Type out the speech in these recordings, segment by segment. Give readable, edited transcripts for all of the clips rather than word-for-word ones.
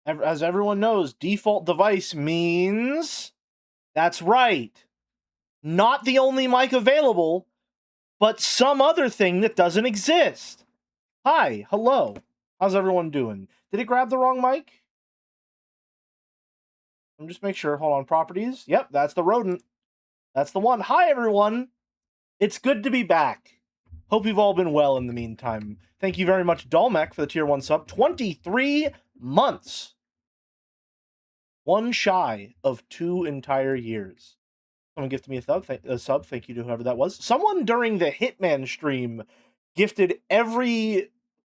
As everyone knows, default device means... That's right. Not the only mic available, but some other thing that doesn't exist. Hi, hello. How's everyone doing? Did it grab the wrong mic? Let me just make sure. Hold on, properties. Yep, that's the rodent. That's the one. Hi, everyone. It's good to be back. Hope you've all been well in the meantime. Thank you very much, Dolmec, for the tier 1 sub. 23 months. One shy of 2 entire years. Someone gifted me a sub. Thank you to whoever that was. Someone during the Hitman stream gifted every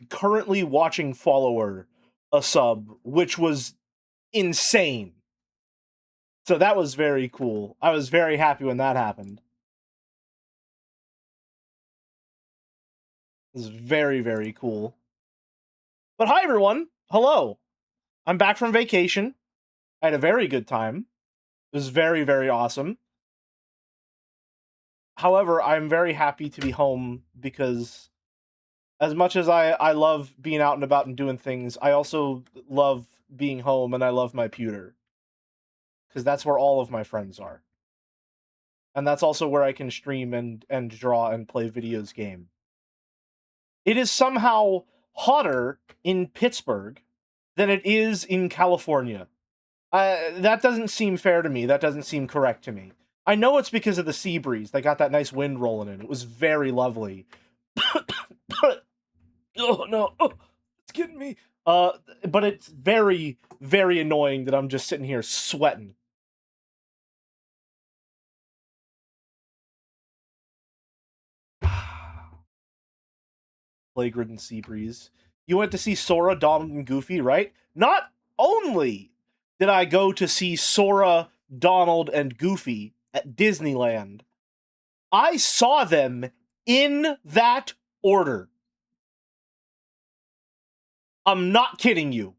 currently watching follower a sub, which was insane. So that was very cool. I was very happy when that happened. It was very, very cool. But hi, everyone. Hello. I'm back from vacation. I had a very good time. It was very, very awesome. However, I'm very happy to be home because as much as I love being out and about and doing things, I also love being home and I love my pewter. Because that's where all of my friends are. And that's also where I can stream and draw and play videos game. It is somehow hotter in Pittsburgh than it is in California. That doesn't seem fair to me. That doesn't seem correct to me. I know it's because of the sea breeze. They got that nice wind rolling in. It was very lovely. But, oh no, oh, it's getting me. But it's very, very annoying that I'm just sitting here sweating. Plague-ridden sea breeze. You went to see Sora, Donald, and Goofy, right? Not only did I go to see Sora, Donald, and Goofy at Disneyland, I saw them in that order. I'm not kidding you.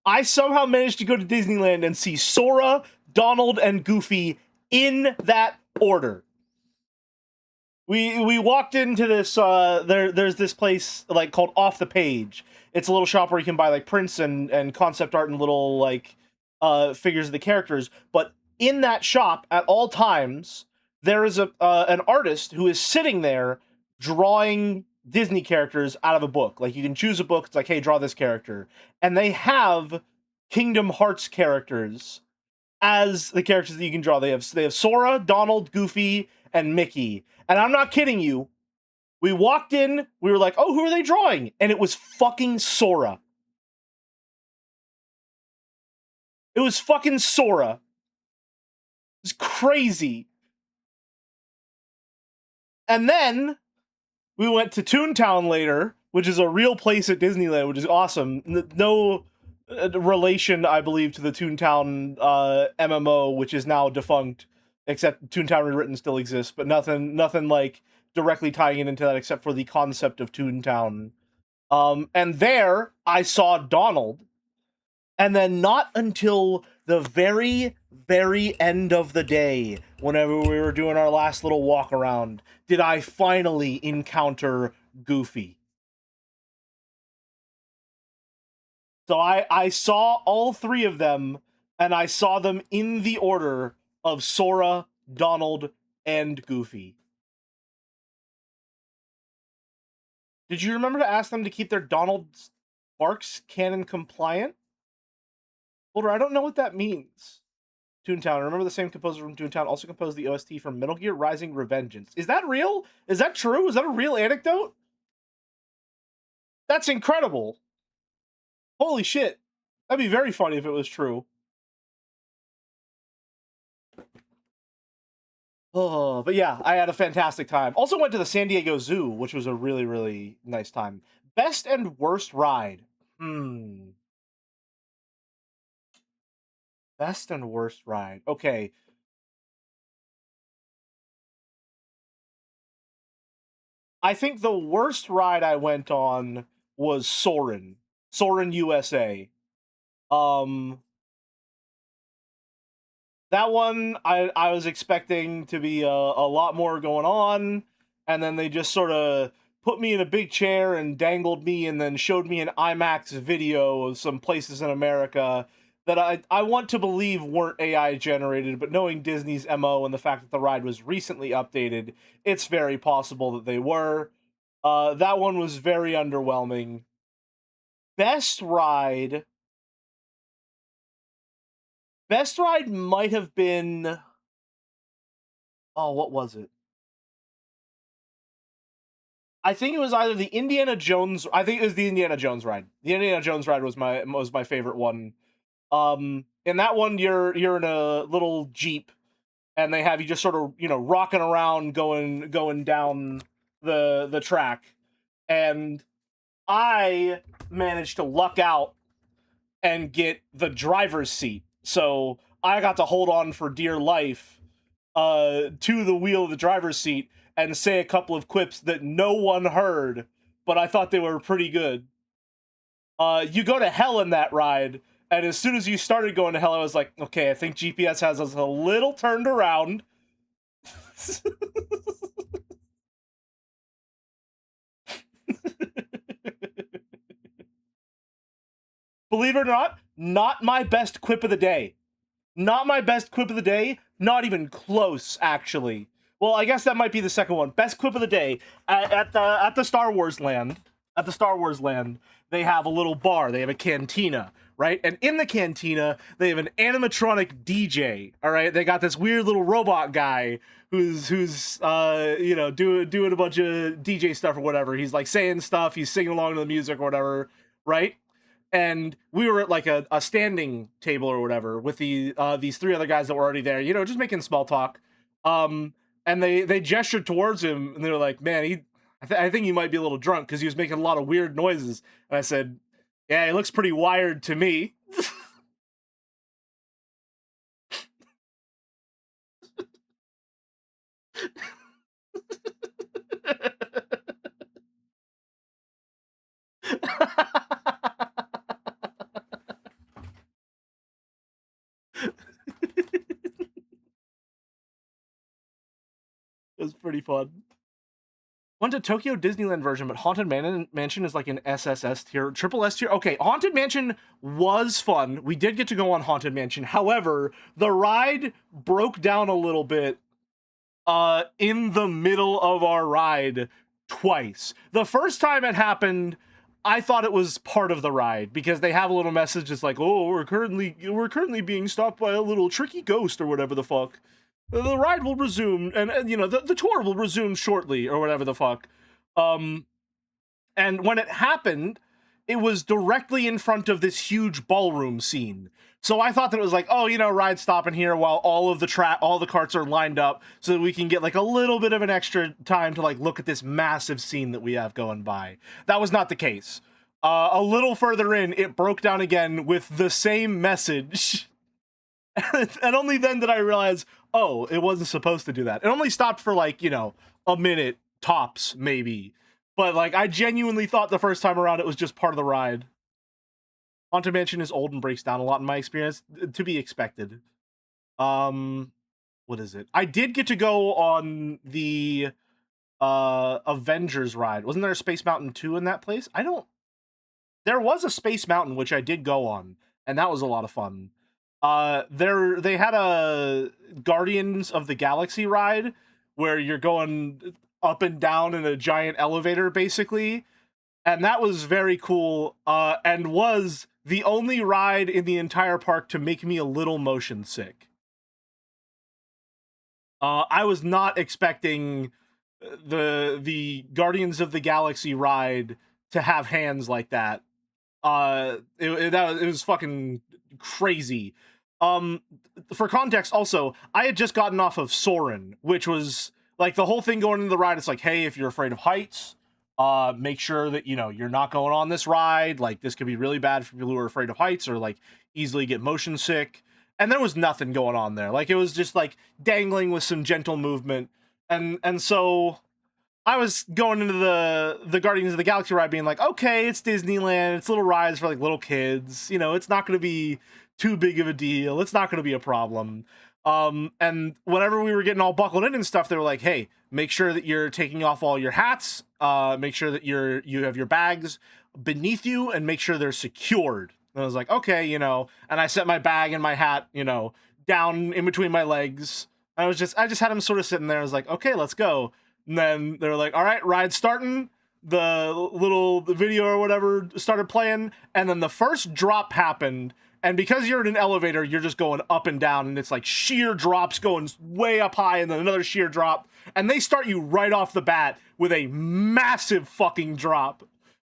I somehow managed to go to Disneyland and see Sora, Donald, and Goofy in that order. We walked into this there's this place like called Off the Page. It's a little shop where you can buy like prints and concept art and little like figures of the characters. But in that shop at all times there is an artist who is sitting there drawing Disney characters out of a book. Like you can choose a book. It's like, hey, draw this character, and they have Kingdom Hearts characters as the characters that you can draw. They have Sora, Donald, Goofy, and Mickey. And I'm not kidding you. We walked in, we were like, oh, who are they drawing? And it was fucking Sora. It was fucking Sora. It's crazy. And then we went to Toontown later, which is a real place at Disneyland, which is awesome. No relation, I believe, to the Toontown MMO, which is now defunct, except Toontown Rewritten still exists, but nothing like directly tying it into that except for the concept of Toontown. And there I saw Donald, and then not until the very, very end of the day, whenever we were doing our last little walk around, did I finally encounter Goofy. So I saw all three of them, and I saw them in the order of Sora, Donald, and Goofy. Did you remember to ask them to keep their Donald Sparks canon compliant? Older, I don't know what that means. Toontown. Remember the same composer from Toontown also composed the OST from Metal Gear Rising: Revengeance. Is that real? Is that true? Is that a real anecdote? That's incredible. Holy shit. That'd be very funny if it was true. Oh, but yeah, I had a fantastic time. Also went to the San Diego Zoo, which was a really, really nice time. Best and worst ride. Best and worst ride. Okay. I think the worst ride I went on was Soarin'. Soarin' USA. That one I was expecting to be a lot more going on, and then they just sort of put me in a big chair and dangled me and then showed me an IMAX video of some places in America that I want to believe weren't AI generated, but knowing Disney's MO and the fact that the ride was recently updated, it's very possible that they were. That one was very underwhelming. Best ride. Best ride might have been. Oh, what was it? I think it was either the Indiana Jones. I think it was the Indiana Jones ride. The Indiana Jones ride was my favorite one. In that one, you're in a little Jeep, and they have you just sort of rocking around, going down the track, and I managed to luck out and get the driver's seat, so I got to hold on for dear life to the wheel of the driver's seat and say a couple of quips that no one heard, but I thought they were pretty good. You go to hell in that ride, and as soon as you started going to hell, I was like, okay, I think GPS has us a little turned around. Believe it or not my best quip of the day. Not my best quip of the day. Not even close, actually. Well, I guess that might be the second one. Best quip of the day at the Star Wars land. At the Star Wars land, they have a little bar. They have a cantina, right? And in the cantina, they have an animatronic DJ. All right, they got this weird little robot guy who's doing a bunch of DJ stuff or whatever. He's like saying stuff. He's singing along to the music or whatever, right? And we were at like a standing table or whatever with these three other guys that were already there, just making small talk. And they gestured towards him and they were like, man, I think he might be a little drunk because he was making a lot of weird noises. And I said, yeah, he looks pretty wired to me. It was pretty fun. Went to Tokyo Disneyland version, but Haunted Mansion is like an SSS tier, triple S tier. Okay, Haunted Mansion was fun. We did get to go on Haunted Mansion. However, the ride broke down a little bit in the middle of our ride twice. The first time it happened, I thought it was part of the ride because they have a little message that's like, "Oh, we're currently being stopped by a little tricky ghost or whatever the fuck. The ride will resume, and the tour will resume shortly or whatever the fuck." And when it happened, it was directly in front of this huge ballroom scene. So I thought that it was like, oh, ride stopping here while all the carts are lined up so that we can get like a little bit of an extra time to like look at this massive scene that we have going by. That was not the case. A little further in, it broke down again with the same message. And only then did I realize, oh, it wasn't supposed to do that. It only stopped for like, a minute tops, maybe. But like, I genuinely thought the first time around it was just part of the ride. Haunted Mansion is old and breaks down a lot in my experience, to be expected. What is it? I did get to go on the Avengers ride. Wasn't there a Space Mountain 2 in that place? There was a Space Mountain, which I did go on, and that was a lot of fun. They had a Guardians of the Galaxy ride where you're going up and down in a giant elevator, basically. And that was very cool, and was the only ride in the entire park to make me a little motion sick. I was not expecting the Guardians of the Galaxy ride to have hands like that. It was fucking crazy. For context, also, I had just gotten off of Soarin', which was like the whole thing going into the ride. It's like, hey, if you're afraid of heights, make sure that you're not going on this ride. Like, this could be really bad for people who are afraid of heights or like easily get motion sick. And there was nothing going on there. Like, it was just like dangling with some gentle movement. And so I was going into the Guardians of the Galaxy ride being like, okay, it's Disneyland, it's little rides for like little kids, it's not going to be too big of a deal, it's not going to be a problem. And whenever we were getting all buckled in and stuff, they were like, "Hey, make sure that you're taking off all your hats. Make sure that you have your bags beneath you, and make sure they're secured." And I was like, "Okay, you know." And I set my bag and my hat, you know, down in between my legs. I just had them sort of sitting there. I was like, "Okay, let's go." And then they were like, "All right, ride starting." The video or whatever started playing, and then the first drop happened. And because you're in an elevator, you're just going up and down, and it's like sheer drops going way up high, and then another sheer drop. And they start you right off the bat with a massive fucking drop.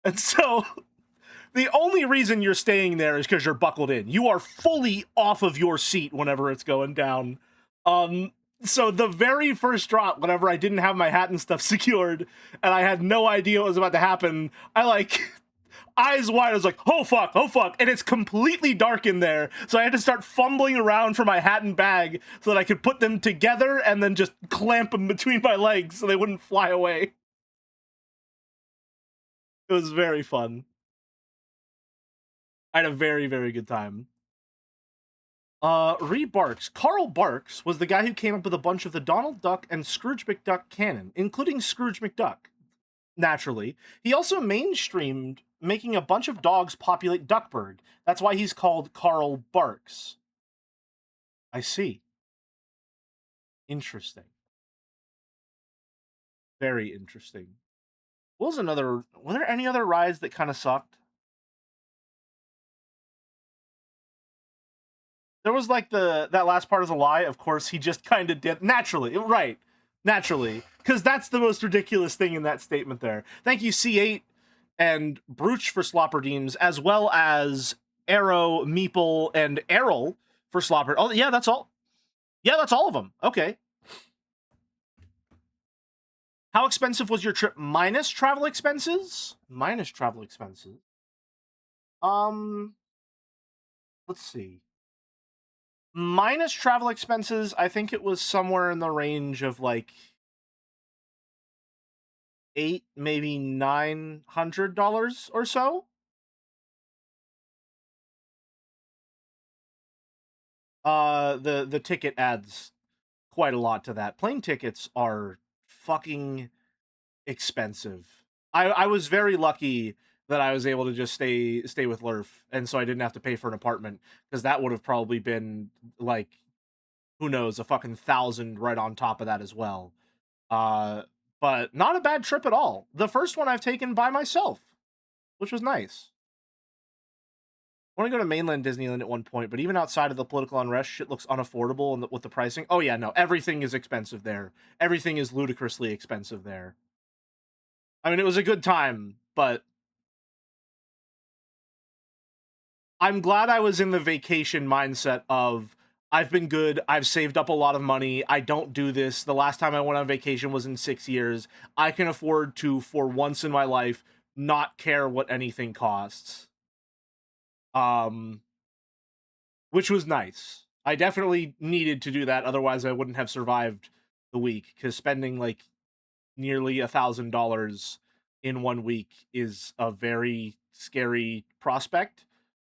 And so the only reason you're staying there is because you're buckled in. You are fully off of your seat whenever it's going down. Um, so the very first drop, whenever I didn't have my hat and stuff secured, and I had no idea what was about to happen, I like eyes wide. I was like, oh fuck, and it's completely dark in there. So I had to start fumbling around for my hat and bag so that I could put them together and then just clamp them between my legs so they wouldn't fly away. It was very fun. I had a very, very good time. Reed Barks. Carl Barks was the guy who came up with a bunch of the Donald Duck and Scrooge McDuck canon, including Scrooge McDuck. Naturally. He also mainstreamed making a bunch of dogs populate Duckburg. That's why he's called Carl Barks. I see. Interesting. Very interesting. What was another... Were there any other rides that kind of sucked? There was like that last part is a lie. Of course, he just kind of did naturally, right? Naturally, because that's the most ridiculous thing in that statement. There. Thank you, C8 and Brooch for Slopper Deems, as well as Arrow, Meeple, and Errol for Slopper. Oh yeah, that's all. Yeah, that's all of them. Okay. How expensive was your trip minus travel expenses? Minus travel expenses. Let's see. Minus travel expenses, I think it was somewhere in the range of like maybe $900 or so. The ticket adds quite a lot to that. Plane tickets are fucking expensive. I was very lucky that I was able to just stay with Lurf, and so I didn't have to pay for an apartment, because that would have probably been like, who knows, a fucking 1,000 right on top of that as well. But not a bad trip at all. The first one I've taken by myself, which was nice. I want to go to mainland Disneyland at one point, but even outside of the political unrest, shit looks unaffordable with the pricing. Oh yeah, no, everything is expensive there. Everything is ludicrously expensive there. I mean, it was a good time, but I'm glad I was in the vacation mindset of, I've been good, I've saved up a lot of money, I don't do this. The last time I went on vacation was in 6 years. I can afford to, for once in my life, not care what anything costs. Which was nice. I definitely needed to do that, otherwise I wouldn't have survived the week, because spending like nearly $1,000 in 1 week is a very scary prospect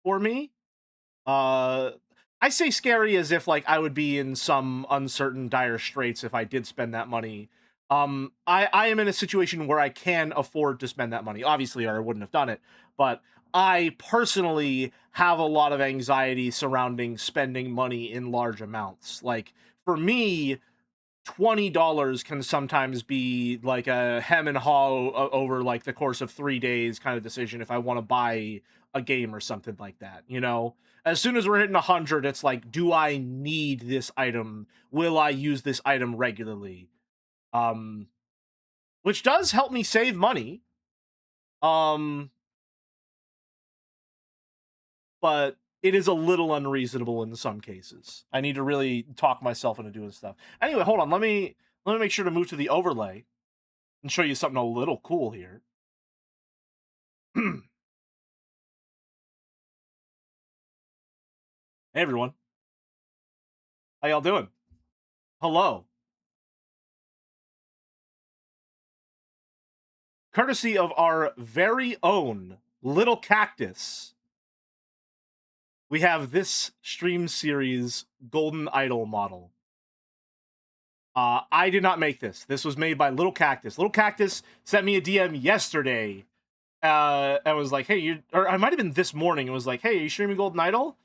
for me. I say scary as if like I would be in some uncertain dire straits if I did spend that money. I am in a situation where I can afford to spend that money, obviously, or I wouldn't have done it, but I personally have a lot of anxiety surrounding spending money in large amounts. Like, for me, $20 can sometimes be like a hem and haw over like the course of 3 days kind of decision if I want to buy a game or something like that, you know? As soon as we're hitting 100, it's like, do I need this item? Will I use this item regularly? Which does help me save money. But it is a little unreasonable in some cases. I need to really talk myself into doing stuff. Anyway, hold on. Let me make sure to move to the overlay and show you something a little cool here. Hey everyone. How y'all doing? Hello. Courtesy of our very own little cactus, we have this stream series Golden Idol model. I did not make this. This was made by Little Cactus. Little Cactus sent me a DM yesterday. And was like, hey, or I might have been this morning. It was like, hey, are you streaming Golden Idol?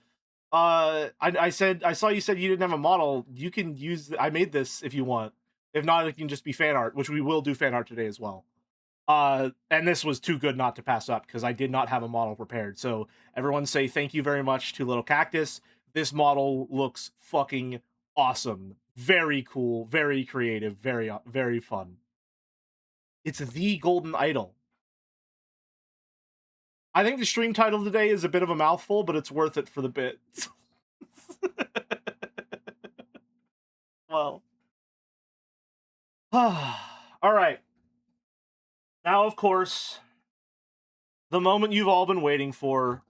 I said, I saw you said you didn't have a model. You can use, I made this if you want. If not, it can just be fan art, which we will do fan art today as well. And this was too good not to pass up because I did not have a model prepared. So everyone say thank you very much to Little Cactus. This model looks fucking awesome. Very cool, very creative, very, very fun. It's the Golden Idol. I think the stream title today is a bit of a mouthful, but it's worth it for the bit. Well. Alright. Now, of course, the moment you've all been waiting for.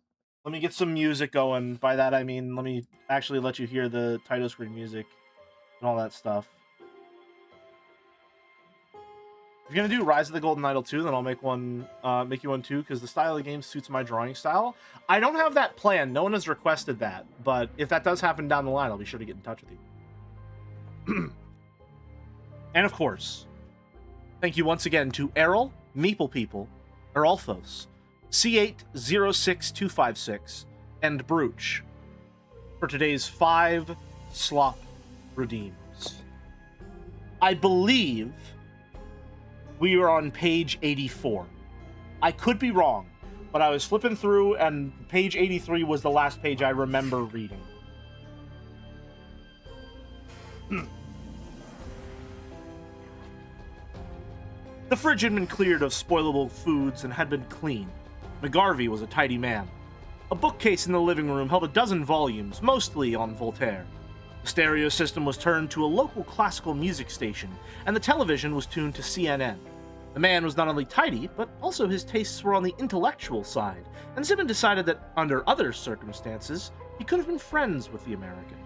Let me get some music going. By that, I mean, let me actually let you hear the title screen music and all that stuff. If you're gonna do Rise of the Golden Idol 2, then I'll make one, make you one too, because the style of the game suits my drawing style. I don't have that planned. No one has requested that, but if that does happen down the line, I'll be sure to get in touch with you. And of course, thank you once again to Errol, Meeple People, Erolfos, C806256, and Brooch for today's 5 slop redeems. I believe we are on page 84. I could be wrong, but I was flipping through and page 83 was the last page I remember reading. The fridge had been cleared of spoilable foods and had been cleaned. McGarvey was a tidy man. A bookcase in the living room held a dozen volumes, mostly on Voltaire. The stereo system was turned to a local classical music station, and the television was tuned to CNN. The man was not only tidy, but also his tastes were on the intellectual side, and Zimmon decided that, under other circumstances, he could have been friends with the American.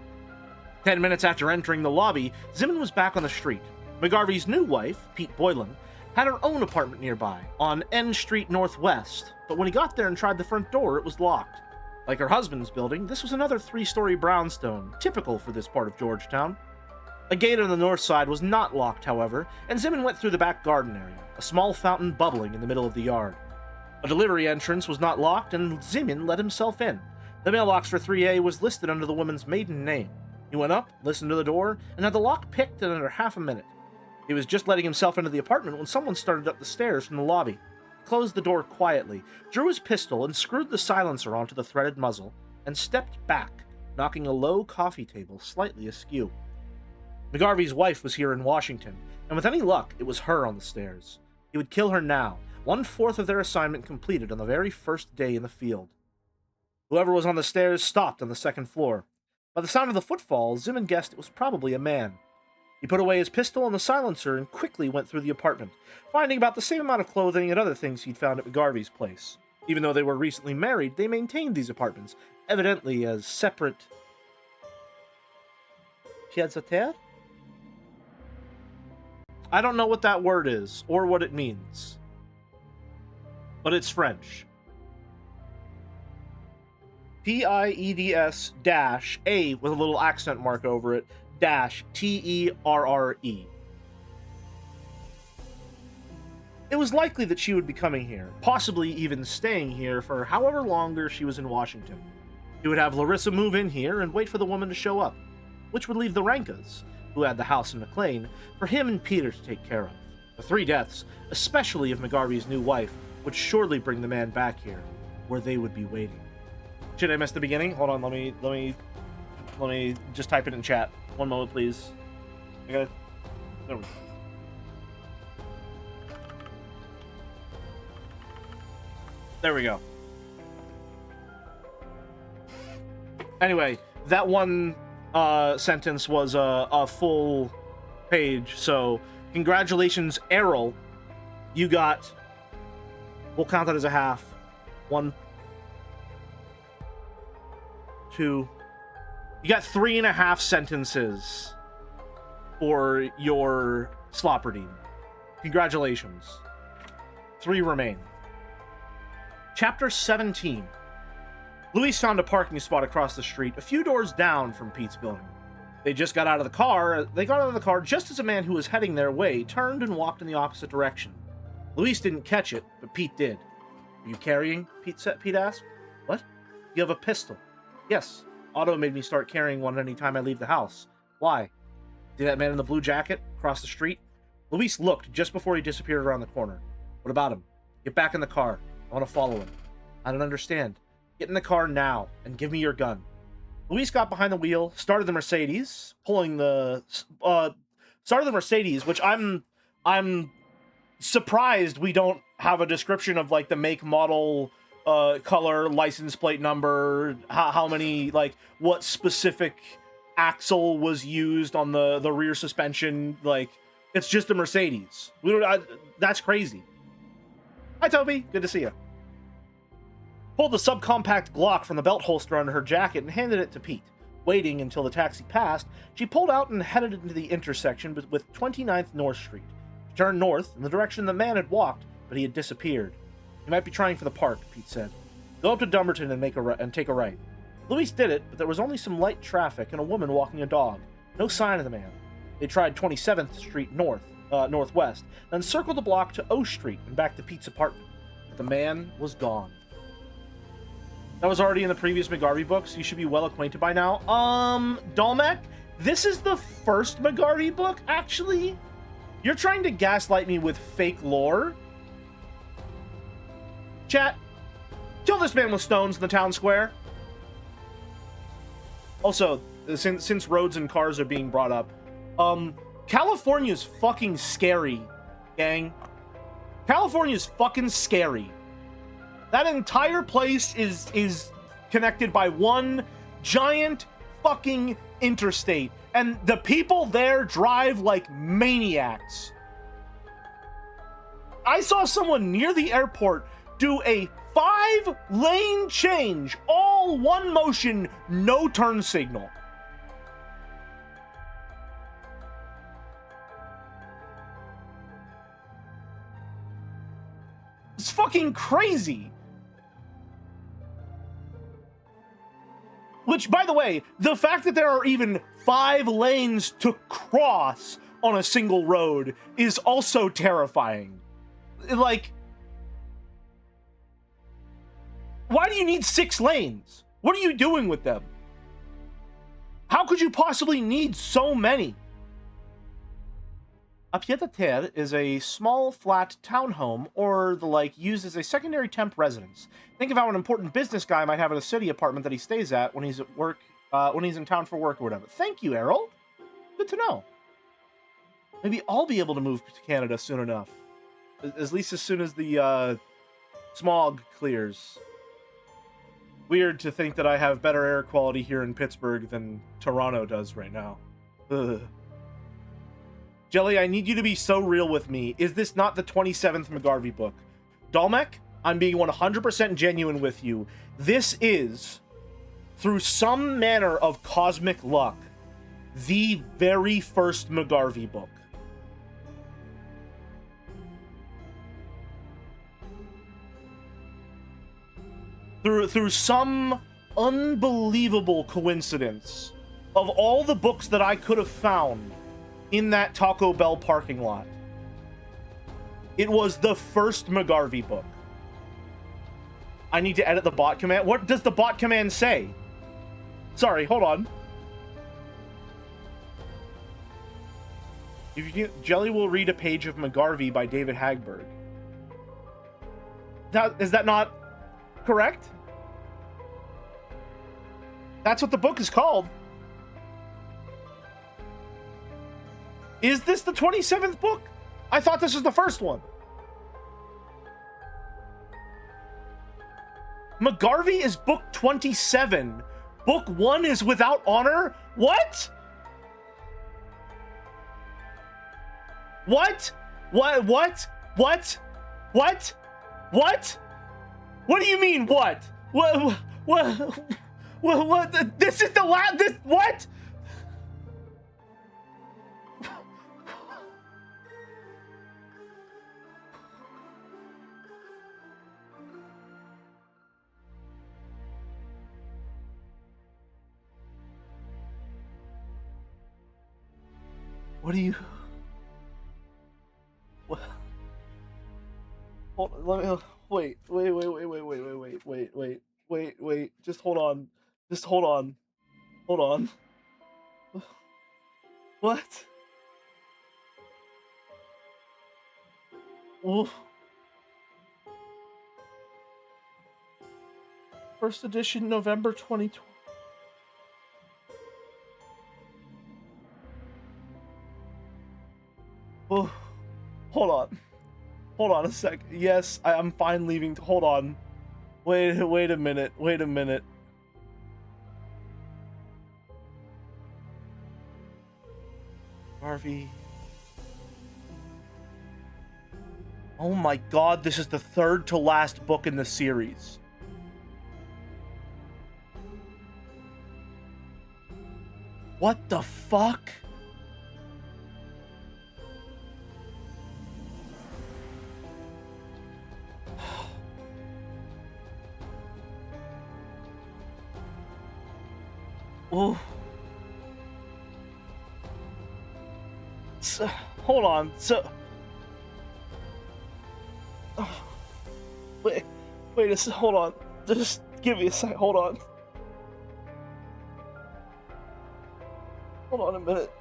10 minutes after entering the lobby, Zimmon was back on the street. McGarvey's new wife, Pete Boylan, had her own apartment nearby, on N Street Northwest, but when he got there and tried the front door, it was locked. Like her husband's building, this was another 3-story brownstone, typical for this part of Georgetown. A gate on the north side was not locked, however, and Zimmon went through the back garden area, a small fountain bubbling in the middle of the yard. A delivery entrance was not locked, and Zimmon let himself in. The mailbox for 3A was listed under the woman's maiden name. He went up, listened to the door, and had the lock picked in under half a minute. He was just letting himself into the apartment when someone started up the stairs from the lobby. He closed the door quietly, drew his pistol, and screwed the silencer onto the threaded muzzle, and stepped back, knocking a low coffee table slightly askew. McGarvey's wife was here in Washington, and with any luck, it was her on the stairs. He would kill her now, 1/4 of their assignment completed on the very first day in the field. Whoever was on the stairs stopped on the second floor. By the sound of the footfall, Zimmon guessed it was probably a man. He put away his pistol and the silencer and quickly went through the apartment, finding about the same amount of clothing and other things he'd found at McGarvey's place. Even though they were recently married, they maintained these apartments, evidently as separate pieds-à-terre? I don't know what that word is, or what it means. But it's French. Pieds-A with a little accent mark over it, -TERRE. It was likely that she would be coming here, possibly even staying here for however longer she was in Washington. He would have Larissa move in here and wait for the woman to show up, which would leave the Rankas, who had the house in McLean, for him and Peter to take care of. The 3 deaths, especially of McGarvey's new wife, would surely bring the man back here, where they would be waiting. Shit, I missed the beginning? Hold on, let me just type it in chat. One moment, please. I gotta... There we go. There we go. Anyway, that one sentence was a full page, so congratulations, Errol. You got... We'll count that as a half. 1, 2... You got 3.5 sentences for your slop redeem. Congratulations. 3 remain. Chapter 17. Luis found a parking spot across the street, a few doors down from Pete's building. They just got out of the car. They got out of the car just as a man who was heading their way turned and walked in the opposite direction. Luis didn't catch it, but Pete did. Are you carrying? Pete asked. What? You have a pistol. Yes. Otto made me start carrying one any time I leave the house. Why? See that man in the blue jacket across the street? Luis looked just before he disappeared around the corner. What about him? Get back in the car. I want to follow him. I don't understand. Get in the car now and give me your gun. Luis got behind the wheel, started the Mercedes, which I'm surprised we don't have a description of like the make, model, color, license plate number, how many, like what specific axle was used on the rear suspension. Like, it's just a Mercedes. That's crazy. Hi Toby, good to see you. Pulled the subcompact Glock from the belt holster under her jacket and handed it to Pete. Waiting until the taxi passed, she pulled out and headed into the intersection with 29th North Street. She turned north in the direction the man had walked, but he had disappeared. He might be trying for the park, Pete said. Go up to Dumbarton and take a right. Luis did it, but there was only some light traffic and a woman walking a dog. No sign of the man. They tried 27th Street northwest, then circled the block to O Street and back to Pete's apartment. But the man was gone. That was already in the previous McGarvey books. You should be well acquainted by now. Dolmek, this is the first McGarvey book, actually? You're trying to gaslight me with fake lore? Chat, kill this man with stones in the town square. Also, since roads and cars are being brought up, California's fucking scary, gang. California's fucking scary. That entire place is connected by one giant fucking interstate, and the people there drive like maniacs. I saw someone near the airport do a 5-lane change, all one motion, no turn signal. It's fucking crazy. Which, by the way, the fact that there are even 5 lanes to cross on a single road is also terrifying. Like, why do you need 6 lanes? What are you doing with them? How could you possibly need so many? A pied-à-terre is a small, flat townhome or the like used as a secondary temp residence. Think of how an important business guy might have in a city apartment that he stays at when he's at work, when he's in town for work or whatever. Thank you, Errol. Good to know. Maybe I'll be able to move to Canada soon enough. At least as soon as the smog clears. Weird to think that I have better air quality here in Pittsburgh than Toronto does right now. Ugh. Jelly, I need you to be so real with me. Is this not the 27th McGarvey book? Dolmek, I'm being 100% genuine with you. This is, through some manner of cosmic luck, the very first McGarvey book. Through some unbelievable coincidence, of all the books that I could have found in that Taco Bell parking lot, it was the first McGarvey book. I need to edit the bot command. What does the bot command say? Sorry, hold on. Jelly will read a page of McGarvey by David Hagberg. Is that not correct? That's what the book is called. Is this the 27th book? I thought this was the first one. McGarvey is book 27. Book 1 is Without Honor? What? What? What? What? What? What? What? What do you mean, what? What? This is the last. This. What? What do you... What? Hold on, let me... Wait. Just hold on. Just hold on. Hold on. What? Oof. First edition, November 2020. Oh, hold on. Hold on a sec. Yes, I'm fine leaving. Hold on. Wait a minute. Wait a minute. Harvey. Oh my god, this is the third to last book in the series. What the fuck? Oh. So, hold on. So, wait a second. Hold on. Just give me a sec. Hold on. Hold on a minute.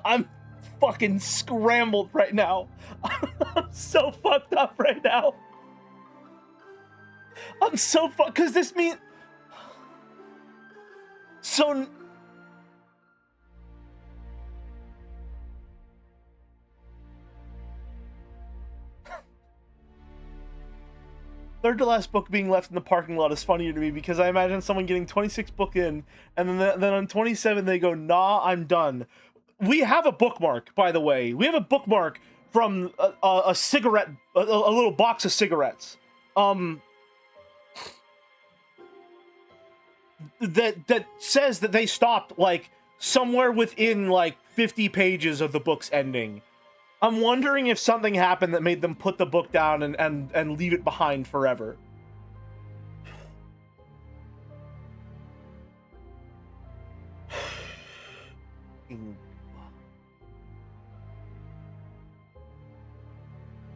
I'm fucking scrambled right now. I'm so fucked up right now. I'm so fucked, because this means... So... Third to last book being left in the parking lot is funnier to me, because I imagine someone getting 26 book in, and then on 27 they go, nah, I'm done. We have a bookmark, by the way. We have a bookmark from a cigarette, a little box of cigarettes. That says that they stopped, like, somewhere within, like, 50 pages of the book's ending. I'm wondering if something happened that made them put the book down and leave it behind forever.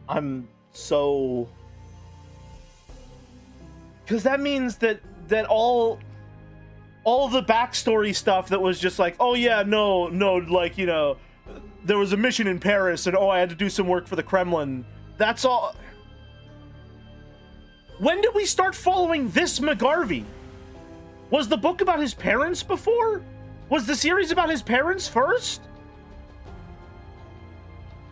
I'm so... Because that means that all the backstory stuff that was just like, oh yeah, no, like, you know, there was a mission in Paris and oh, I had to do some work for the Kremlin. That's all. When did we start following this McGarvey? Was the book about his parents before? Was the series about his parents first?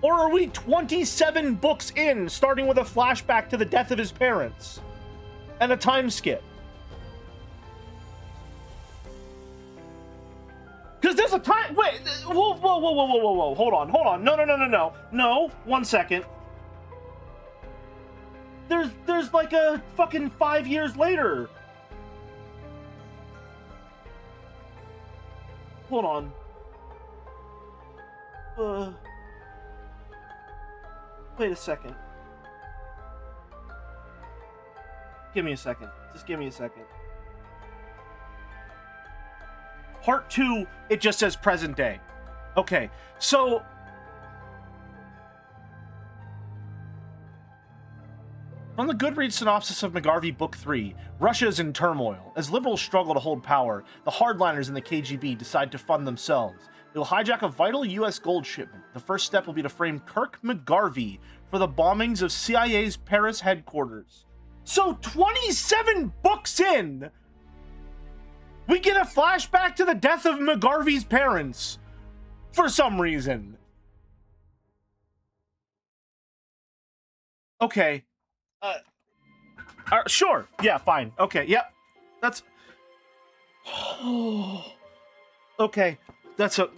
Or are we 27 books in, starting with a flashback to the death of his parents? And a time skip? Because there's a time... Wait, whoa. Hold on. No, 1 second. There's like a fucking 5 years later. Hold on. Wait a second. Give me a second. Just give me a second. Part 2, it just says present day. Okay, so... From the Goodreads synopsis of McGarvey Book 3, Russia is in turmoil. As liberals struggle to hold power, the hardliners in the KGB decide to fund themselves. They will hijack a vital U.S. gold shipment. The first step will be to frame Kirk McGarvey for the bombings of CIA's Paris headquarters. So 27 books in, we get a flashback to the death of McGarvey's parents. For some reason. Okay. Sure. Yeah, fine. Okay, yep. That's... Okay. That's a...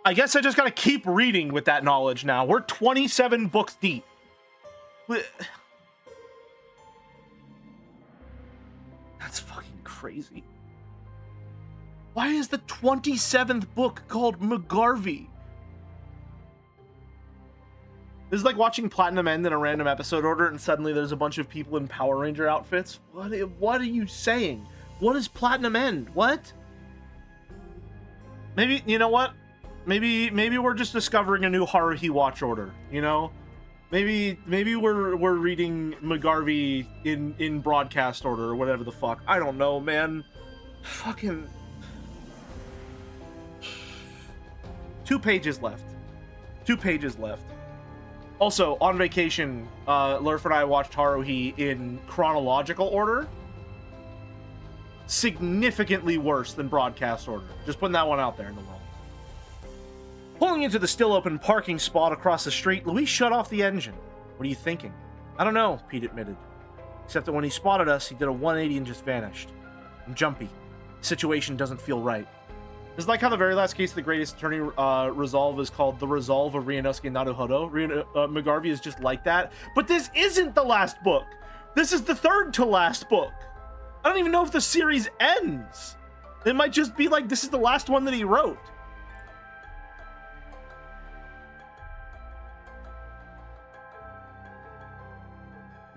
I guess I just gotta keep reading with that knowledge now. We're 27 books deep. That's fucking crazy. Why is the 27th book called McGarvey? This is like watching Platinum end in a random episode order and suddenly there's a bunch of people in Power Ranger outfits. What are you saying? What is Platinum end? What? Maybe, you know what? Maybe we're just discovering a new Haruhi watch order, you know? Maybe we're reading McGarvey in broadcast order or whatever the fuck. I don't know, man. Fucking 2 pages left. 2 pages left. Also, on vacation, Lurf and I watched Haruhi in chronological order. Significantly worse than broadcast order. Just putting that one out there in the world. Pulling into the still open parking spot across the street, Luis shut off the engine. What are you thinking? I don't know, Pete admitted. Except that when he spotted us, he did a 180 and just vanished. I'm jumpy. The situation doesn't feel right. It's like how the very last case of the greatest attorney resolve is called The Resolve of Ryunosuke Naruhodo. McGarvey is just like that. But this isn't the last book. This is the 3rd to last book. I don't even know if the series ends. It might just be like this is the last one that he wrote.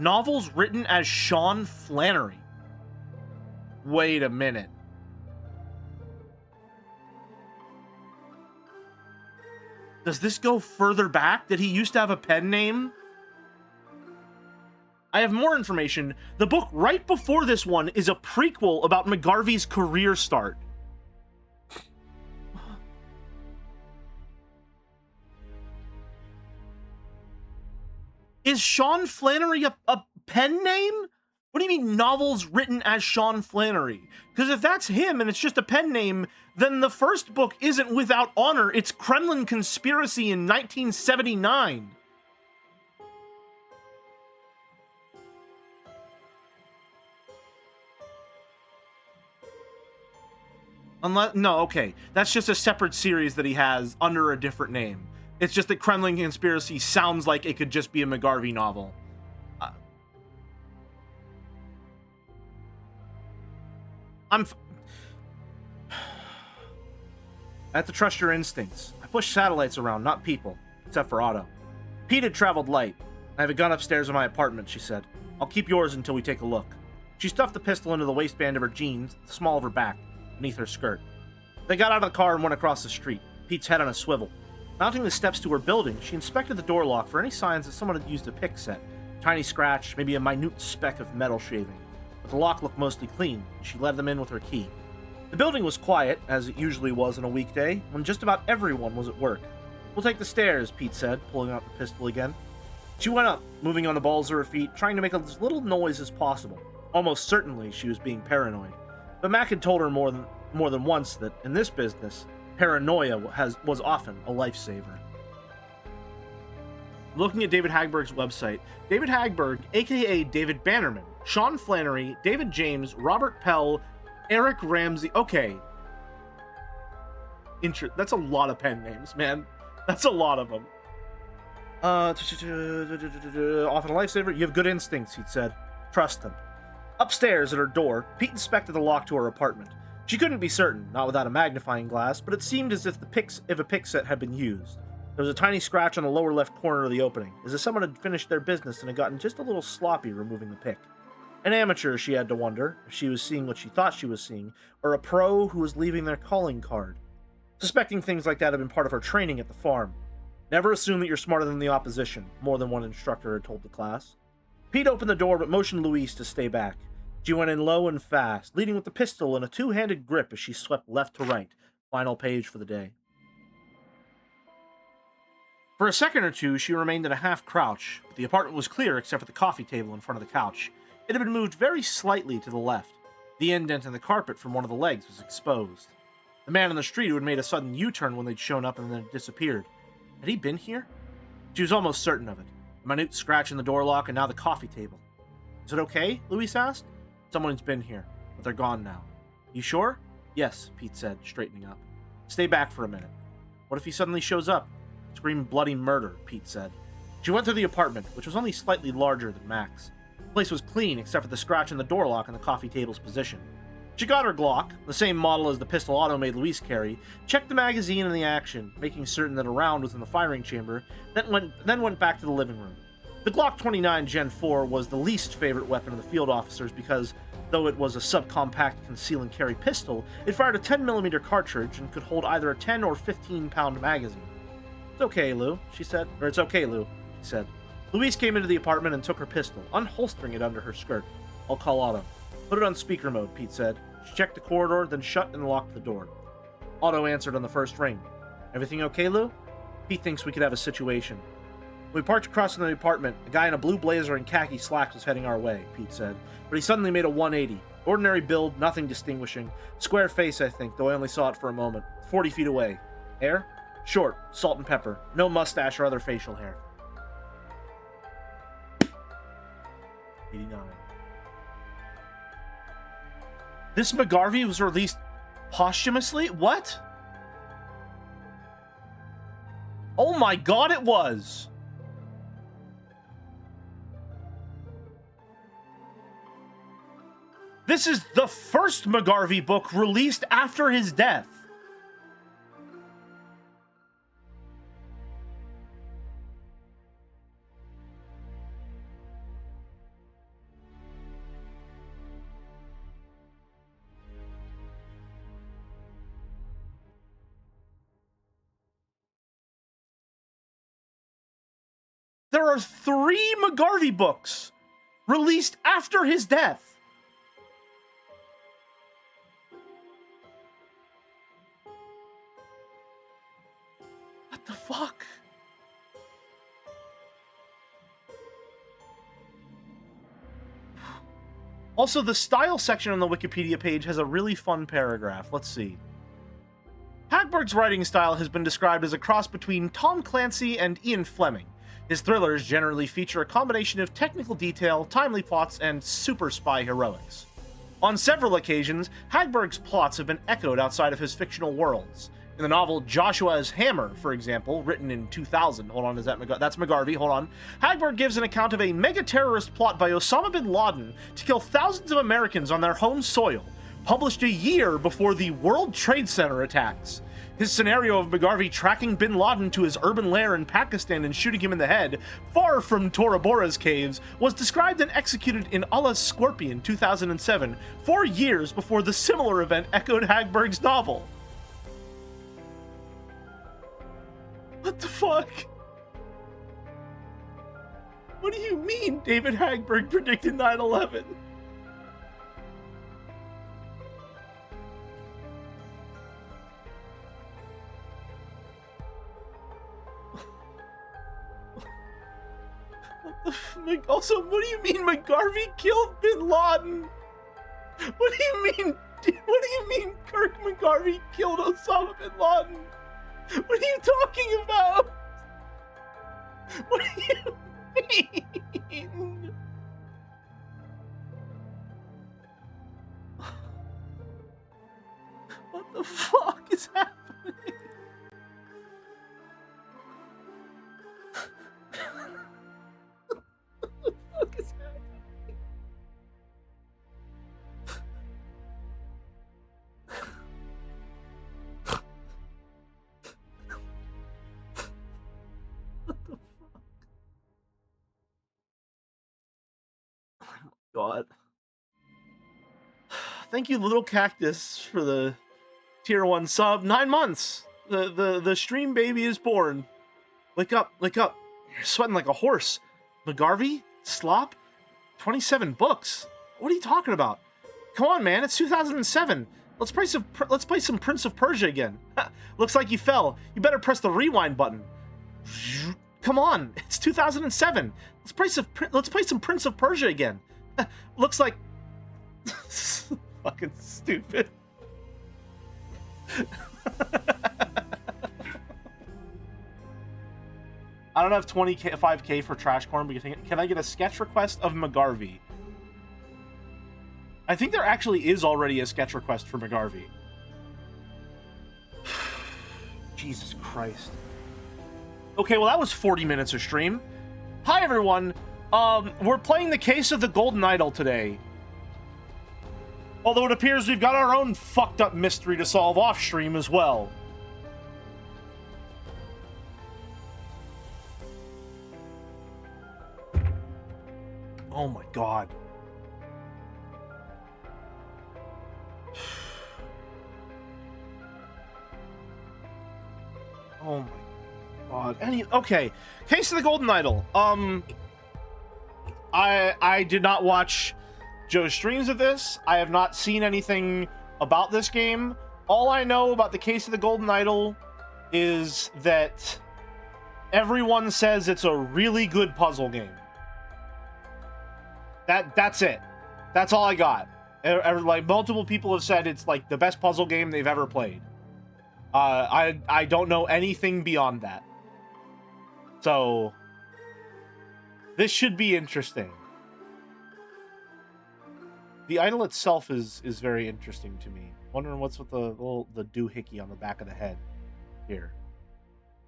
Novels written as Sean Flannery. Wait a minute. Does this go further back? Did he used to have a pen name? I have more information. The book right before this one is a prequel about McGarvey's career start. Is Sean Flannery a pen name? What do you mean novels written as Sean Flannery? Because if that's him and it's just a pen name, then the first book isn't Without Honor, it's Kremlin Conspiracy in 1979. No, okay. That's just a separate series that he has under a different name. It's just that Kremlin Conspiracy sounds like it could just be a McGarvey novel. I have to trust your instincts. I push satellites around, not people. Except for Otto. Pete had traveled light. I have a gun upstairs in my apartment, she said. I'll keep yours until we take a look. She stuffed the pistol into the waistband of her jeans, the small of her back, beneath her skirt. They got out of the car and went across the street, Pete's head on a swivel. Mounting the steps to her building, she inspected the door lock for any signs that someone had used a pick set. A tiny scratch, maybe a minute speck of metal shaving. But the lock looked mostly clean, and she led them in with her key. The building was quiet, as it usually was on a weekday, when just about everyone was at work. We'll take the stairs, Pete said, pulling out the pistol again. She went up, moving on the balls of her feet, trying to make as little noise as possible. Almost certainly she was being paranoid. But Mac had told her more than once that, in this business, paranoia was often a lifesaver. Looking at David Hagberg's website, David Hagberg, aka David Bannerman, Sean Flannery, David James, Robert Pell, Eric Ramsey. Okay. That's a lot of pen names, man. That's a lot of them. Often a lifesaver. You have good instincts, he'd said. Trust them. Upstairs at her door, Pete inspected the lock to her apartment. She couldn't be certain, not without a magnifying glass, but it seemed as if a pick set had been used. There was a tiny scratch on the lower left corner of the opening, as if someone had finished their business and had gotten just a little sloppy removing the pick. An amateur, she had to wonder, if she was seeing what she thought she was seeing, or a pro who was leaving their calling card. Suspecting things like that had been part of her training at the farm. Never assume that you're smarter than the opposition, more than one instructor had told the class. Pete opened the door but motioned Louise to stay back. She went in low and fast, leading with the pistol in a two-handed grip as she swept left to right. Final page for the day. For a second or two, she remained in a half-crouch, but the apartment was clear except for the coffee table in front of the couch. It had been moved very slightly to the left. The indent in the carpet from one of the legs was exposed. The man on the street who had made a sudden U-turn when they'd shown up and then disappeared. Had he been here? She was almost certain of it. A minute scratch in the door lock and now the coffee table. Is it okay? Louise asked. Someone's been here, but they're gone now. You sure? Yes, Pete said, straightening up. Stay back for a minute. What if he suddenly shows up? Scream bloody murder, Pete said. She went through the apartment, which was only slightly larger than Mac's. The place was clean except for the scratch in the door lock on the coffee table's position. She got her Glock, the same model as the pistol Otto made Luis carry, checked the magazine and the action, making certain that a round was in the firing chamber, then went back to the living room. The Glock 29 Gen 4 was the least favorite weapon of the field officers because, though it was a subcompact conceal and carry pistol, it fired a 10mm cartridge and could hold either a 10 or 15-pound magazine. It's okay, Lou, she said. Or it's okay, Lou, she said. Louise came into the apartment and took her pistol, unholstering it under her skirt. I'll call Otto. Put it on speaker mode, Pete said. She checked the corridor, then shut and locked the door. Otto answered on the first ring. Everything okay, Lou? Pete thinks we could have a situation. When we parked across from the apartment, a guy in a blue blazer and khaki slacks was heading our way, Pete said. But he suddenly made a 180. Ordinary build, nothing distinguishing. Square face, I think, though I only saw it for a moment. 40 feet away. Hair? Short, salt and pepper. No mustache or other facial hair. 89. This McGarvey was released posthumously? What? Oh my god, it was! This is the first McGarvey book released after his death. There are 3 McGarvey books released after his death. What the fuck? Also, the style section on the Wikipedia page has a really fun paragraph. Let's see. Hagberg's writing style has been described as a cross between Tom Clancy and Ian Fleming. His thrillers generally feature a combination of technical detail, timely plots, and super spy heroics. On several occasions, Hagberg's plots have been echoed outside of his fictional worlds. In the novel Joshua's Hammer, for example, written in 2000, hold on, that's McGarvey, hold on, Hagberg gives an account of a mega-terrorist plot by Osama bin Laden to kill thousands of Americans on their home soil, published a year before the World Trade Center attacks. His scenario of McGarvey tracking bin Laden to his urban lair in Pakistan and shooting him in the head, far from Tora Bora's caves, was described and executed in Allah's Scorpion 2007, 4 years before the similar event echoed Hagberg's novel. What the fuck? What do you mean David Hagberg predicted 9/11? Also, what do you mean McGarvey killed bin Laden? What do you mean? What do you mean Kirk McGarvey killed Osama bin Laden? What are you talking about? What do you mean? What the fuck is happening? What the fuck is happening? What the fuck? Oh my god. Thank you, Little Cactus, for the tier 1 sub. 9 months! The stream baby is born. Wake up, wake up. You're sweating like a horse. McGarvey? Slop? 27 books? What are you talking about? Come on, man, it's 2007. Let's play some Prince of Persia again. Looks like you fell. You better press the rewind button. Come on, it's 2007. Let's play some Prince of Persia again. Looks like... Fucking stupid. I don't have 25k for Trash Corn, but can I get a sketch request of McGarvey? I think there actually is already a sketch request for McGarvey. Jesus Christ. Okay, well, that was 40 minutes of stream. Hi, everyone. We're playing the Case of the Golden Idol today. Although it appears we've got our own fucked up mystery to solve off stream as well. Oh my god. Oh my god. Okay. Case of the Golden Idol. I did not watch Joe's streams of this. I have not seen anything about this game. All I know about the Case of the Golden Idol is that everyone says it's a really good puzzle game. That's it. That's all I got. Like, multiple people have said it's like the best puzzle game they've ever played. I don't know anything beyond that. So this should be interesting. The idol itself is very interesting to me. Wondering what's with the doohickey on the back of the head here.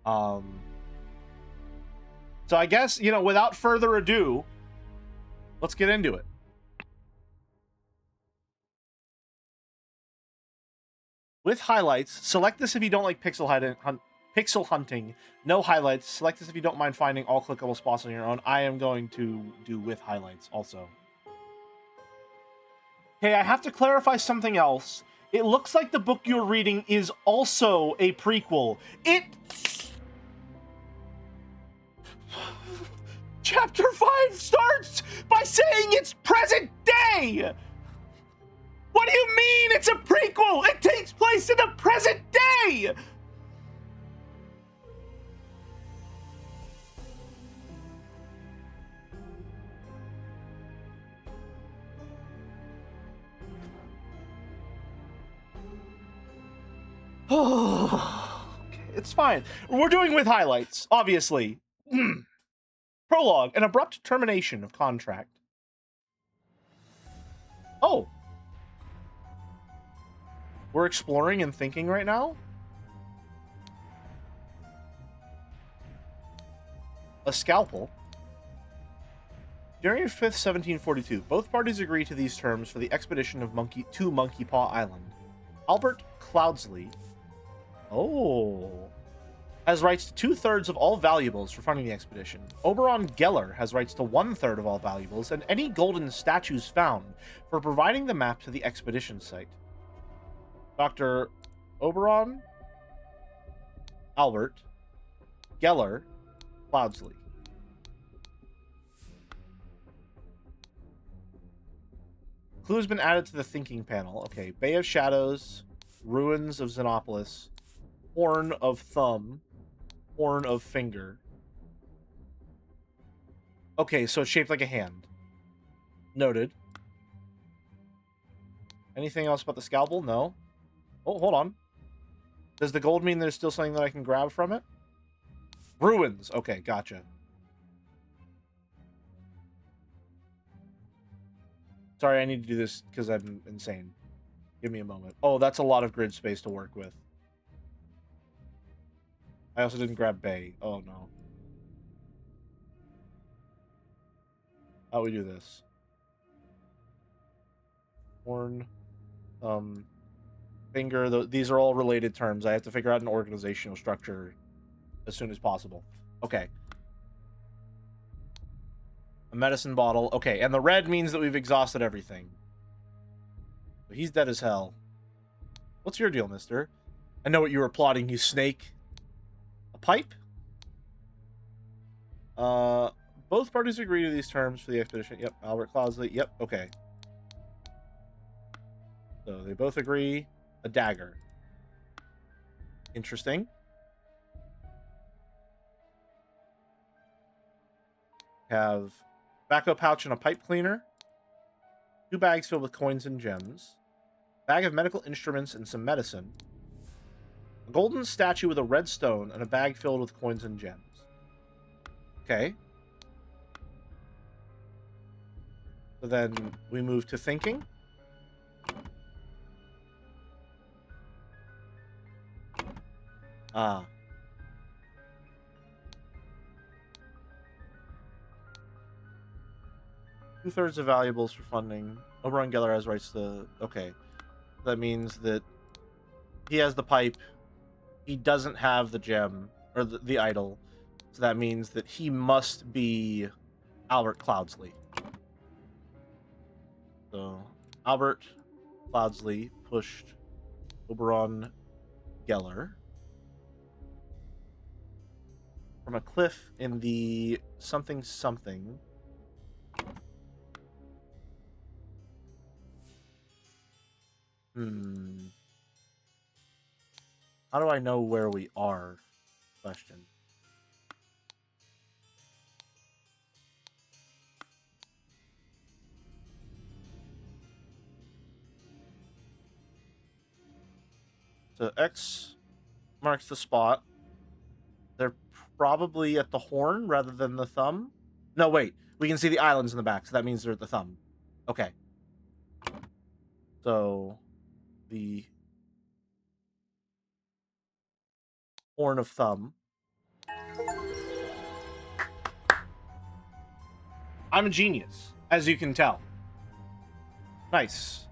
So I guess, without further ado, let's get into it. With highlights, select this if you don't like pixel hunting. No highlights. Select this if you don't mind finding all clickable spots on your own. I am going to do with highlights also. Okay, I have to clarify something else. It looks like the book you're reading is also a prequel. Chapter 5 starts by saying it's present day! What do you mean it's a prequel? It takes place in the present day! Okay, it's fine. We're doing with highlights, obviously. Prologue, an abrupt termination of contract. Oh. We're exploring and thinking right now? A scalpel. January 5th, 1742. Both parties agree to these terms for the expedition to Monkey Paw Island. Albert Cloudsley has rights to 2/3 of all valuables for funding the expedition. Oberon Geller has rights to 1/3 of all valuables and any golden statues found for providing the map to the expedition site. Dr. Oberon, Albert, Geller, Cloudsley. Clue has been added to the thinking panel. Okay, Bay of Shadows, Ruins of Xenopolis, Horn of Thumb, Horn of Finger. Okay, so it's shaped like a hand. Noted. Anything else about the scalpel? No. Oh, hold on. Does the gold mean there's still something that I can grab from it? Ruins. Okay, gotcha. Sorry, I need to do this because I'm insane. Give me a moment. Oh, that's a lot of grid space to work with. I also didn't grab Bay. Oh, no. How do we do this? Horn. Finger. These are all related terms. I have to figure out an organizational structure as soon as possible. Okay. A medicine bottle. Okay, and the red means that we've exhausted everything. He's dead as hell. What's your deal, mister? I know what you were plotting, you snake. A pipe? Both parties agree to these terms for the expedition. Yep, Albert Cloudsley. Yep, okay. So they both agree. A dagger. Interesting. Have tobacco pouch and a pipe cleaner. 2 bags filled with coins and gems. Bag of medical instruments and some medicine. A golden statue with a red stone and a bag filled with coins and gems. Okay. So then we move to thinking. Ah. 2/3 of valuables for funding. Oberon Geller has rights to... Okay. That means that he has the pipe. He doesn't have the gem, or the idol. So that means that he must be Albert Cloudsley. So, Albert Cloudsley pushed Oberon Geller from a cliff in the something something. How do I know where we are? Question. So X marks the spot. They're probably at the horn rather than the thumb. No, wait. We can see the islands in the back, so that means they're at the thumb. Okay. So, the horn of thumb. I'm a genius, as you can tell. Nice.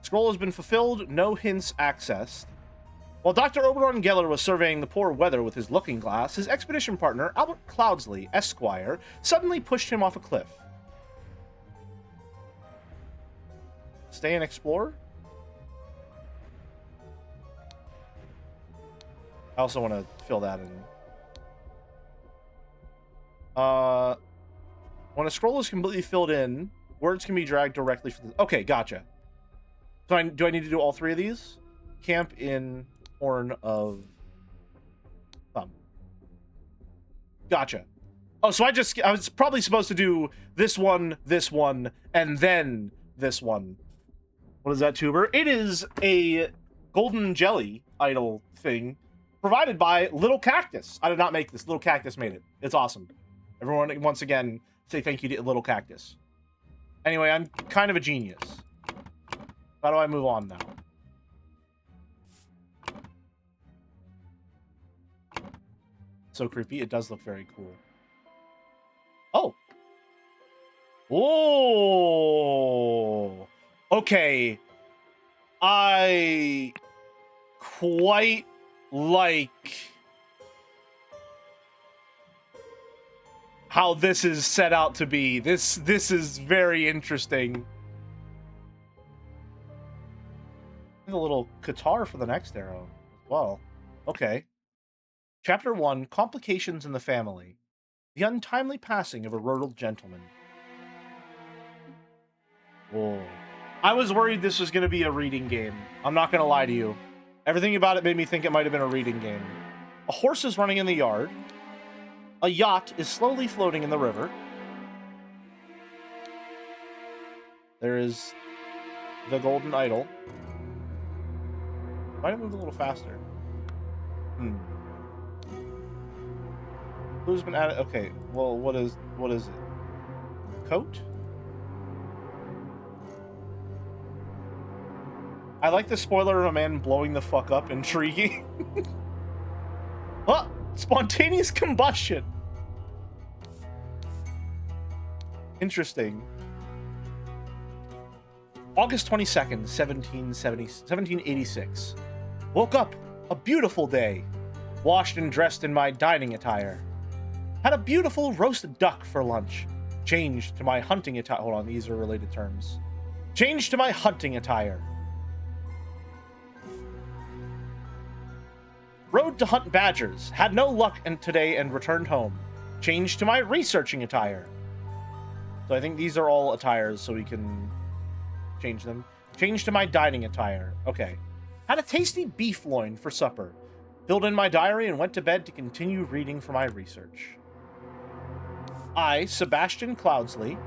Scroll has been fulfilled, no hints accessed. While Dr. Oberon Geller was surveying the poor weather with his looking glass, his expedition partner, Albert Cloudsley, Esquire, suddenly pushed him off a cliff. Stay and explore? I also want to fill that in. When a scroll is completely filled in, words can be dragged directly from the... Okay, gotcha. So do I need to do all three of these? Camp in Horn of Thumb. Gotcha. Oh, so I was probably supposed to do this one, and then this one. What is that, Tuber? It is a golden jelly idol thing provided by Little Cactus. I did not make this. Little Cactus made it. It's awesome. Everyone, once again, say thank you to Little Cactus. Anyway, I'm kind of a genius. How do I move on now? So creepy. It does look very cool. Oh. Oh. Okay. I quite like how this is set out to be. This is very interesting. A little guitar for the next arrow as well. Okay. Chapter 1, Complications in the Family. The untimely passing of a rural gentleman. Whoa. I was worried this was going to be a reading game. I'm not going to lie to you. Everything about it made me think it might have been a reading game. A horse is running in the yard. A yacht is slowly floating in the river. There is the golden idol. Might have moved a little faster. Who's been added? Okay, well, what is it? Coat? I like the spoiler of a man blowing the fuck up. Intriguing. Huh? Spontaneous combustion. Interesting. August 22nd, 1786. Woke up. A beautiful day. Washed and dressed in my dining attire. Had a beautiful roast duck for lunch. Changed to my hunting attire. Hold on, these are related terms. Changed to my hunting attire. Rode to hunt badgers. Had no luck today and returned home. Changed to my researching attire. So I think these are all attires, so we can change them. Changed to my dining attire. Okay. Had a tasty beef loin for supper. Filled in my diary and went to bed to continue reading for my research. I, Sebastian Cloudsley.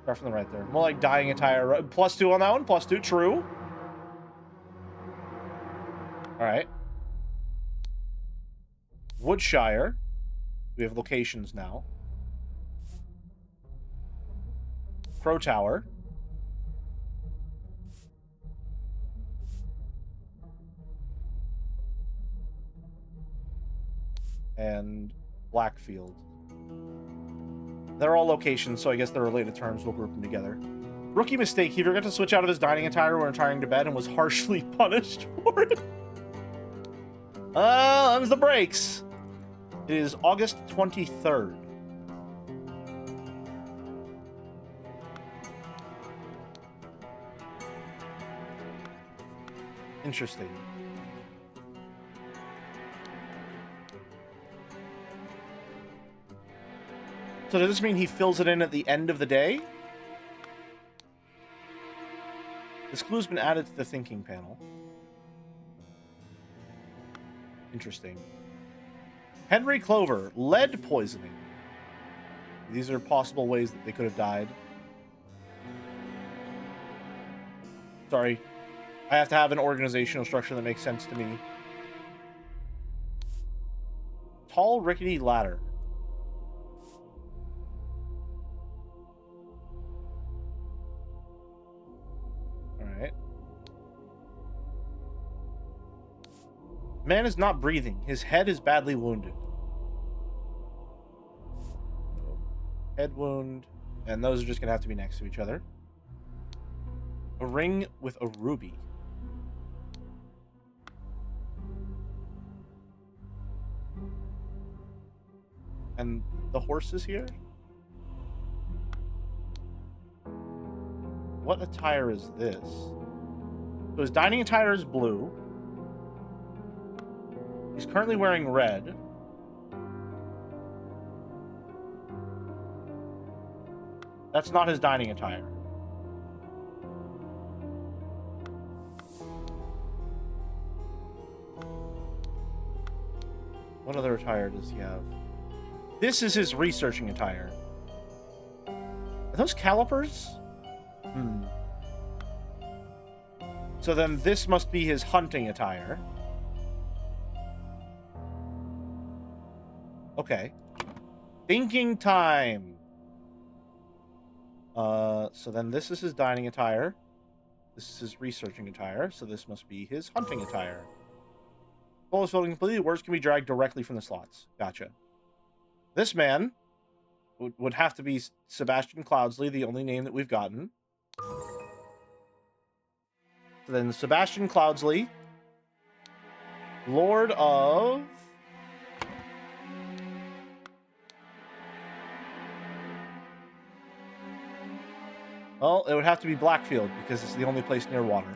Start from the right there. More like dying attire. +2 on that one. +2. True. Alright. Woodshire. We have locations now. Crow Tower. And Blackfield. They're all locations, so I guess they're related terms. We'll group them together. Rookie mistake. He forgot to switch out of his dining attire when retiring to bed and was harshly punished for it. Them's the breaks. It is August 23rd. Interesting. So does this mean he fills it in at the end of the day? This clue's been added to the thinking panel. Interesting. Henry Clover, lead poisoning. These are possible ways that they could have died. Sorry. I have to have an organizational structure that makes sense to me. Tall, rickety ladder. Alright. Man is not breathing. His head is badly wounded. Head wound. And those are just going to have to be next to each other. A ring with a ruby. And the horse is here? What attire is this? So his dining attire is blue. He's currently wearing red. That's not his dining attire. What other attire does he have? This is his researching attire. Are those calipers? So then this must be his hunting attire. Okay. Thinking time. So then this is his dining attire. This is his researching attire. So this must be his hunting attire. Goal is filled completely. Words can be dragged directly from the slots. Gotcha. This man would have to be Sebastian Cloudsley, the only name that we've gotten. So then Sebastian Cloudsley, Lord of... Well, it would have to be Blackfield, because it's the only place near water.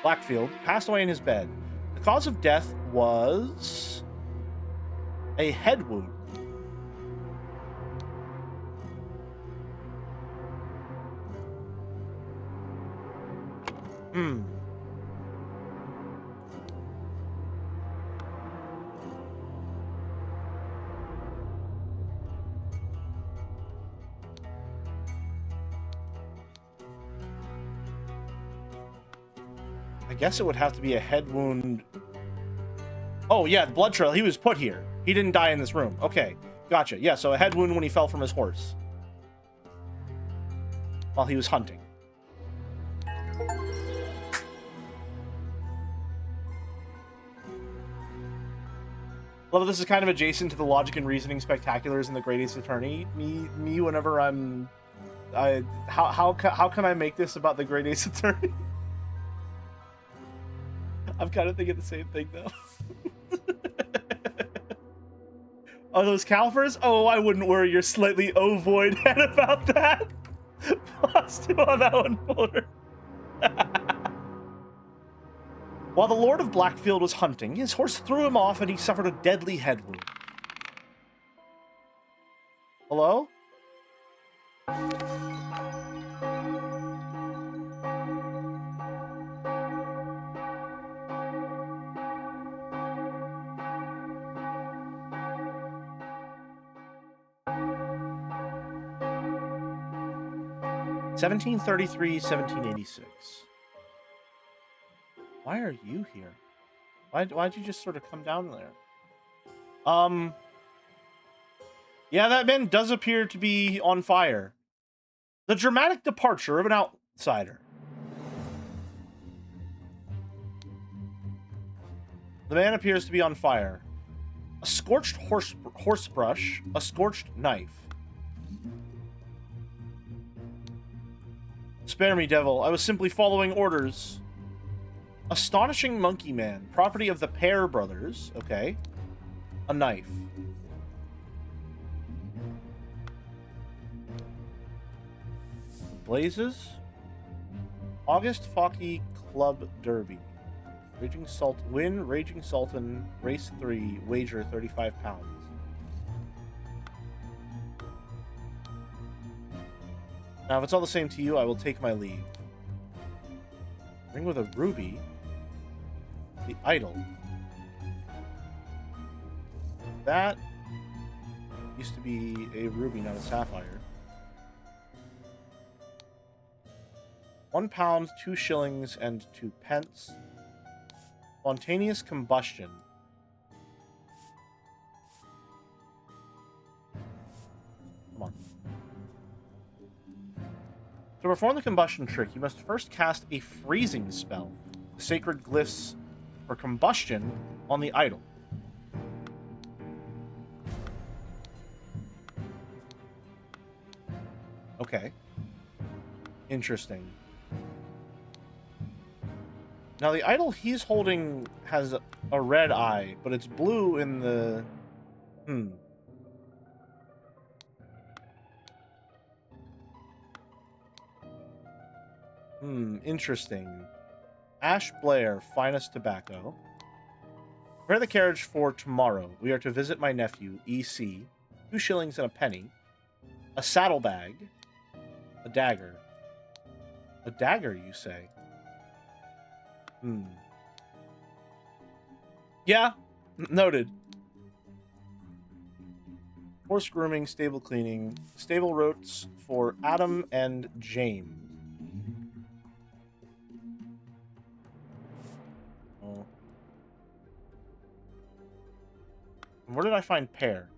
Blackfield passed away in his bed. The cause of death was a head wound. I guess it would have to be a head wound. Oh, yeah, the blood trail. He was put here. He didn't die in this room. Okay, gotcha. Yeah, so a head wound when he fell from his horse. While he was hunting. Well, this is kind of adjacent to the logic and reasoning spectaculars in the Great Ace Attorney. Me, whenever I'm... How can I make this about the Great Ace Attorney? I'm kind of thinking the same thing, though. Are those calipers? Oh, I wouldn't worry your slightly ovoid head about that. Plus 2 on that one, Folder. While the Lord of Blackfield was hunting, his horse threw him off and he suffered a deadly head wound. Hello? (1733, 1786). Why are you here? Why'd you just sort of come down there? Yeah, that man does appear to be on fire. The dramatic departure of an outsider. The man appears to be on fire. A scorched horse brush, a scorched knife. Spare me, devil. I was simply following orders. Astonishing Monkey Man, property of the Pear brothers. Okay. A knife. Blazes. August Focky Club Derby. Raging Sultan, race 3, wager 35 pounds. Now, if it's all the same to you, I will take my leave. Ring with a ruby. The idol. That used to be a ruby, not a sapphire. 1 pound, 2 shillings, and 2 pence. Spontaneous combustion. Come on. To perform the combustion trick, you must first cast a freezing spell. The sacred glyphs for combustion on the idol. Okay. Interesting. Now, the idol he's holding has a red eye, but it's blue in the... Interesting. Ash Blair, finest tobacco. Prepare the carriage for tomorrow. We are to visit my nephew, E.C. 2 shillings and a penny. A saddlebag. A dagger. A dagger, you say? Yeah, noted. Horse grooming, stable cleaning, stable roats for Adam and James. Oh. Where did I find Pear?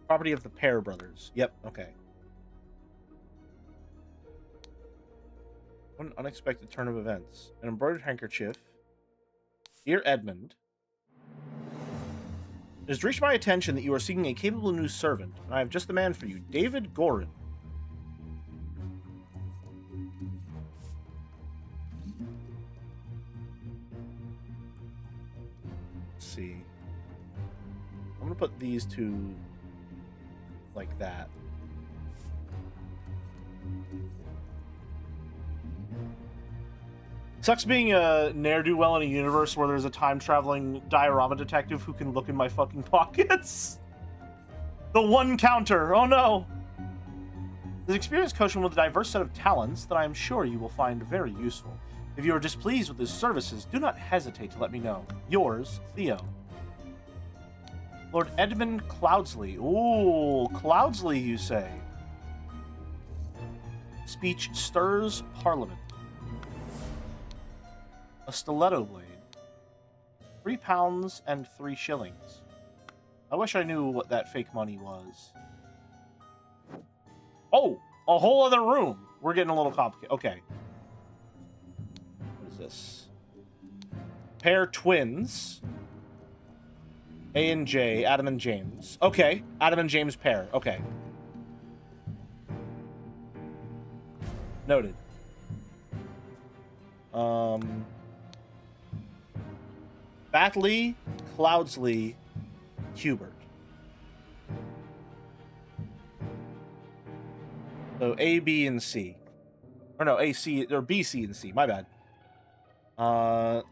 Property of the Pear brothers. Yep, okay. What an unexpected turn of events. An embroidered handkerchief. Dear Edmund, it has reached my attention that you are seeking a capable new servant, and I have just the man for you, David Gorin. Let's see. I'm going to put these two like that. Sucks being a ne'er-do-well in a universe where there's a time-traveling diorama detective who can look in my fucking pockets. The one counter. Oh no. This experienced coachman with a diverse set of talents that I am sure you will find very useful. If you are displeased with his services, do not hesitate to let me know. Yours, Theo. Lord Edmund Cloudsley. Ooh, Cloudsley, you say. Speech stirs Parliament. A stiletto blade. 3 pounds and 3 shillings. I wish I knew what that fake money was. Oh! A whole other room! We're getting a little complicated. Okay. What is this? Pair twins. A and J. Adam and James. Okay. Adam and James pair. Okay. Noted. Batley, Cloudsley, Hubert. So A, B, and C. Or no, A, C, or B, C, and C. My bad. So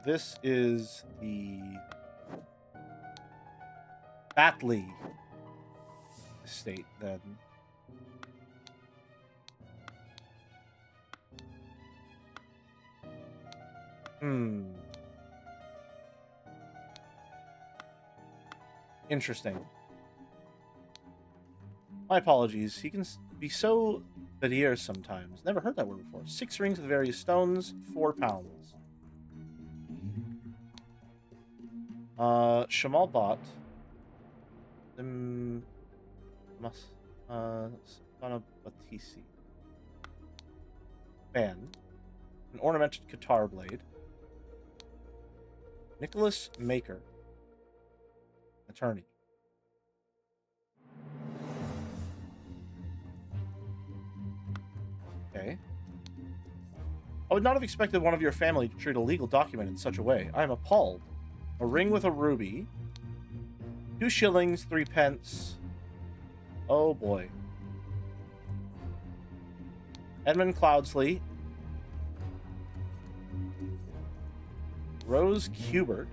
this is the Batley estate then. Interesting. My apologies. He can be so badier sometimes. Never heard that word before. 6 rings with various stones, 4 pounds. Shamal bought Batisi. Fan. An ornamented guitar blade. Nicholas Maker. attorney. Okay. I would not have expected one of your family to treat a legal document in such a way. I am appalled. A ring with a ruby. 2 shillings, 3 pence. Oh boy. Edmund Cloudsley. Rose Kubert.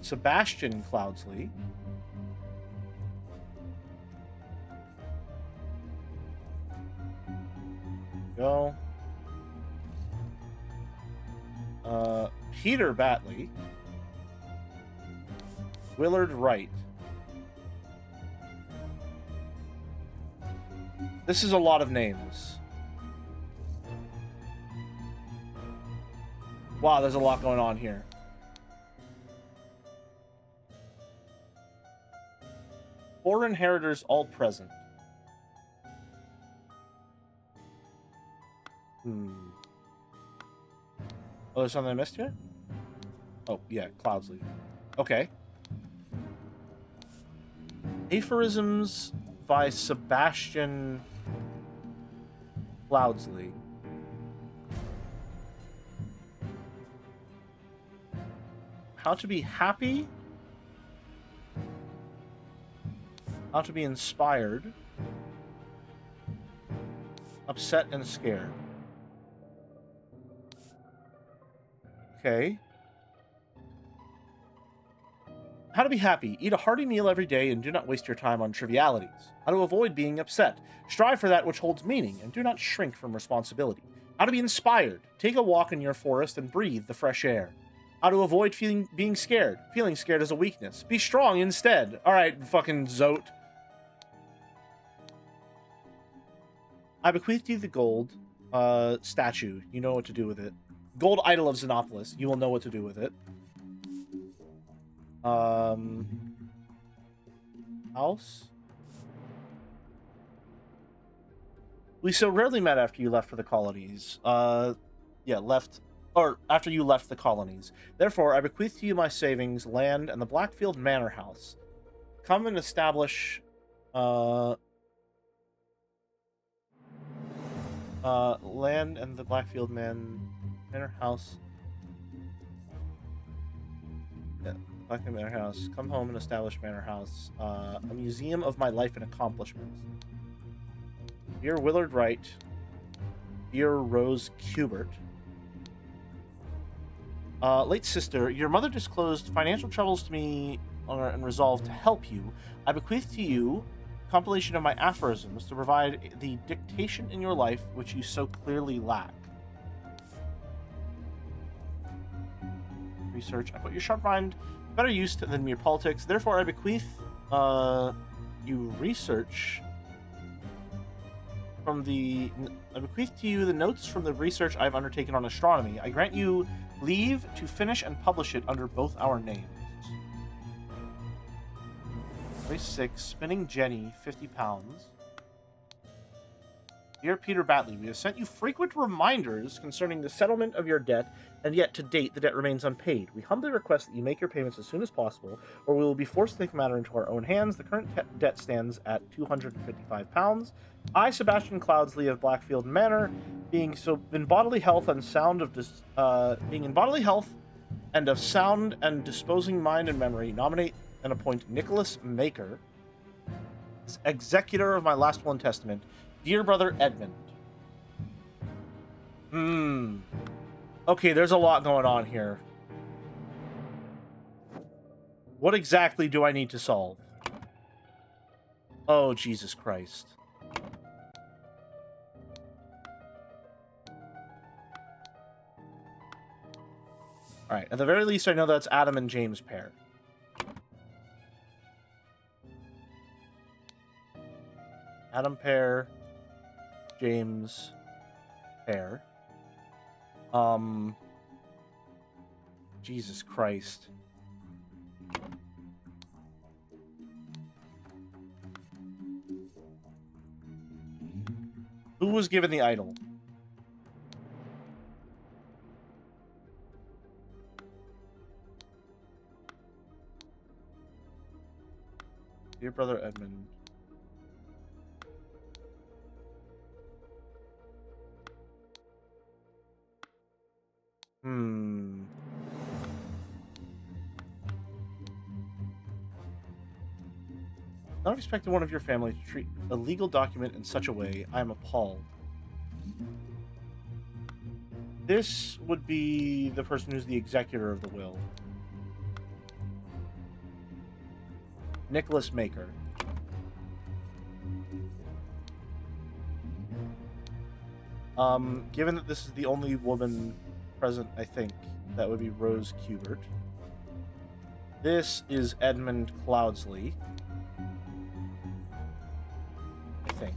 Sebastian Cloudsley. Go. Peter Batley. Willard Wright. This is a lot of names. Wow, there's a lot going on here. Four inheritors all present. Oh, there's something I missed here? Oh, yeah, Cloudsley. Okay. Aphorisms by Sebastian Cloudsley. How to be happy. How to be inspired. Upset and scared. Okay. How to be happy. Eat a hearty meal every day and do not waste your time on trivialities. How to avoid being upset. Strive for that which holds meaning and do not shrink from responsibility. How to be inspired. Take a walk in your forest and breathe the fresh air. How to avoid being scared. Feeling scared is a weakness. Be strong instead. Alright, fucking Zote. I bequeath you the gold statue. You know what to do with it. Gold idol of Xenopolis. You will know what to do with it. House? We so rarely met after you left for the colonies. After you left the colonies. Therefore, I bequeath to you my savings, land, and the Blackfield Manor House. Come and establish, land and the Blackfield Manor House. Yeah, Blackfield Manor House. Come home and establish Manor House. A museum of my life and accomplishments. Dear Willard Wright. Dear Rose Kubert. Late sister, your mother disclosed financial troubles to me and resolved to help you. I bequeath to you a compilation of my aphorisms to provide the dictation in your life which you so clearly lack. Research. I put your sharp mind to better use than mere politics. Therefore, I bequeath you research from the... I bequeath to you the notes from the research I've undertaken on astronomy. I grant you leave to finish and publish it under both our names. Race 6, Spinning Jenny, 50 pounds. Dear Peter Batley, we have sent you frequent reminders concerning the settlement of your debt, and yet to date the debt remains unpaid. We humbly request that you make your payments as soon as possible, or we will be forced to take the matter into our own hands. The current debt stands at £255. I, Sebastian Cloudsley of Blackfield Manor, being in bodily health and sound of sound and disposing mind and memory, nominate and appoint Nicholas Maker as executor of my last will and testament. Dear brother Edmund. Okay, there's a lot going on here. What exactly do I need to solve? Oh, Jesus Christ. Alright, at the very least I know that's Adam and James pair. Adam pair. James pair. Jesus Christ. Who was given the idol? Dear brother Edmund. Not expecting one of your family to treat a legal document in such a way. I am appalled. This would be the person who's the executor of the will. Nicholas Maker. Given that this is the only woman present, I think that would be Rose Kubert. This is Edmund Cloudsley. I think.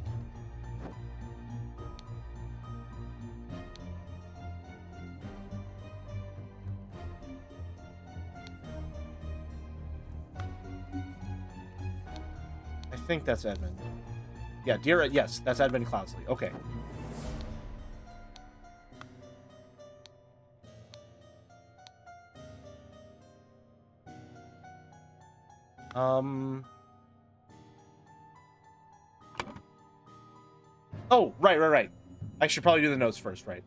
I think that's Edmund. Yeah, yes, that's Edmund Cloudsley. Okay. Oh, right. I should probably do the notes first, right?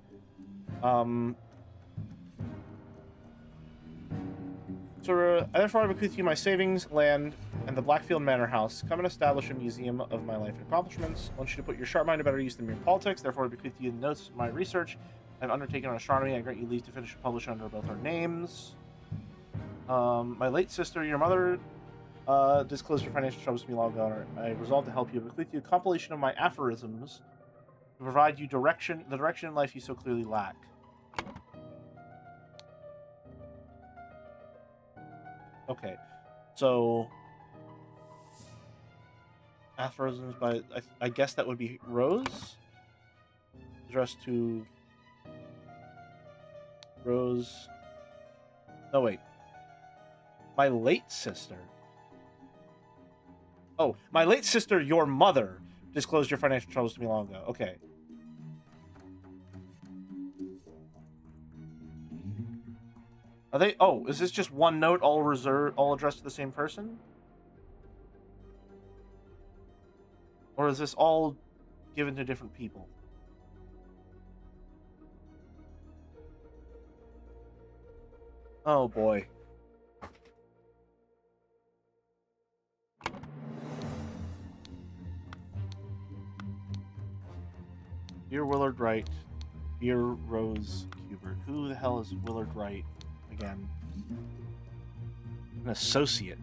So, I therefore bequeath you my savings, land, and the Blackfield Manor House. Come and establish a museum of my life and accomplishments. I want you to put your sharp mind to better use than mere politics. Therefore, I bequeath you the notes of my research I've undertaken on astronomy. I grant you leave to finish and publish under both our names. My late sister, your mother, disclosed your financial troubles to me long ago. I resolved to help you. I bequeath you a compilation of my aphorisms to provide you the direction in life you so clearly lack. Okay, so aphorisms by I guess that would be Rose. Addressed to Rose. No, wait. My late sister. Oh, my late sister, your mother, disclosed your financial troubles to me long ago. Okay. Are they? Oh, is this just one note, all addressed to the same person? Or is this all given to different people? Oh boy. Dear Willard Wright, dear Rose Kubert. Who the hell is Willard Wright again? An associate.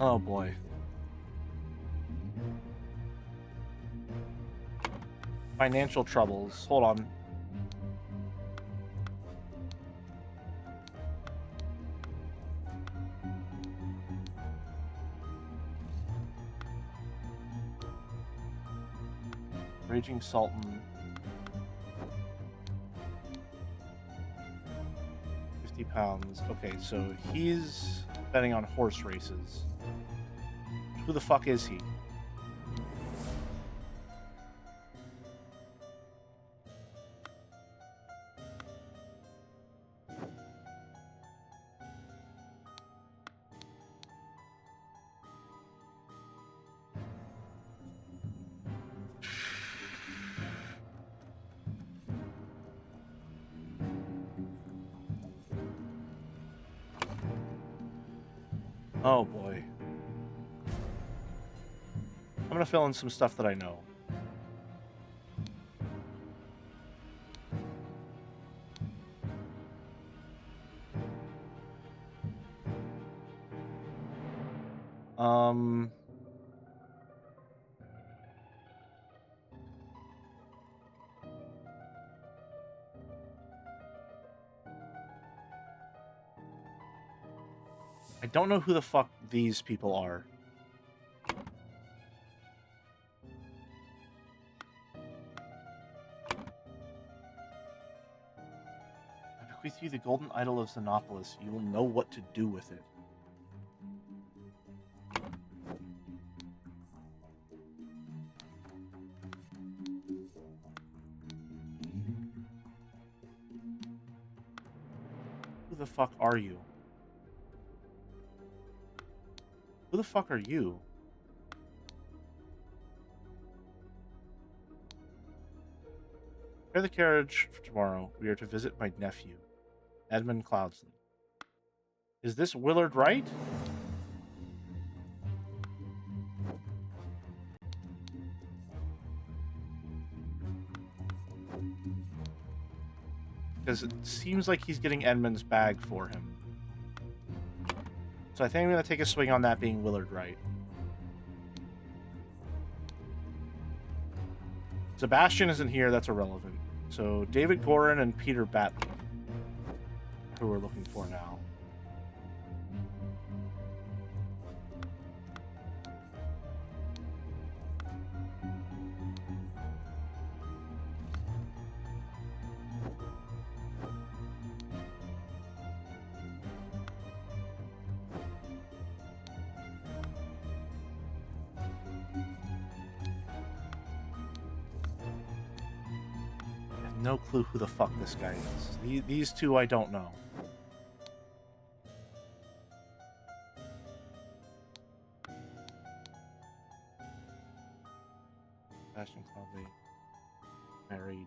Oh boy. Financial troubles. Hold on. Raging Sultan. 50 pounds. Okay, so he's betting on horse races. Who the fuck is he? Oh boy. I'm gonna fill in some stuff that I know. I don't know who the fuck these people are. I bequeath you the golden idol of Xenopolis. You will know what to do with it. the fuck are you? Who the fuck are you? Prepare the carriage for tomorrow. We are to visit my nephew, Edmund Cloudsley. Is this Willard Wright? Because it seems like he's getting Edmund's bag for him. So I think I'm going to take a swing on that being Willard Wright. Sebastian isn't here. That's irrelevant. So David Gorin and Peter Batley, who we're looking for now. No clue who the fuck this guy is. These two I don't know. Sebastian Cloudsley married.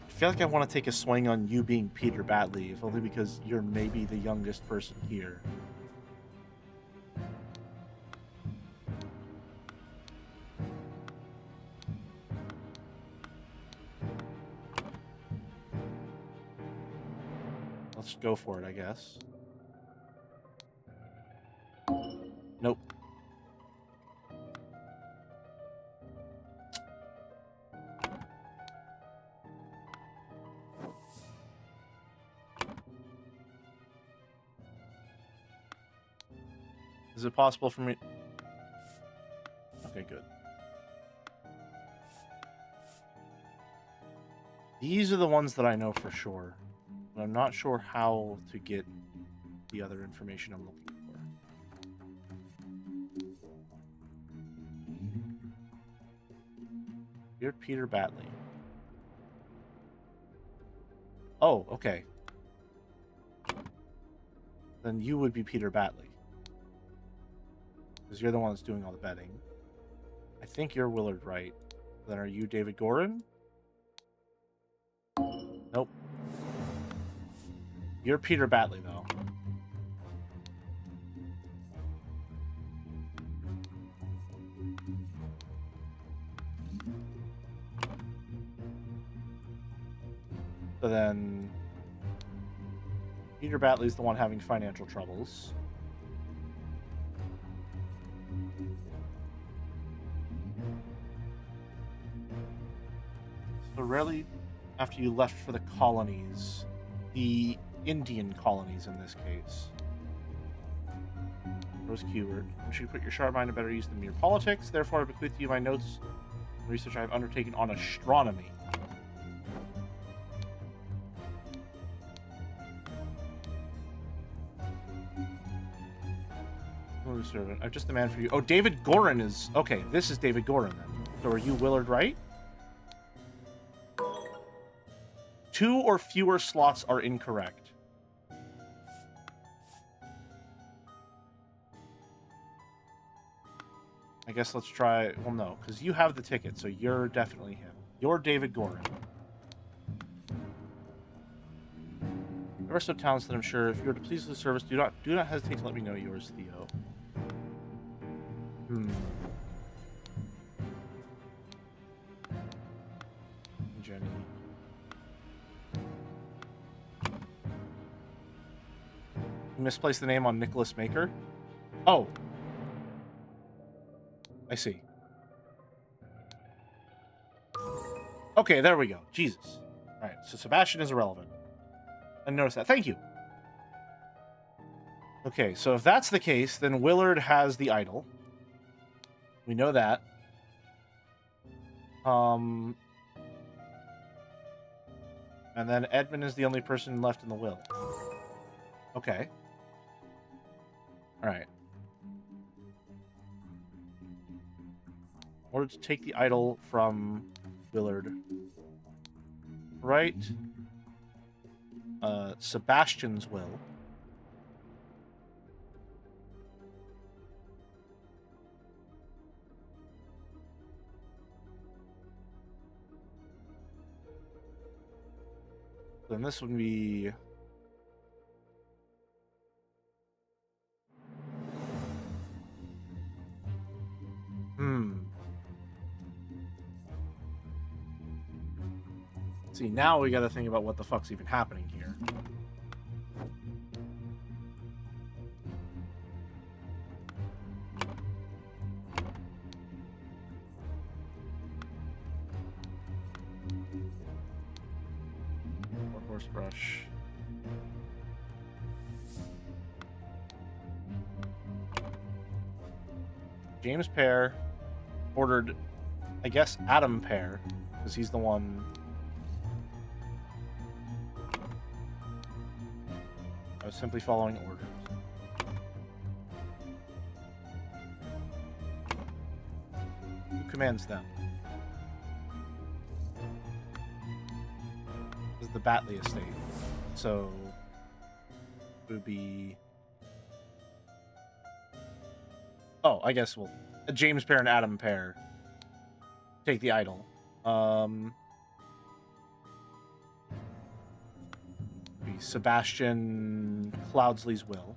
I feel like I want to take a swing on you being Peter Batley, if only because you're maybe the youngest person here. Let's go for it, I guess. Nope. Is it possible for me? Okay, good. These are the ones that I know for sure, but I'm not sure how to get the other information I'm looking for. You're Peter Batley. Oh, okay. Then you would be Peter Batley. Because you're the one that's doing all the betting. I think you're Willard Wright. Then are you David Gorin? Nope. You're Peter Batley, though. So then Peter Batley's the one having financial troubles. So rarely after you left for the colonies, the Indian colonies in this case. Rose keyword. You should put your sharp mind to better use than mere politics. Therefore, I bequeath to you my notes and research I have undertaken on astronomy. Servant. I'm just the man for you. Oh, David Gorin is... Okay, this is David Gorin then. So are you Willard Wright? 2 or fewer slots are incorrect. I guess let's try... Well, no, because you have the ticket, so you're definitely him. You're David Gorin. The rest of towns that I'm sure, if you are to please the service, do not hesitate to let me know yours, Theo. Jenny. You misplaced the name on Nicholas Maker? Oh. I see. Okay, there we go. Jesus. Alright, so Sebastian is irrelevant. I noticed that. Thank you. Okay, so if that's the case, then Willard has the idol. We know that. And then Edmund is the only person left in the will. Okay. Alright. order to take the idol from Willard. Right. Sebastian's will. Then this would be... See, now we gotta think about what the fuck's even happening here. Horse brush. James Pear ordered, I guess, Adam Pear, because he's the one... I was simply following orders. Who commands them? This is the Batley estate. So it would be... Oh, I guess we'll... James Pear and Adam Pear take the idol. Be Sebastian Cloudsley's will.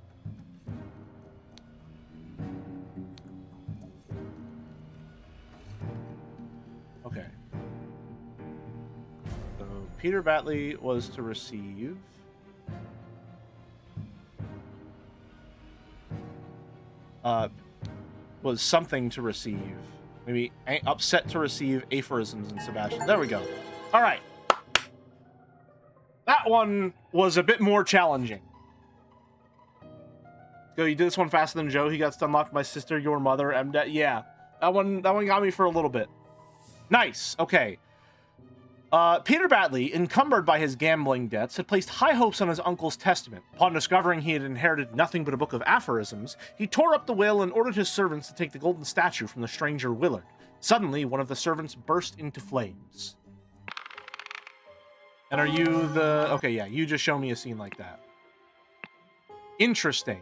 Okay. So Peter Batley was to receive... was something to receive. Maybe upset to receive aphorisms in Sebastian. There we go. All right. That one was a bit more challenging. Go, you did this one faster than Joe. He got Stunlocked, my sister, your mother, MDAT. Yeah. That one got me for a little bit. Nice. Okay. Peter Batley, encumbered by his gambling debts, had placed high hopes on his uncle's testament. Upon discovering he had inherited nothing but a book of aphorisms, he tore up the will and ordered his servants to take the golden statue from the stranger Willard. Suddenly, one of the servants burst into flames. And are you the... Okay, yeah, you just show me a scene like that. Interesting.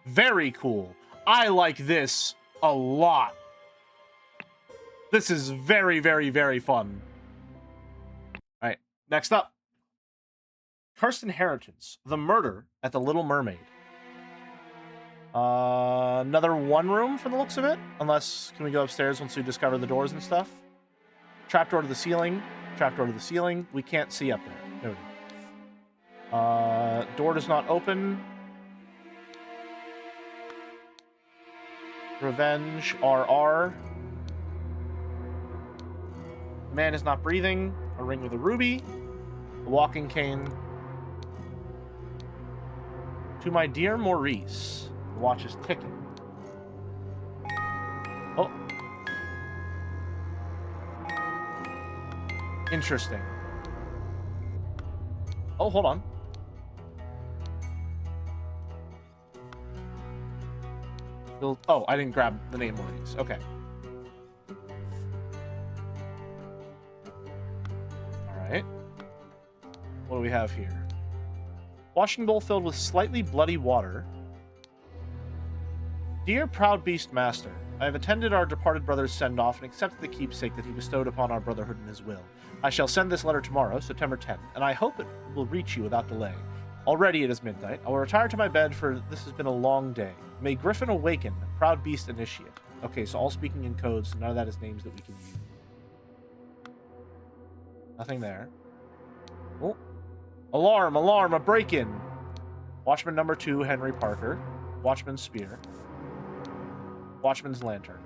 Very cool. I like this a lot. This is very, very, very fun. Alright, next up. Cursed Inheritance. The Murder at the Little Mermaid. Another one room for the looks of it. Unless, can we go upstairs once we discover the doors and stuff? Trapdoor to the ceiling. Trapdoor to the ceiling. We can't see up there. Noted. Door does not open. Revenge. RR. Man is not breathing. A ring with a ruby. A walking cane. To my dear Maurice. The watch is ticking. Oh. Interesting. Oh, hold on. Oh, I didn't grab the name Maurice. Okay. Alright. What do we have here? Washing bowl filled with slightly bloody water. Dear proud beast master, I have attended our departed brother's send-off and accepted the keepsake that he bestowed upon our brotherhood in his will. I shall send this letter tomorrow, September 10th, and I hope it will reach you without delay. Already it is midnight. I will retire to my bed, for this has been a long day. May Griffin awaken, proud beast initiate. Okay, so all speaking in codes, so none of that is names that we can use. Nothing there. Oh. Alarm, alarm, a break-in. Watchman number 2, Henry Parker. Watchman's spear. Watchman's lantern.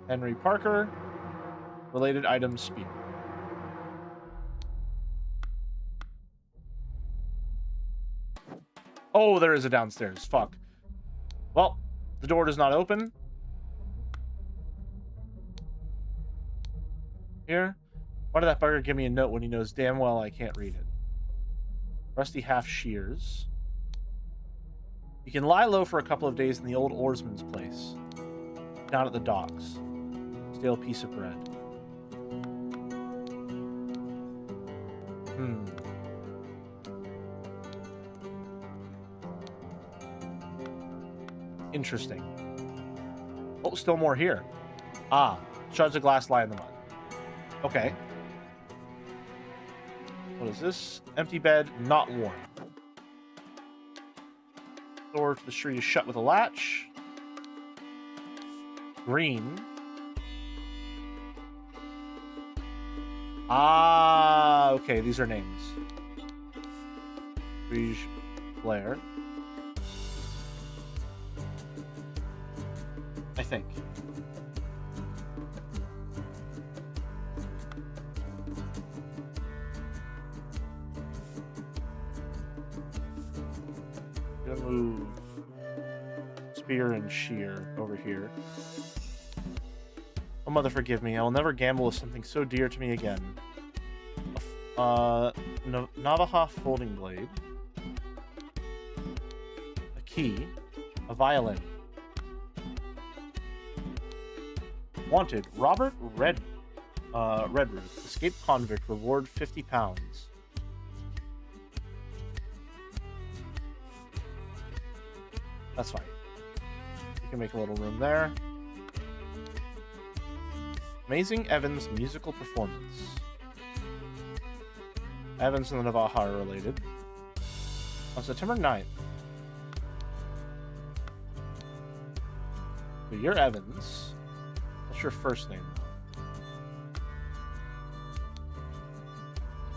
Henry Parker. Related item, spear. Oh, there is a downstairs. Fuck. Well, the door does not open. Here. Why did that bugger give me a note when he knows damn well I can't read it? Rusty half shears. You can lie low for a couple of days in the old oarsman's place. Down at the docks. Stale piece of bread. Interesting. Oh, still more here. Ah, shards of glass lie in the mud. Okay. What is this? Empty bed, not warm. Door to the street is shut with a latch. Green. Ah, okay, these are names. Brige Blair. I think. Gonna move spear and shear over here. Oh, mother, forgive me. I will never gamble with something so dear to me again. Navaja folding blade. A key. A violin. Wanted, Robert Redruth. Escaped convict. Reward £50. That's fine. You can make a little room there. Amazing Evans musical performance. Evans and the Navaja are related. On September 9th. So you're Evans. What's your first name?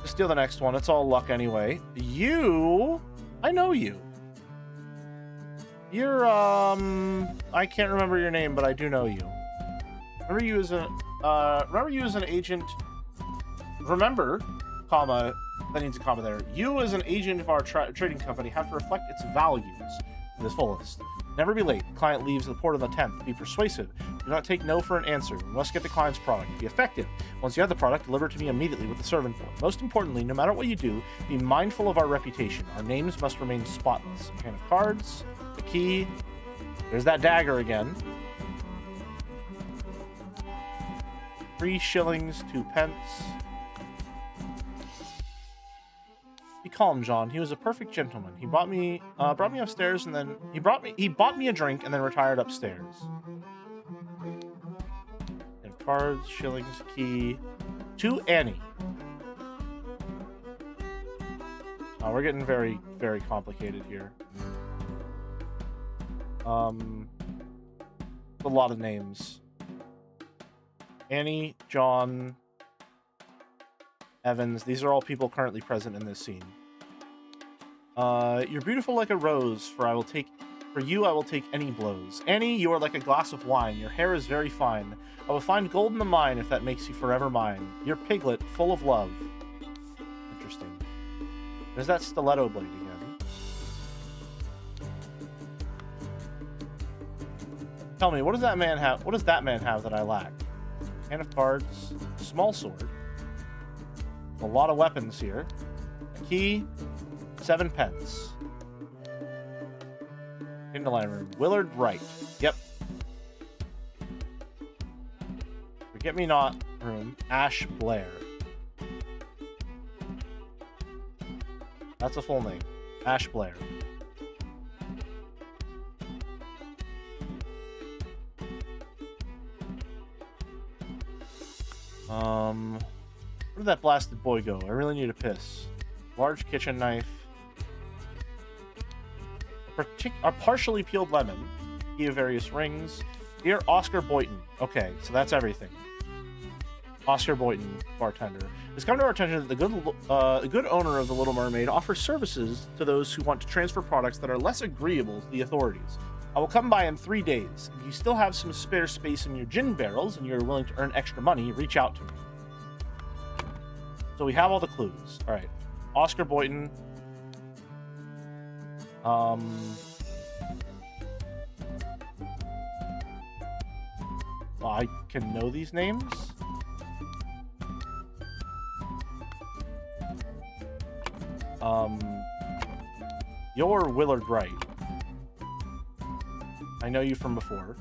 Just steal the next one. It's all luck anyway. You... I know you. You're, I can't remember your name, but I do know you. Remember you as an agent... Remember, comma, that needs a comma there. You as an agent of our trading company have to reflect its values to the fullest. Never be late. The client leaves the port on the 10th. Be persuasive. Do not take no for an answer. You must get the client's product. Be effective. Once you have the product, deliver it to me immediately with the servant boy. Most importantly, no matter what you do, be mindful of our reputation. Our names must remain spotless. A hand of cards, the key. There's that dagger again. 3 shillings, 2 pence. Be calm, John. He was a perfect gentleman. He brought me upstairs, and then he bought me a drink, and then retired upstairs. And cards, shillings, key, to Annie. We're getting very, very complicated here. A lot of names. Annie, John, Evans. These are all people currently present in this scene. You're beautiful like a rose, for I will take any blows. Annie, you are like a glass of wine. Your hair is very fine. I will find gold in the mine if that makes you forever mine. Your piglet, full of love. Interesting. There's that stiletto blade again. Tell me, what does that man have? What does that man have that I lack? Hand of cards, small sword. A lot of weapons here. A key, 7 pence. In the line room. Willard Wright. Yep. Forget me not room. Ash Blair. That's a full name. Ash Blair. Where did that blasted boy go? I really need a piss. Large kitchen knife. A partially peeled lemon. Key of various rings. Dear Oscar Boynton. Okay, so that's everything. Oscar Boynton, bartender. It's come to our attention that the good owner of the Little Mermaid offers services to those who want to transfer products that are less agreeable to the authorities. I will come by in 3 days. If you still have some spare space in your gin barrels and you're willing to earn extra money, reach out to me. So we have all the clues. All right. Oscar Boynton. I can know these names. You're Willard Wright. I know you from before.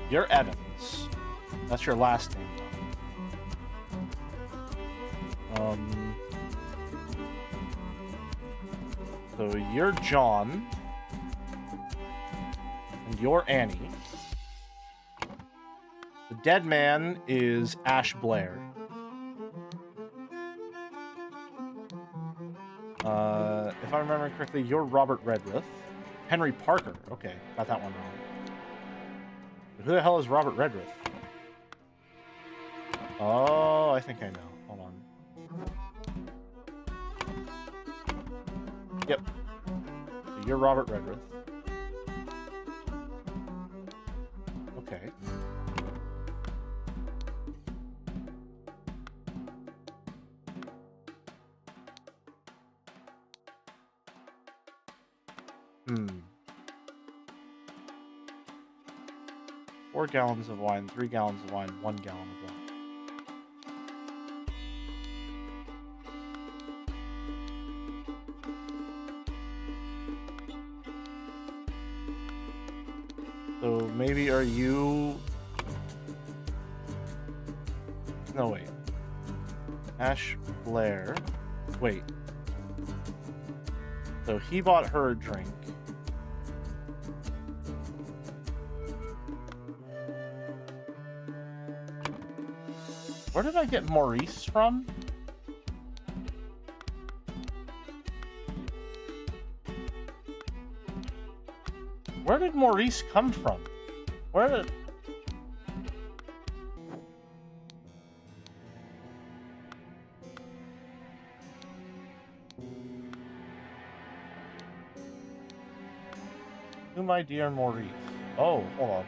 You're Evans. That's your last name. So you're John. And you're Annie. The dead man is Ash Blair. If I remember correctly, you're Robert Redruth. Henry Parker. Okay, got that one wrong. But who the hell is Robert Redruth? Oh, I think I know. Hold on. Yep. So you're Robert Redruth. Okay. Hmm. 4 gallons of wine, 3 gallons of wine, 1 gallon of wine. So maybe are you... No, wait. Ash Blair. Wait. So he bought her a drink. Where did I get Maurice from? Where did Maurice come from? Where did... To my dear Maurice. Oh, hold on.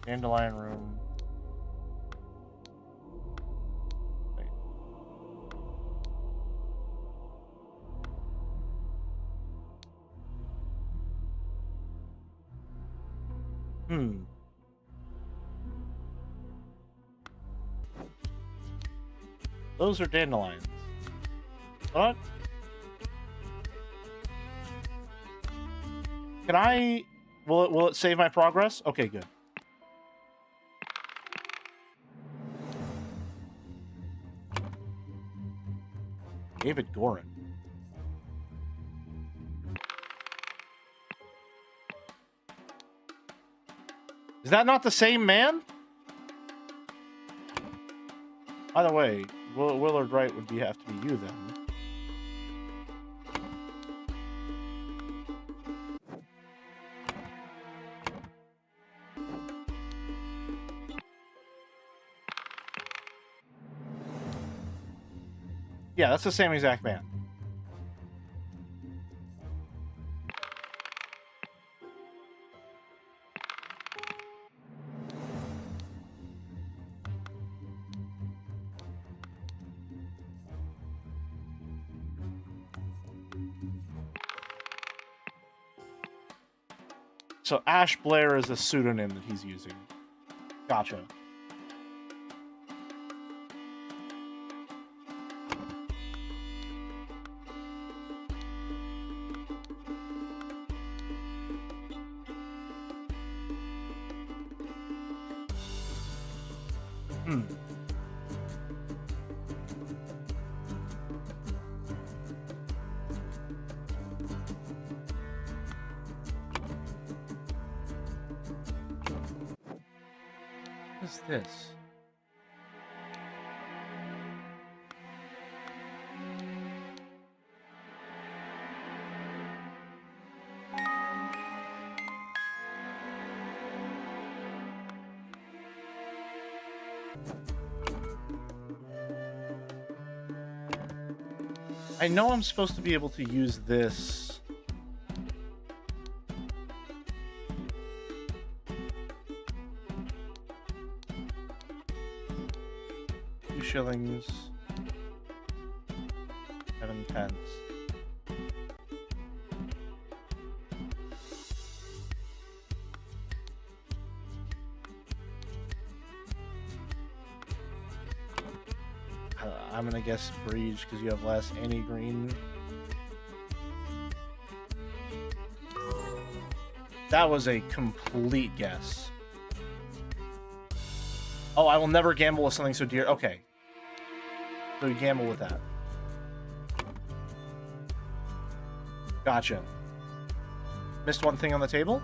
Dandelion room. Wait. Those are dandelions. What? Can I... Will it save my progress? Okay, good. David Gorin. Is that not the same man? By the way, Willard Wright would have to be you then. Yeah, that's the same exact man. So Ash Blair is a pseudonym that he's using. Gotcha. What is this? I know I'm supposed to be able to use this. $2 shillings. tense. I'm gonna guess Breege because you have less any green. That was a complete guess. Oh, I will never gamble with something so dear. Okay. So you gamble with that. Gotcha. Missed one thing on the table?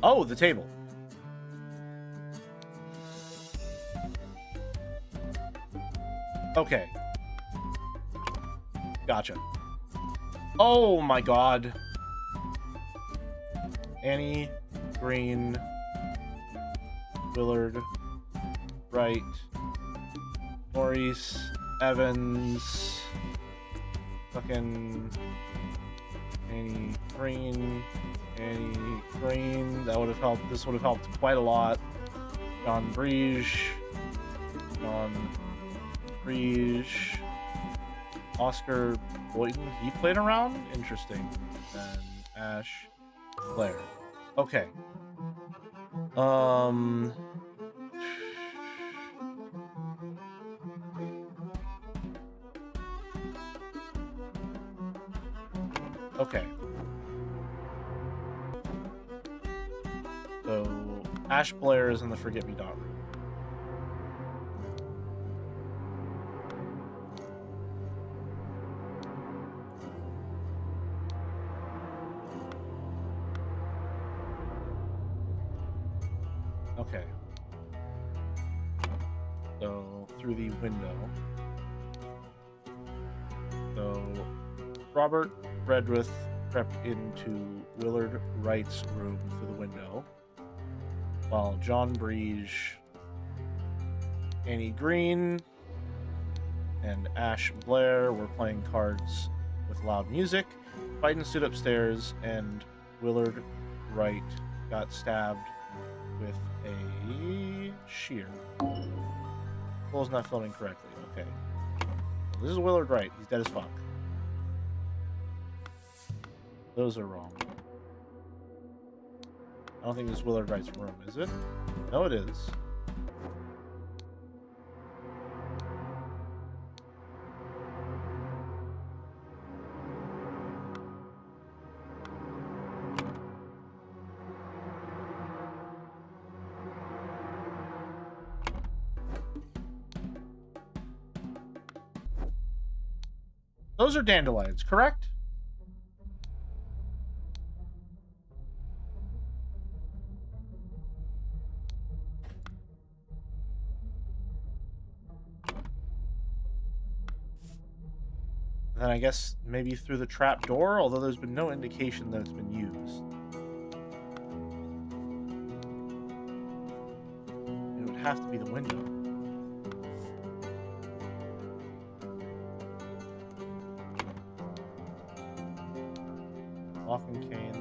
Oh, the table. Okay. Gotcha. Oh my god. Annie, Green, Willard, Wright, Maurice, Evans, fucking Annie, Green, Annie, Green. That would have helped. This would have helped quite a lot. John Breege, John Breege, Oscar Boyden. He played around? Interesting. And Ash Blair. Okay. Okay. So Ash Blair is in the Forget Me Not room. Okay. So through the window. So Robert Redruth crept into Willard Wright's room through the window, while John Breege, Annie Green, and Ash Blair were playing cards with loud music. Biden stood upstairs, and Willard Wright got stabbed with a shear. Cole's not filming correctly. Okay. This is Willard Wright. He's dead as fuck. Those are wrong. I don't think this is Willard Wright's room, is it? No, it is. Those are dandelions, correct? And then I guess maybe through the trap door, although there's been no indication that it's been used. It would have to be the window. Walking cane.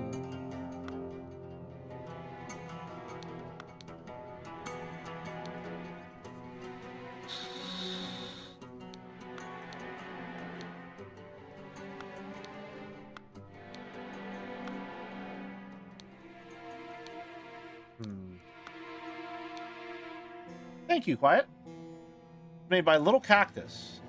Thank you, Quiet. Made by Little Cactus.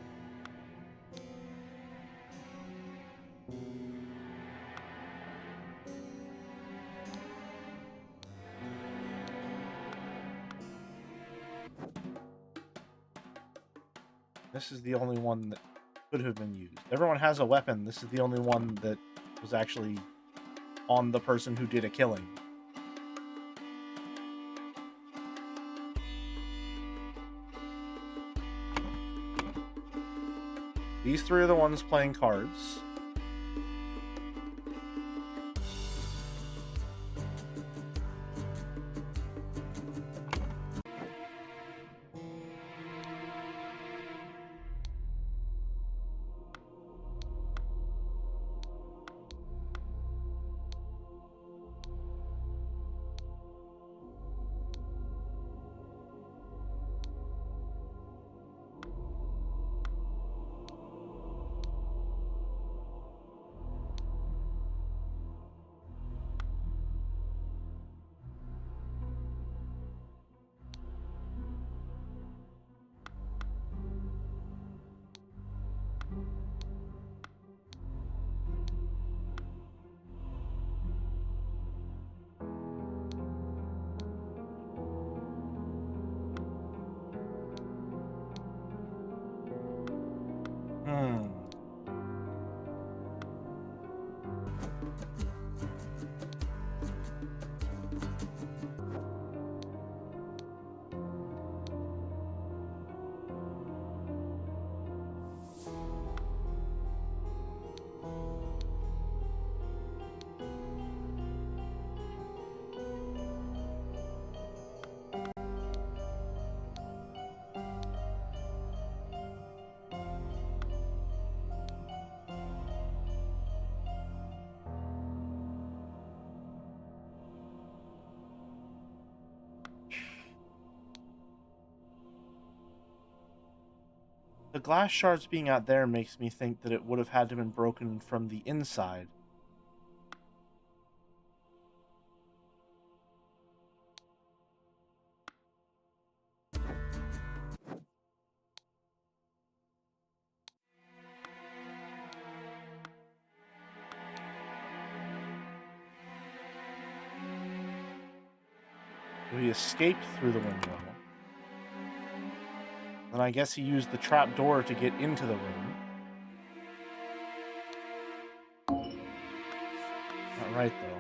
This is the only one that could have been used. Everyone has a weapon. This is the only one that was actually on the person who did a killing. These three are the ones playing cards. The glass shards being out there makes me think that it would have had to have been broken from the inside. He escaped through the window. Then I guess he used the trap door to get into the room. Not right, though.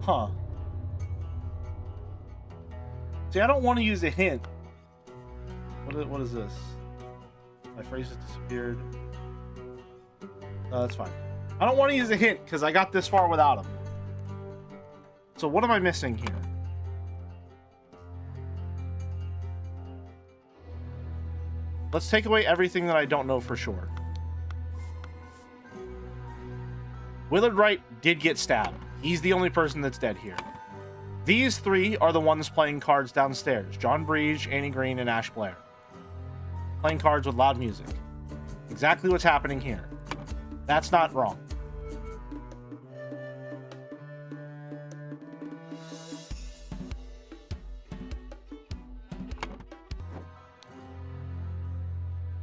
Huh. See, I don't want to use a hint. What is this? My phrase has disappeared. That's fine. I don't want to use a hint because I got this far without him. So what am I missing here? Let's take away everything that I don't know for sure. Willard Wright did get stabbed. He's the only person that's dead here. These three are the ones playing cards downstairs. John Breege, Annie Green, and Ash Blair. Playing cards with loud music. Exactly what's happening here. That's not wrong.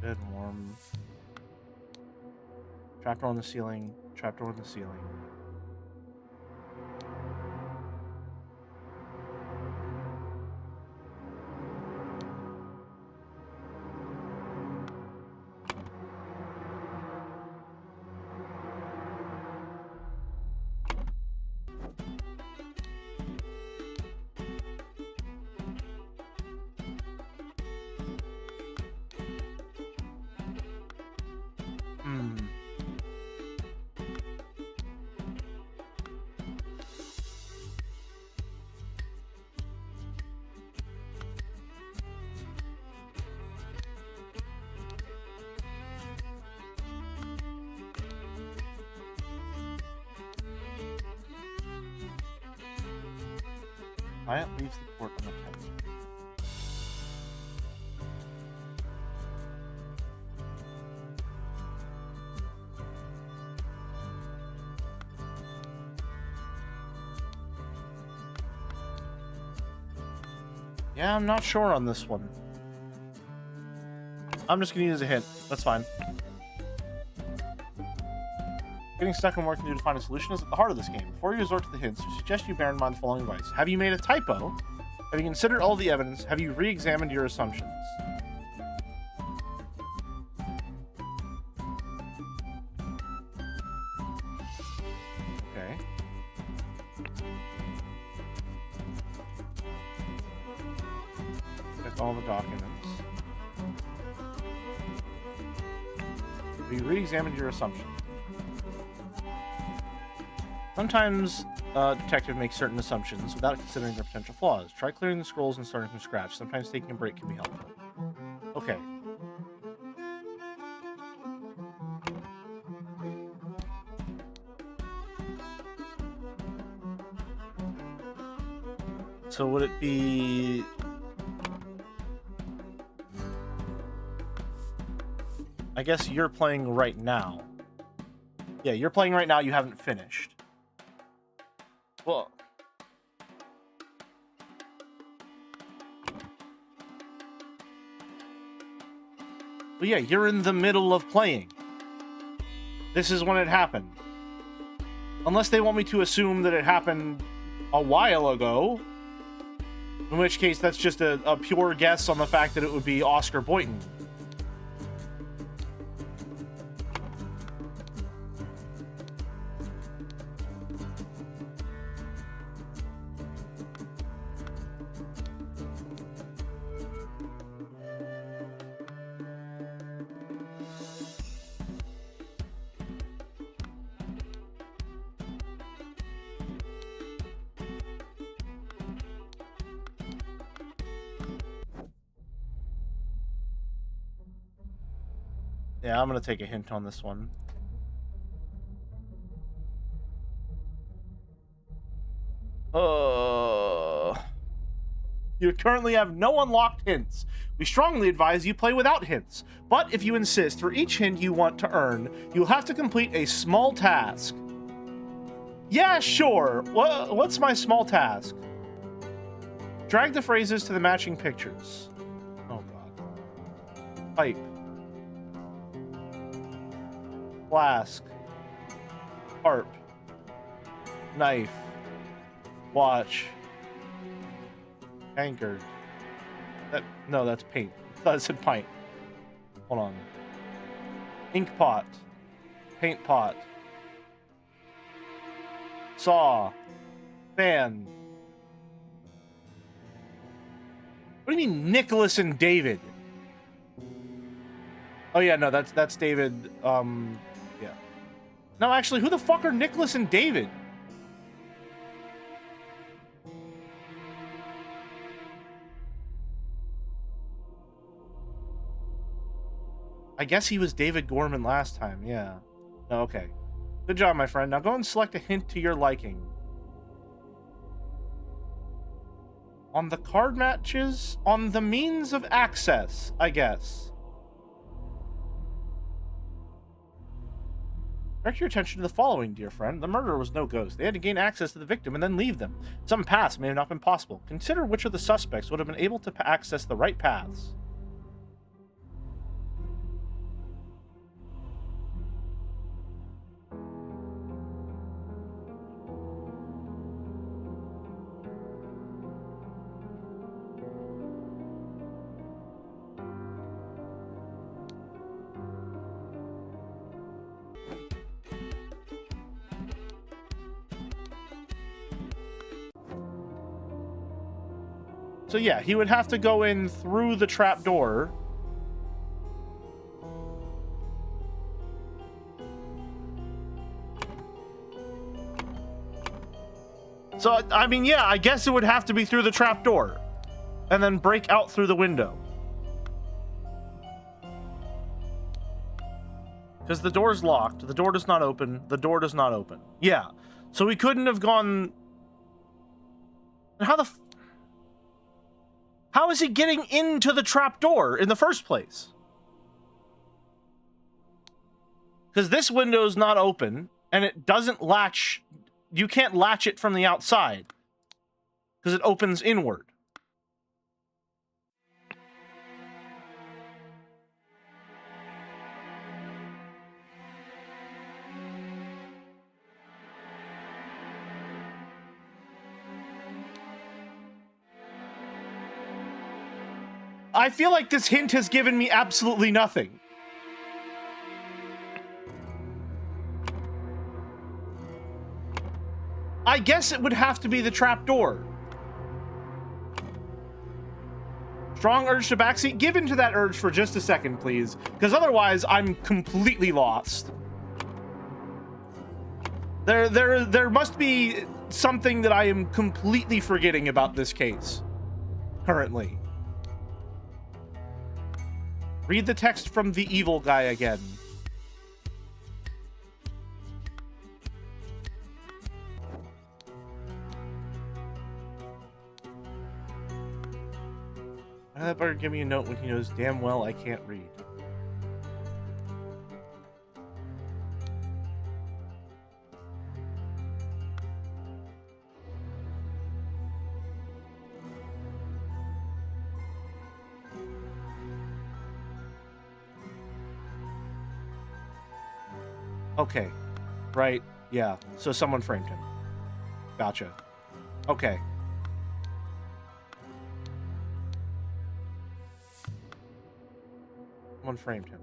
Good and warm. Trapdoor on the ceiling. Trapdoor on the ceiling. Client leaves the port unattended. Yeah, I'm not sure on this one. I'm just gonna use a hint. That's fine. Getting stuck on working to find a solution is at the heart of this game. Before you resort to the hints, we suggest you bear in mind the following advice. Have you made a typo? Have you considered all the evidence? Have you re-examined your assumptions? Okay. Check all the documents. Have you re-examined your assumptions? Sometimes a detective makes certain assumptions without considering their potential flaws. Try clearing the scrolls and starting from scratch. Sometimes taking a break can be helpful. Okay. So would it be... I guess you're playing right now. Yeah, you're playing right now. You haven't finished. Well, yeah, you're in the middle of playing. This is when it happened. Unless they want me to assume that it happened a while ago. In which case, that's just a pure guess on the fact that it would be Oscar Boynton. Yeah, I'm gonna take a hint on this one. You currently have no unlocked hints. We strongly advise you play without hints. But if you insist, for each hint you want to earn, you'll have to complete a small task. Yeah, sure. What's my small task? Drag the phrases to the matching pictures. Oh, God. Pipe. Flask. Harp. Knife. Watch. Tankard. No, that's paint. I thought it said pint. Hold on. Ink pot. Paint pot. Saw. Fan. What do you mean Nicholas and David? Oh yeah, no, that's David. Yeah. No, actually, who the fuck are Nicholas and David? I guess he was David Gorman last time, yeah. Oh, okay. Good job, my friend. Now go and select a hint to your liking. On the card matches? On the means of access, I guess. Direct your attention to the following, dear friend. The murderer was no ghost. They had to gain access to the victim and then leave them. Some paths may have not been possible. Consider which of the suspects would have been able to access the right paths. So yeah, he would have to go in through the trap door. So, I mean, yeah, I guess it would have to be through the trap door. And then break out through the window. Because the door's locked. The door does not open. The door does not open. Yeah. So we couldn't have gone... How is he getting into the trap door in the first place? Because this window's not open, and it doesn't latch. You can't latch it from the outside. Because it opens inward. I feel like this hint has given me absolutely nothing. I guess it would have to be the trap door. Strong urge to backseat? Give in to that urge for just a second, please. Because otherwise, I'm completely lost. There must be something that I am completely forgetting about this case. Currently. Read the text from the evil guy again. Why that better give me a note when he knows damn well I can't read? Okay. Right. Yeah. So someone framed him. Gotcha. Okay. Someone framed him.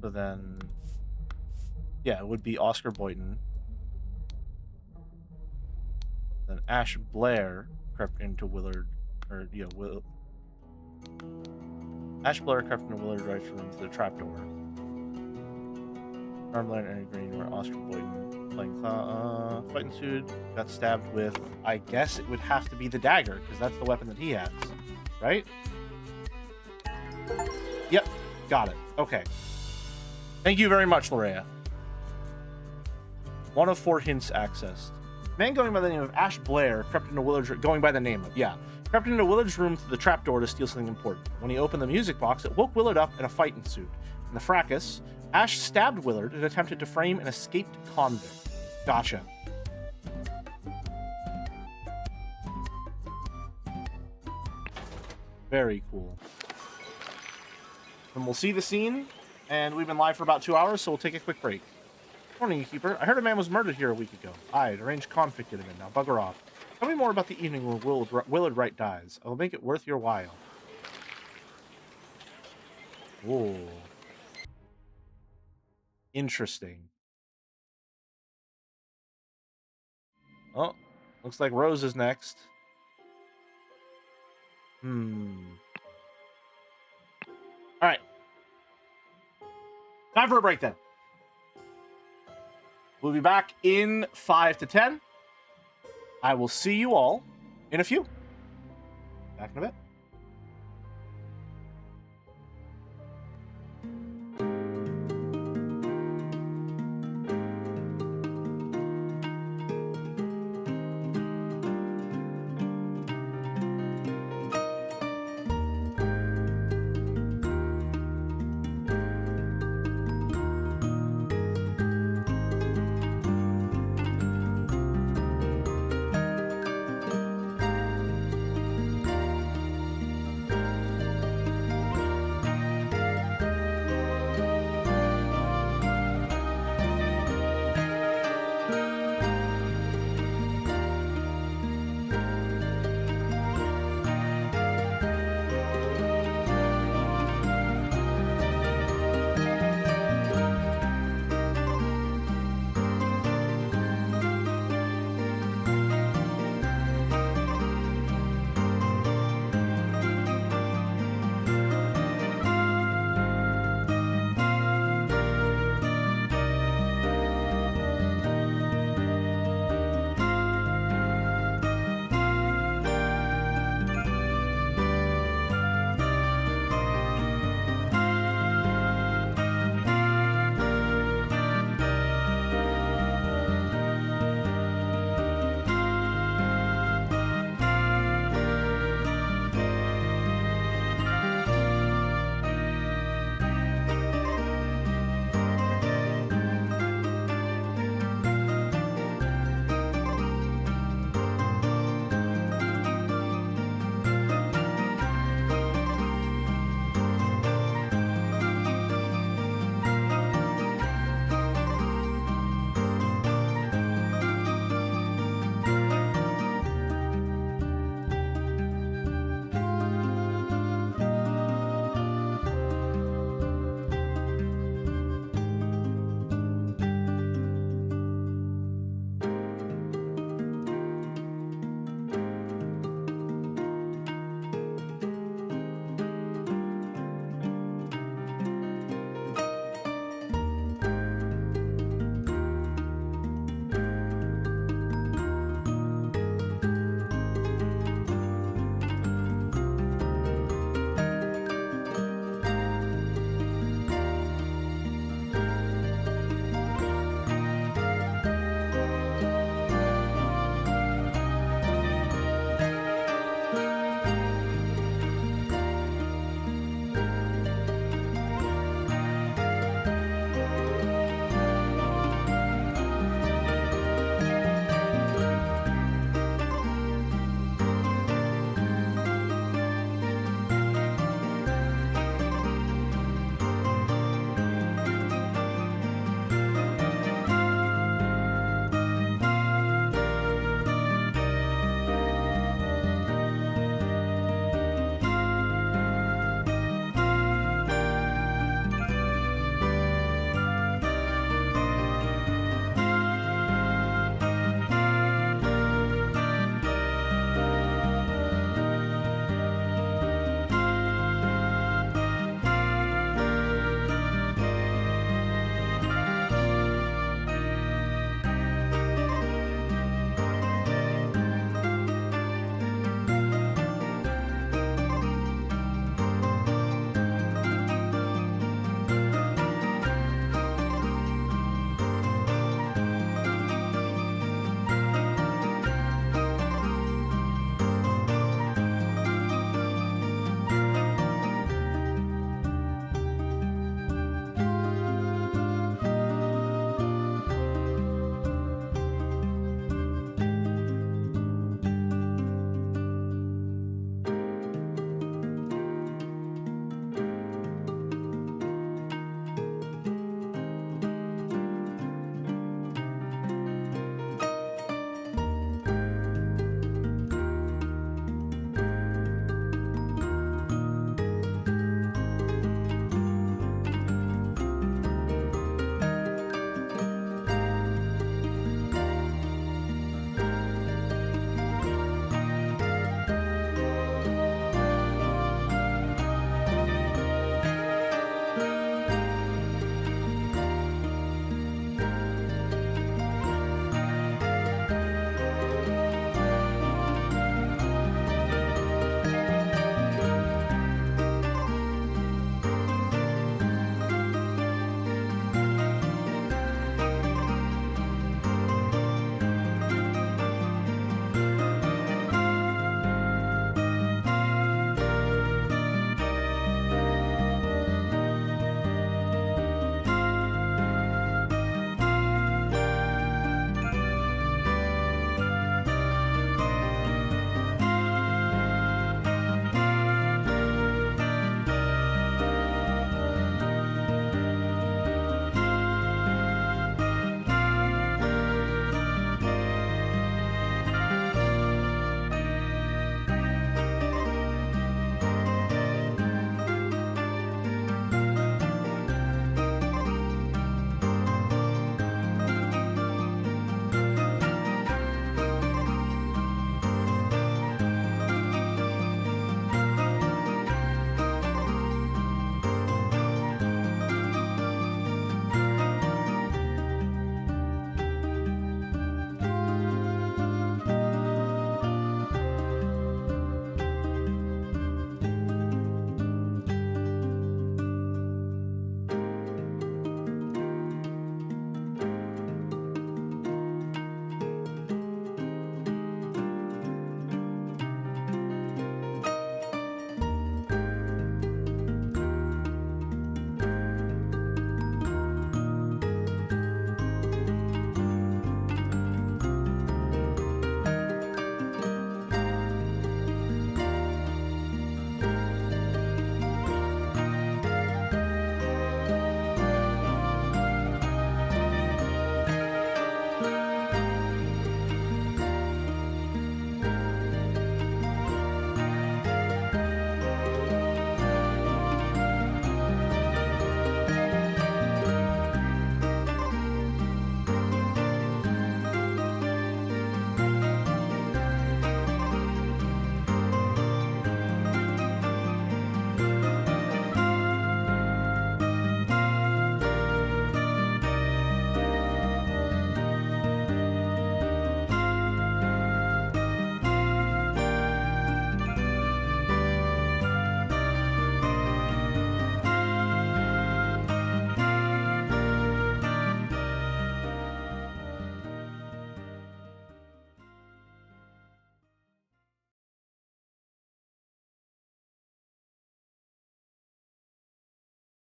So then, yeah, it would be Oscar Boynton. Then Ash Blair crept into Willard, or yeah, Ash Blair crept into Willard's right room to the trapdoor. Farmland and Green, where Oscar Boynton playing fight ensued. Got stabbed with, I guess it would have to be the dagger, because that's the weapon that he has, right? Yep, got it. Okay. Thank you very much, Lorea. 1 of 4 hints accessed. Man going by the name of Ash Blair crept into Willard's crept into Willard's room through the trapdoor to steal something important. When he opened the music box, it woke Willard up and a fight ensued. In the fracas, Ash stabbed Willard and attempted to frame an escaped convict. Gotcha. Very cool. And we'll see the scene, and we've been live for about 2 hours, so we'll take a quick break. Morning, Keeper. I heard a man was murdered here a week ago. Aye, an arranged conflict in him. Now bugger off. Tell me more about the evening when Willard Wright dies. I will make it worth your while. Whoa. Interesting. Oh, looks like Rose is next. Alright. Time for a break then. We'll be back in 5 to 10. I will see you all in a few. Back in a bit.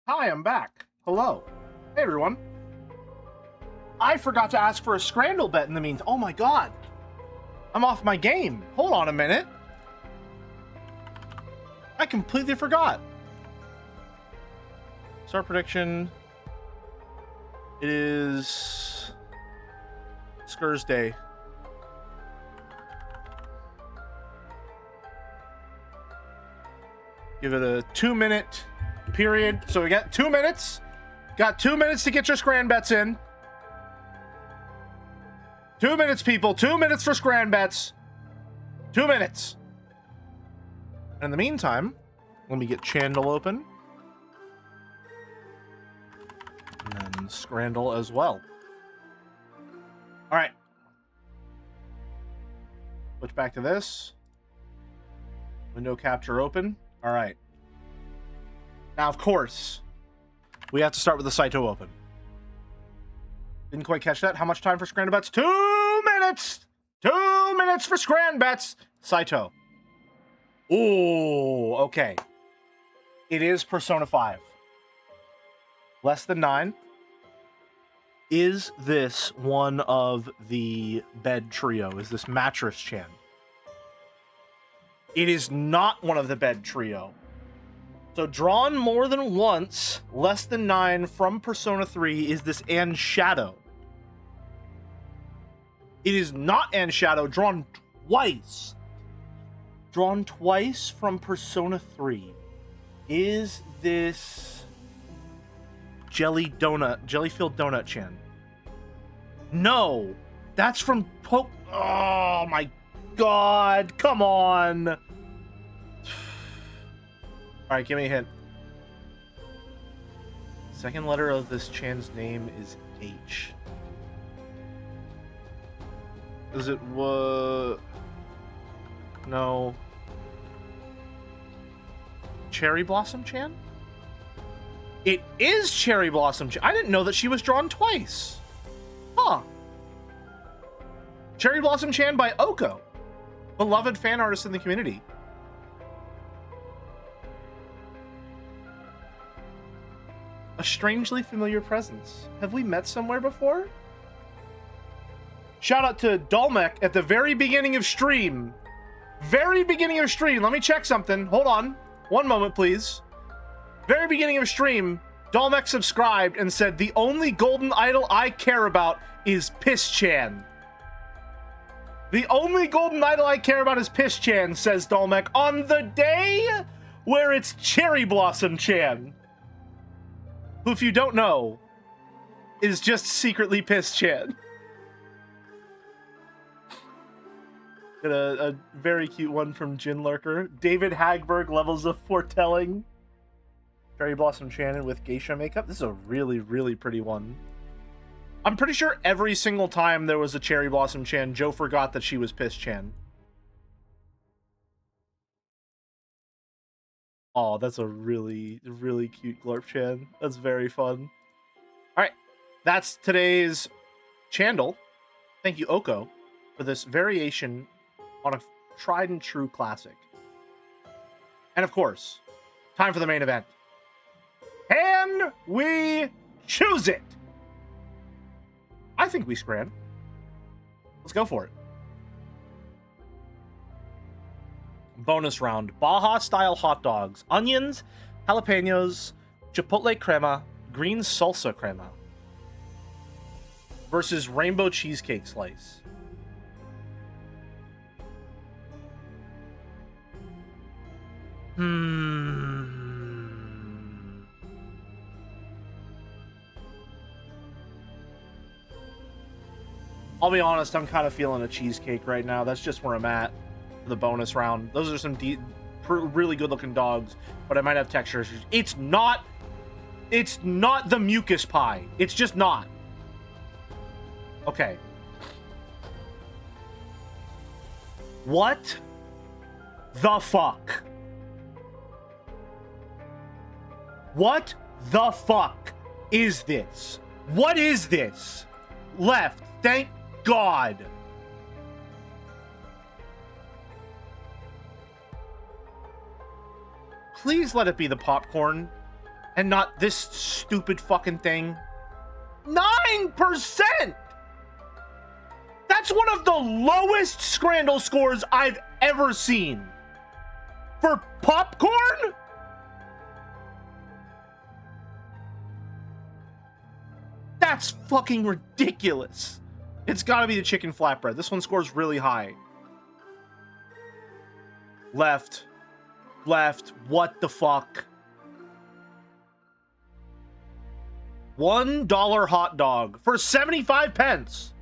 Hi, I'm back. Hello. Hey, everyone. I forgot to ask for a Scrandle bet in the meantime. Oh my god. I'm off my game. Hold on a minute. I completely forgot. Start prediction. It is Scursday. Give it a 2-minute period. So we got 2 minutes. Got 2 minutes to get your Scran bets in. 2 minutes, people. 2 minutes for Scran bets. 2 minutes. In the meantime, let me get Chandle open. And then Scrandle as well. All right. Switch back to this. Window capture open. All right. Now, of course, we have to start with the Saito open. Didn't quite catch that. How much time for Scran bets? 2 minutes! 2 minutes for Scran bets. Saito. Oh, okay. It is Persona 5. Less than 9. Is this one of the bed trio? Is this Mattress Chan? It is not one of the bed trio. So drawn more than once, less than 9 from Persona 3 is this Anne Shadow. It is not Anne Shadow, drawn twice. Drawn twice from Persona 3. Is this Jellyfilled Donut Chan? No, that's from Oh my god, come on. All right, give me a hint. Second letter of this Chan's name is H. Is it no. Cherry Blossom Chan? It is Cherry Blossom Chan. I didn't know that she was drawn twice. Huh. Cherry Blossom Chan by Oko. Beloved fan artist in the community. A strangely familiar presence. Have we met somewhere before? Shout out to Dolmec at the very beginning of stream. Very beginning of stream. Let me check something. Hold on. One moment, please. Very beginning of stream, Dolmec subscribed and said, the only golden idol I care about is Piss Chan. The only golden idol I care about is Piss Chan, says Dolmec, on the day where it's Cherry Blossom Chan. Who, if you don't know, is just secretly Piss Chan. Got a very cute one from Jin Lurker. David Hagberg levels of foretelling. Cherry Blossom Chan with geisha makeup. This is a really, really pretty one. I'm pretty sure every single time there was a Cherry Blossom Chan, Joe forgot that she was Piss Chan. Oh, that's a really, really cute Glorp Chan. That's very fun. All right, that's today's Chandle. Thank you, Oko, for this variation on a tried and true classic. And of course, time for the main event. Can we choose it? I think we scran. Let's go for it. Bonus round. Baja style hot dogs. Onions, jalapenos, chipotle crema, green salsa crema. Versus rainbow cheesecake slice. I'll be honest, I'm kind of feeling a cheesecake right now. That's just where I'm at for the bonus round. Those are some really good looking dogs, but I might have texture issues. It's not the mucus pie. It's just not. Okay. What the fuck? What the fuck is this? What is this? Left. Thank God. Please let it be the popcorn. And not this stupid fucking thing. 9%! That's one of the lowest Scrandle scores I've ever seen. For popcorn? That's fucking ridiculous. It's gotta be the chicken flatbread. This one scores really high. Left. Left. What the fuck? $1 hot dog for 75 pence.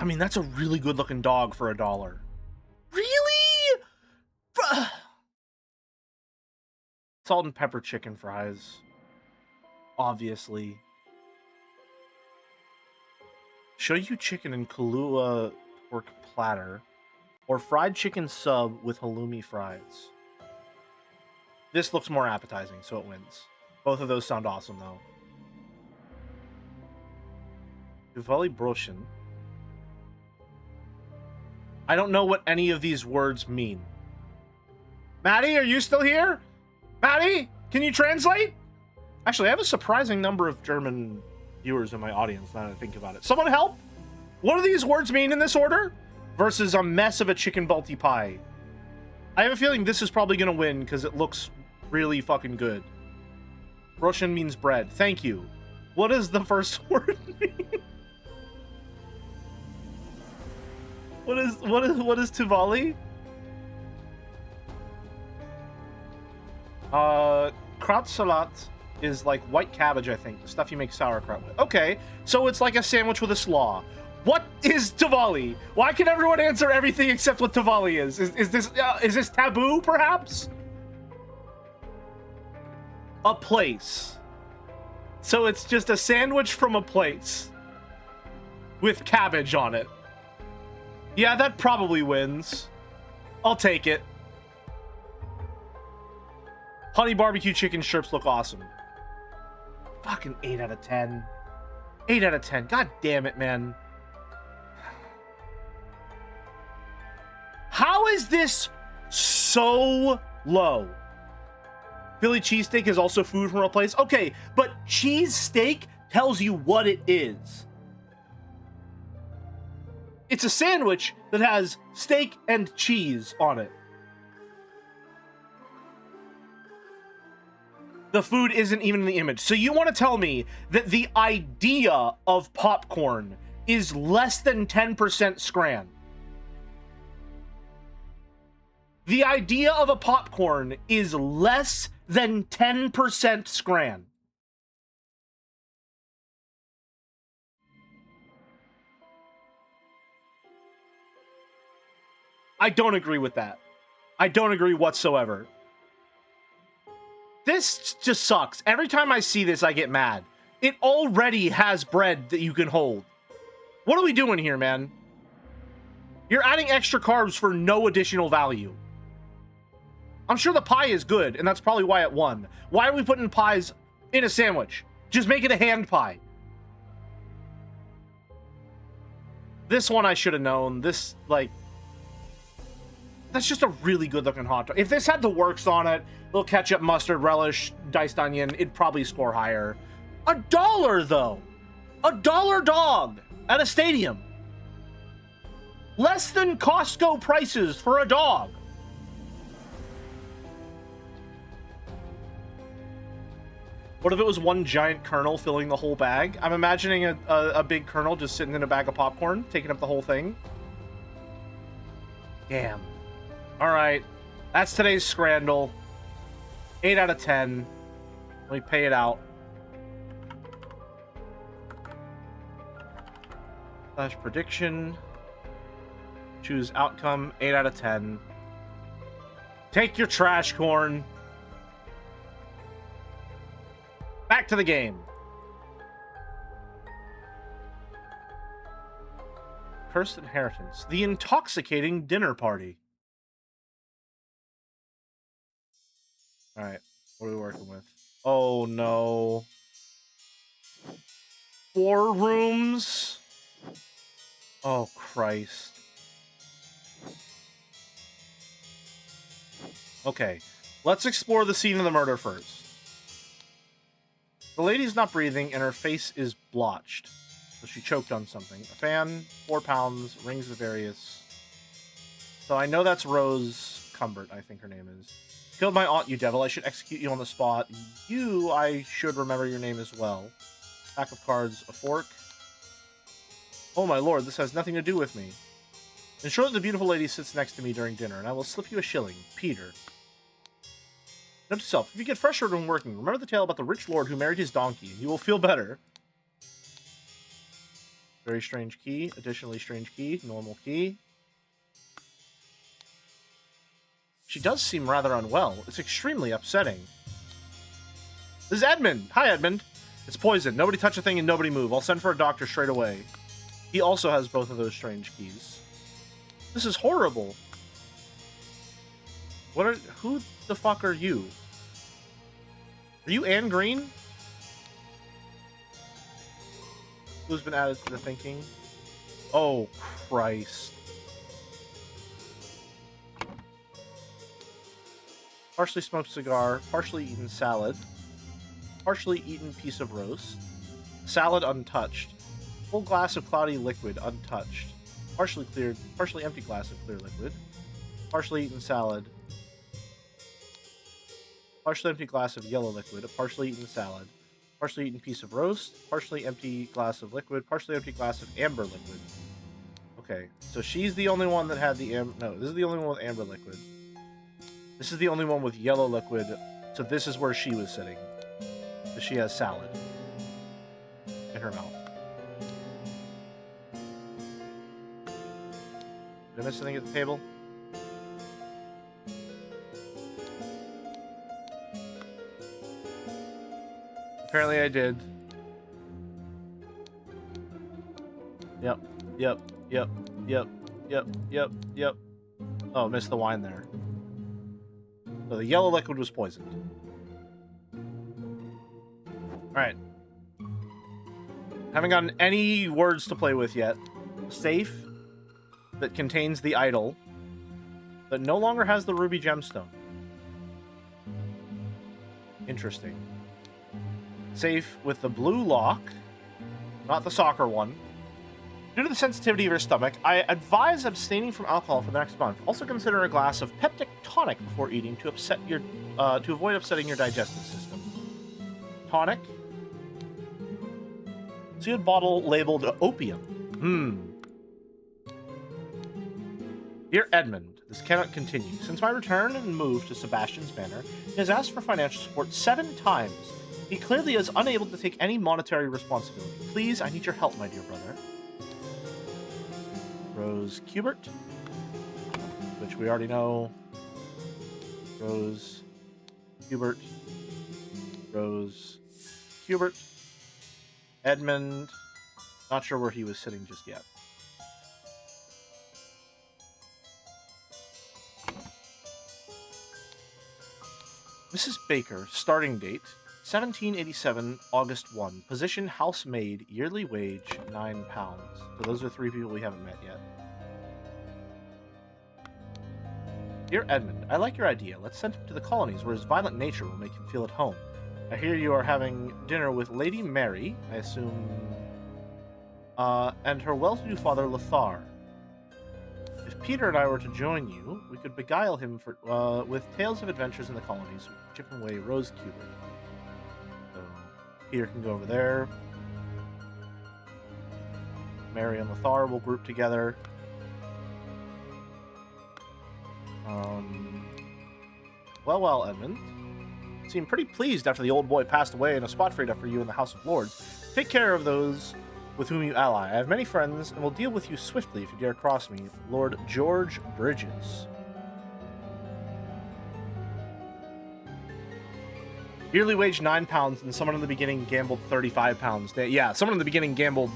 I mean, that's a really good looking dog for $1. Really? Salt and pepper chicken fries. Obviously. Shoyu chicken and Kahlua pork platter. Or fried chicken sub with halloumi fries. This looks more appetizing, so it wins. Both of those sound awesome, though. Diwali broshin. I don't know what any of these words mean. Maddie, are you still here? Maddie, can you translate? Actually, I have a surprising number of German viewers in my audience, now that I think about it. Someone help? What do these words mean in this order? Versus a mess of a chicken balti pie. I have a feeling this is probably going to win because it looks really fucking good. Roshan means bread. Thank you. What does the first word mean? What is Tivoli? Kraut salat is like white cabbage, I think. The stuff you make sauerkraut with. Okay, so it's like a sandwich with a slaw. What is Tivoli? Why can everyone answer everything except what Tivoli is? Is this taboo, perhaps? A place. So it's just a sandwich from a place. With cabbage on it. Yeah, that probably wins. I'll take it. Honey barbecue chicken shirts look awesome. Fucking 8 out of 10. 8 out of 10. God damn it, man. How is this so low? Philly cheesesteak is also food from a place. Okay, but cheesesteak tells you what it is. It's a sandwich that has steak and cheese on it. The food isn't even in the image. So you want to tell me that the idea of popcorn is less than 10% scran? The idea of a popcorn is less than 10% scran. I don't agree with that. I don't agree whatsoever. This just sucks. Every time I see this, I get mad. It already has bread that you can hold. What are we doing here, man? You're adding extra carbs for no additional value. I'm sure the pie is good, and that's probably why it won. Why are we putting pies in a sandwich? Just make it a hand pie. This one I should have known. This, like... That's just a really good looking hot dog. If this had the works on it, little ketchup, mustard, relish, diced onion, it'd probably score higher. $1 though. $1 dog at a stadium. Less than Costco prices for a dog. What if it was one giant kernel filling the whole bag? I'm imagining a big kernel just sitting in a bag of popcorn, taking up the whole thing. Damn. Alright. That's today's Scrandle. 8 out of 10. Let me pay it out. Slash prediction. Choose outcome. 8 out of 10. Take your trash corn. Back to the game. Cursed Inheritance. The Intoxicating Dinner Party. Alright, what are we working with? Oh no. 4 rooms? Oh Christ. Okay, let's explore the scene of the murder first. The lady's not breathing, and her face is blotched. So she choked on something. A fan, 4 pounds, rings of various. So I know that's Rose Cumbert, I think her name is. Killed my aunt, you devil. I should execute you on the spot. You, I should remember your name as well. Pack of cards, a fork. Oh my lord, this has nothing to do with me. Ensure that the beautiful lady sits next to me during dinner, and I will slip you a shilling. Peter. Note to self, if you get frustrated when working, remember the tale about the rich lord who married his donkey, and you will feel better. Very strange key. Additionally strange key. Normal key. She does seem rather unwell. It's extremely upsetting. This is Edmund! Hi, Edmund! It's poison. Nobody touch a thing and nobody move. I'll send for a doctor straight away. He also has both of those strange keys. This is horrible. Who the fuck are you? Are you Anne Green? Who's been added to the thinking? Oh, Christ. Partially smoked cigar, partially eaten salad, partially eaten piece of roast, salad untouched, full glass of cloudy liquid untouched, partially empty glass of clear liquid, partially eaten salad, partially empty glass of yellow liquid, a partially eaten salad, partially eaten piece of roast, partially empty glass of liquid, partially empty glass of amber liquid. Okay, so she's the only one that had the no, this is the only one with amber liquid. This is the only one with yellow liquid, so this is where she was sitting. So she has salad in her mouth. Did I miss anything at the table? Apparently I did. Yep. Oh, missed the wine there. So the yellow liquid was poisoned. Alright. Haven't gotten any words to play with yet. Safe that contains the idol that no longer has the ruby gemstone. Interesting. Safe with the blue lock, not the soccer one. Due to the sensitivity of your stomach, I advise abstaining from alcohol for the next month. Also consider a glass of peptic tonic before eating to avoid upsetting your digestive system. Tonic. Sealed bottle labeled opium. Dear Edmund, this cannot continue. Since my return and move to Sebastian's Manor, he has asked for financial support 7 times. He clearly is unable to take any monetary responsibility. Please, I need your help, my dear brother. Rose Cubert, which we already know. Rose Cubert. Rose Cubert. Edmund. Not sure where he was sitting just yet. Mrs. Baker, starting date 1787, August 1. Position, housemaid, yearly wage, £9. So those are 3 people we haven't met yet. Dear Edmund, I like your idea. Let's send him to the colonies where his violent nature will make him feel at home. I hear you are having dinner with Lady Mary, I assume, and her well-to-do father, Lothar. If Peter and I were to join you, we could beguile him with tales of adventures in the colonies, chip away Rose Cubert. So Peter can go over there. Mary and Lothar will group together. Well, Edmund. Seemed pretty pleased after the old boy passed away and a spot freed up for you in the House of Lords. Take care of those with whom you ally. I have many friends and will deal with you swiftly if you dare cross me. Lord George Bridges. Yearly wage £9, and someone in the beginning gambled £35. Yeah, someone in the beginning gambled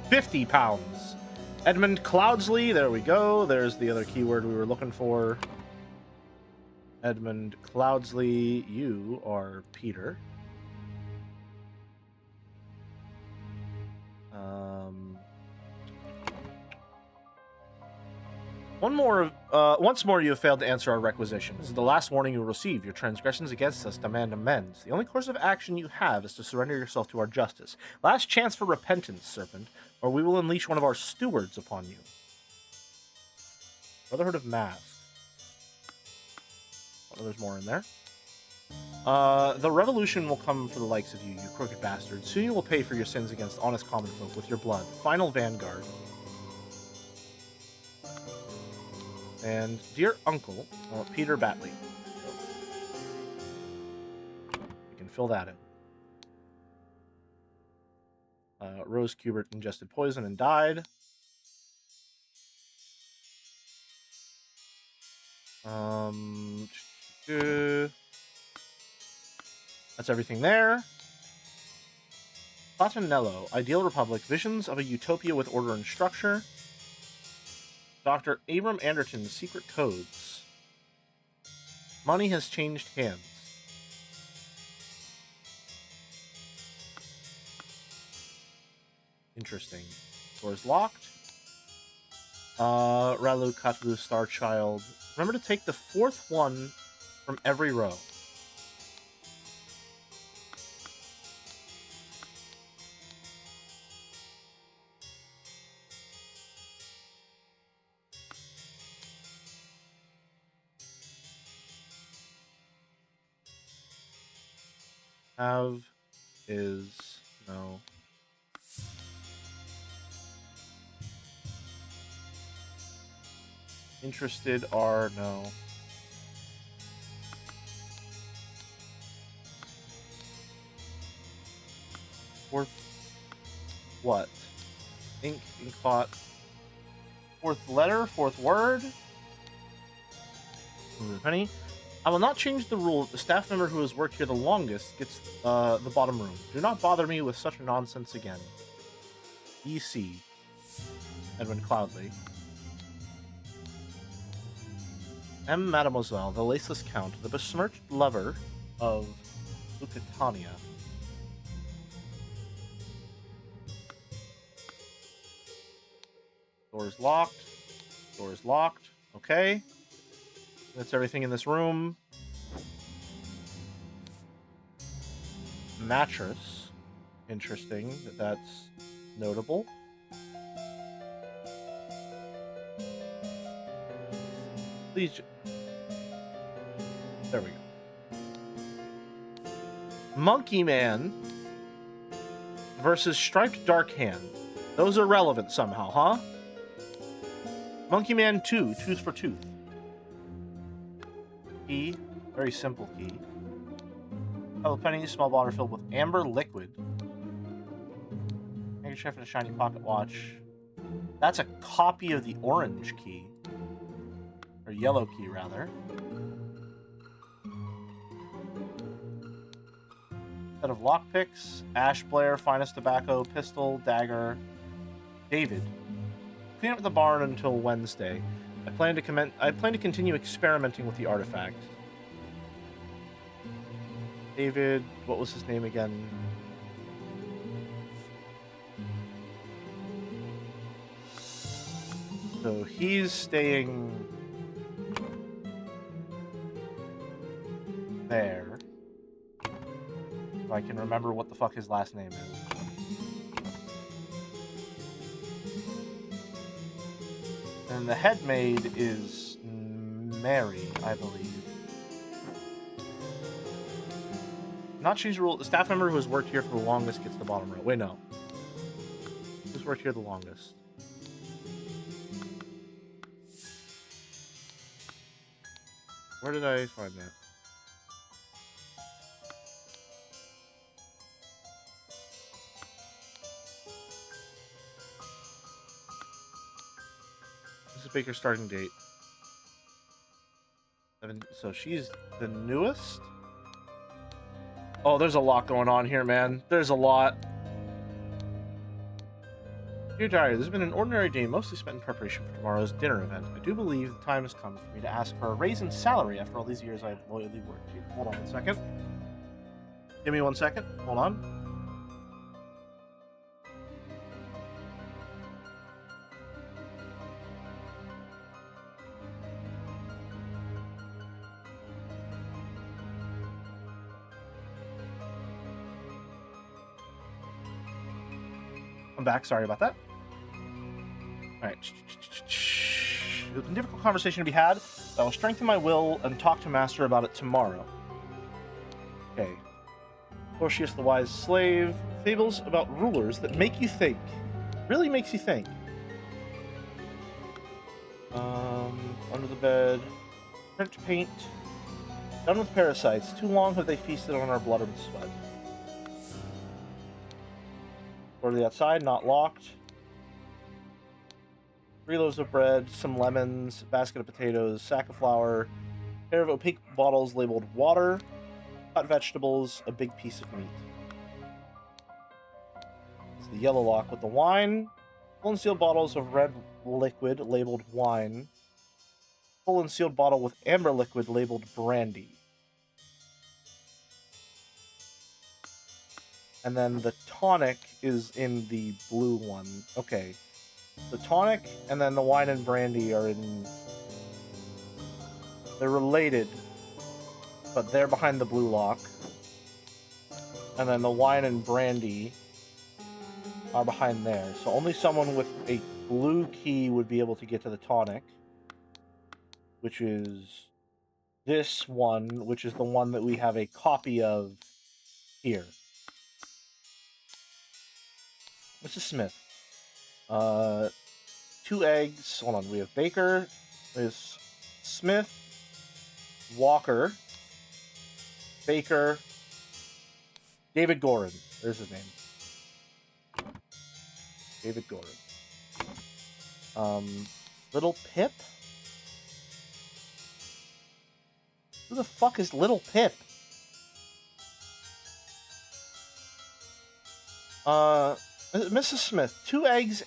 £50. Edmund Cloudsley, there we go. There's the other keyword we were looking for. Edmund Cloudsley, you are Peter. Once more you have failed to answer our requisition. This is the last warning you will receive. Your transgressions against us demand amends. The only course of action you have is to surrender yourself to our justice. Last chance for repentance, serpent, or we will unleash one of our stewards upon you. Brotherhood of Masks. Oh, there's more in there. The revolution will come for the likes of you, you crooked bastards. Soon you will pay for your sins against honest common folk with your blood. Final Vanguard. And Dear Uncle, Peter Batley. You can fill that in. Rose Kubert ingested poison and died. That's everything there. Platinello, Ideal Republic, Visions of a Utopia with Order and Structure. Dr. Abram Anderton's Secret Codes. Money has changed hands. Interesting. Doors locked. Ralu, Katlu, Starchild. Remember to take the fourth one from every row. Have is no. Interested are no. Fourth what? Inkpot. Fourth letter, fourth word. Penny. I will not change the rule that the staff member who has worked here the longest gets the bottom room. Do not bother me with such nonsense again. EC. Edwin Cloudley. M. Mademoiselle, the Laceless Count, the besmirched lover of Lucatania. Door's locked. Door's locked. Okay. That's everything in this room. Mattress. Interesting that that's notable. Please. There we go. Monkey Man versus Striped Dark Hand. Those are relevant somehow, huh? Monkey Man 2, Tooth for Tooth. Key, very simple key. Hello Penny, small bottle filled with amber liquid. Handkerchief and a shiny pocket watch. That's a copy of the orange key. Or yellow key, rather. Set of lockpicks, Ash Blair, Finest Tobacco, Pistol, Dagger. David. Clean up the barn until Wednesday. I plan to continue experimenting with the artifact. David, what was his name again? So he's staying there. If I can remember what the fuck his last name is. And the head maid is Mary, I believe. Not change the rule. The staff member who has worked here for the longest gets the bottom row. Wait, no. Who's worked here the longest? Where did I find that? Mrs. Baker's starting date. So she's the newest? Oh, there's a lot going on here, man. There's a lot. Dear Diary, this has been an ordinary day, mostly spent in preparation for tomorrow's dinner event. I do believe the time has come for me to ask for a raise in salary after all these years I've loyally worked here. Hold on 1 second. Give me 1 second. Hold on. I'm back. Sorry about that. All right. It was a difficult conversation to be had. I will strengthen my will and talk to Master about it tomorrow. Okay. Porcius the Wise Slave. Fables about rulers that make you think. Really makes you think. Under the bed. French paint. Done with parasites. Too long have they feasted on our blood and sweat. Door to the outside, not locked. 3 loaves of bread, some lemons, basket of potatoes, sack of flour, pair of opaque bottles labeled water, cut vegetables, a big piece of meat. This is the yellow lock with the wine. Full and sealed bottles of red liquid labeled wine. Full and sealed bottle with amber liquid labeled brandy. And then the tonic is in the blue one. Okay. The tonic and then the wine and brandy are in... They're related, but they're behind the blue lock. And then the wine and brandy are behind there. So only someone with a blue key would be able to get to the tonic, which is this one, which is the one that we have a copy of here. Mrs. Smith. 2 eggs. Hold on. We have Baker. There's Smith. Walker. Baker. David Gorin. There's his name. David Gorin. Little Pip? Who the fuck is Little Pip? Mrs. Smith, 2 eggs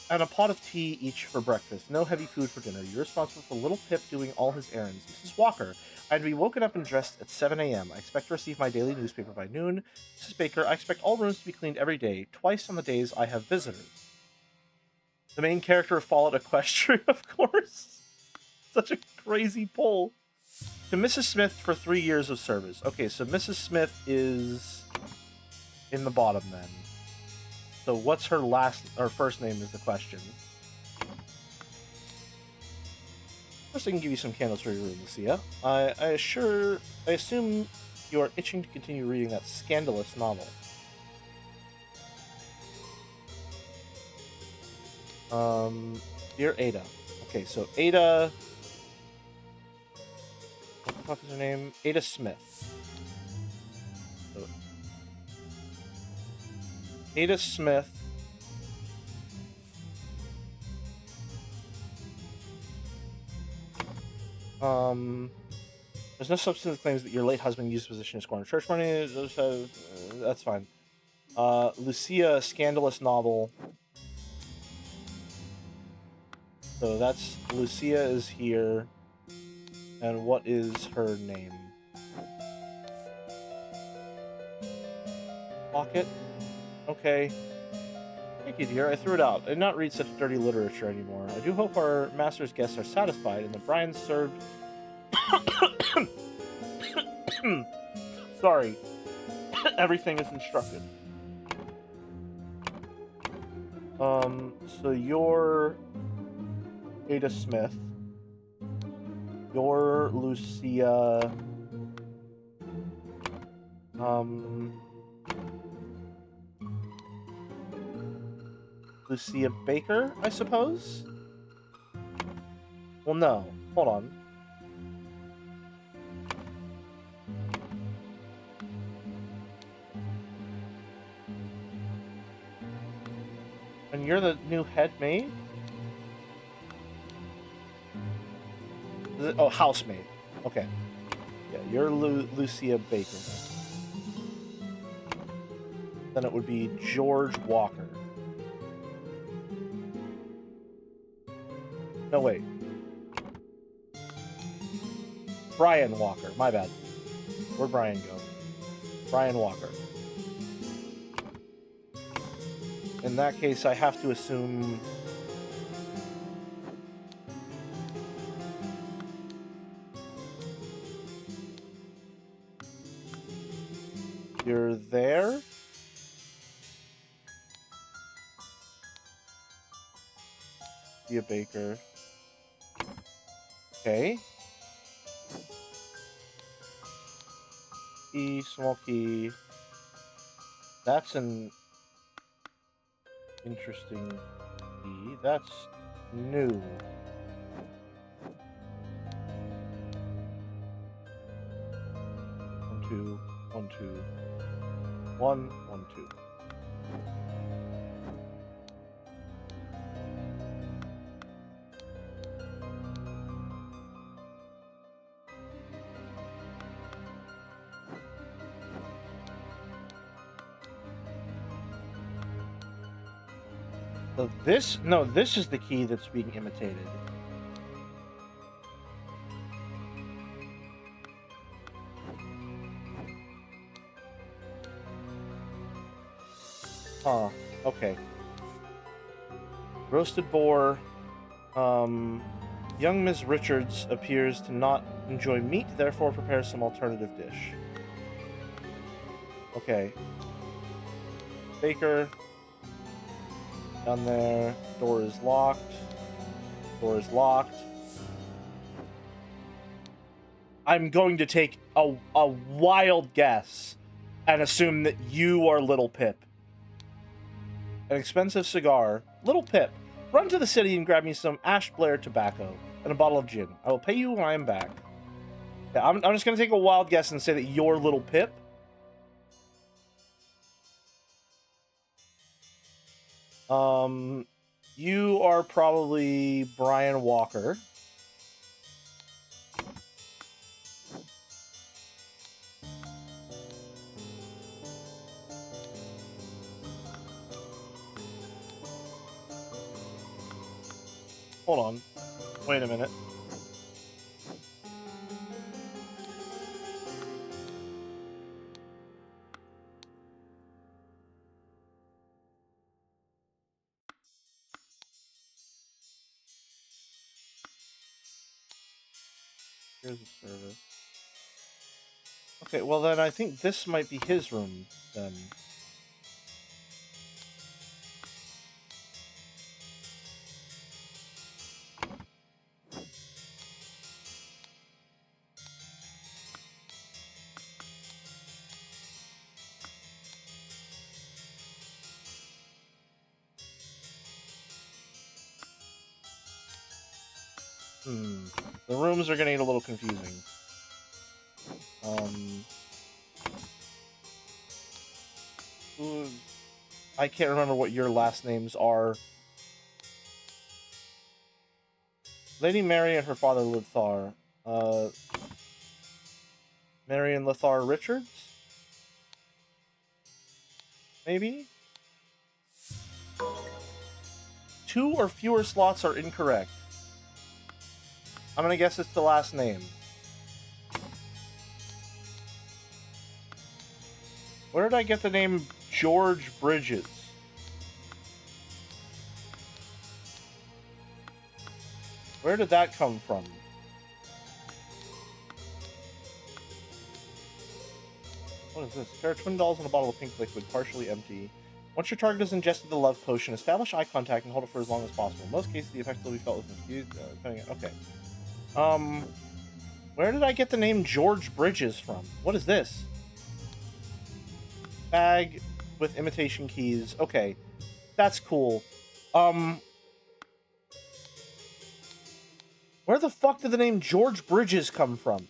and a pot of tea each for breakfast. No heavy food for dinner. You're responsible for Little Pip doing all his errands. Mrs. Walker, I had to be woken up and dressed at 7 a.m. I expect to receive my daily newspaper by noon. Mrs. Baker, I expect all rooms to be cleaned every day, twice on the days I have visitors. The main character of Fallout Equestria, of course. Such a crazy pull. To Mrs. Smith for 3 years of service. Okay, so Mrs. Smith is in the bottom then. So what's her first name is the question. First, I can give you some candles for your room, Lucia. I assume you are itching to continue reading that scandalous novel. Dear Ada. Okay, so Ada... What the fuck is her name? Ada Smith. So, Ada Smith. There's no substance that claims that your late husband used his position to squander church money. That's fine. Lucia, scandalous novel. So that's Lucia is here. And what is her name? Pocket? Okay. Thank you, dear. I threw it out. I did not read such dirty literature anymore. I do hope our master's guests are satisfied and that Brian served... Sorry. Everything is instructed. So you're... Ada Smith. You're Lucia... Lucia Baker, I suppose? Well, no. Hold on. And you're the new head maid? Oh, housemaid. Okay. Yeah, you're Lucia Baker. Then it would be George Walker. No, wait. Brian Walker. My bad. Where'd Brian go? Brian Walker. In that case, I have to assume... You're there? Be a baker. Okay. Key, small key. That's an interesting key. That's new. One, two, one, two. One, one, two. So this is the key that's being imitated. Huh, okay. Roasted boar. Young Miss Richards appears to not enjoy meat, therefore prepares some alternative dish. Okay. Baker. Down there. Door is locked. Door is locked. I'm going to take a wild guess and assume that you are Little Pip. An expensive cigar. Little Pip, run to the city and grab me some Ash Blair tobacco and a bottle of gin. I will pay you when I am back. Yeah, I'm just going to take a wild guess and say that you're Little Pip. You are probably Brian Walker. Hold on. Wait a minute. Here's the service. Okay, well then I think this might be his room, then. The rooms are getting a little confusing. I can't remember what your last names are. Lady Mary and her father Lithar. Mary and Lithar Richards? Maybe? 2 or fewer slots are incorrect. I'm gonna guess it's the last name. Where did I get the name George Bridges? Where did that come from? What is this? A pair of twin dolls and a bottle of pink liquid, partially empty. Once your target has ingested the love potion, establish eye contact and hold it for as long as possible. In most cases, the effect will be felt with infused. Okay. Where did I get the name George Bridges from? What is this? Bag with imitation keys. Okay, that's cool. Where the fuck did the name George Bridges come from?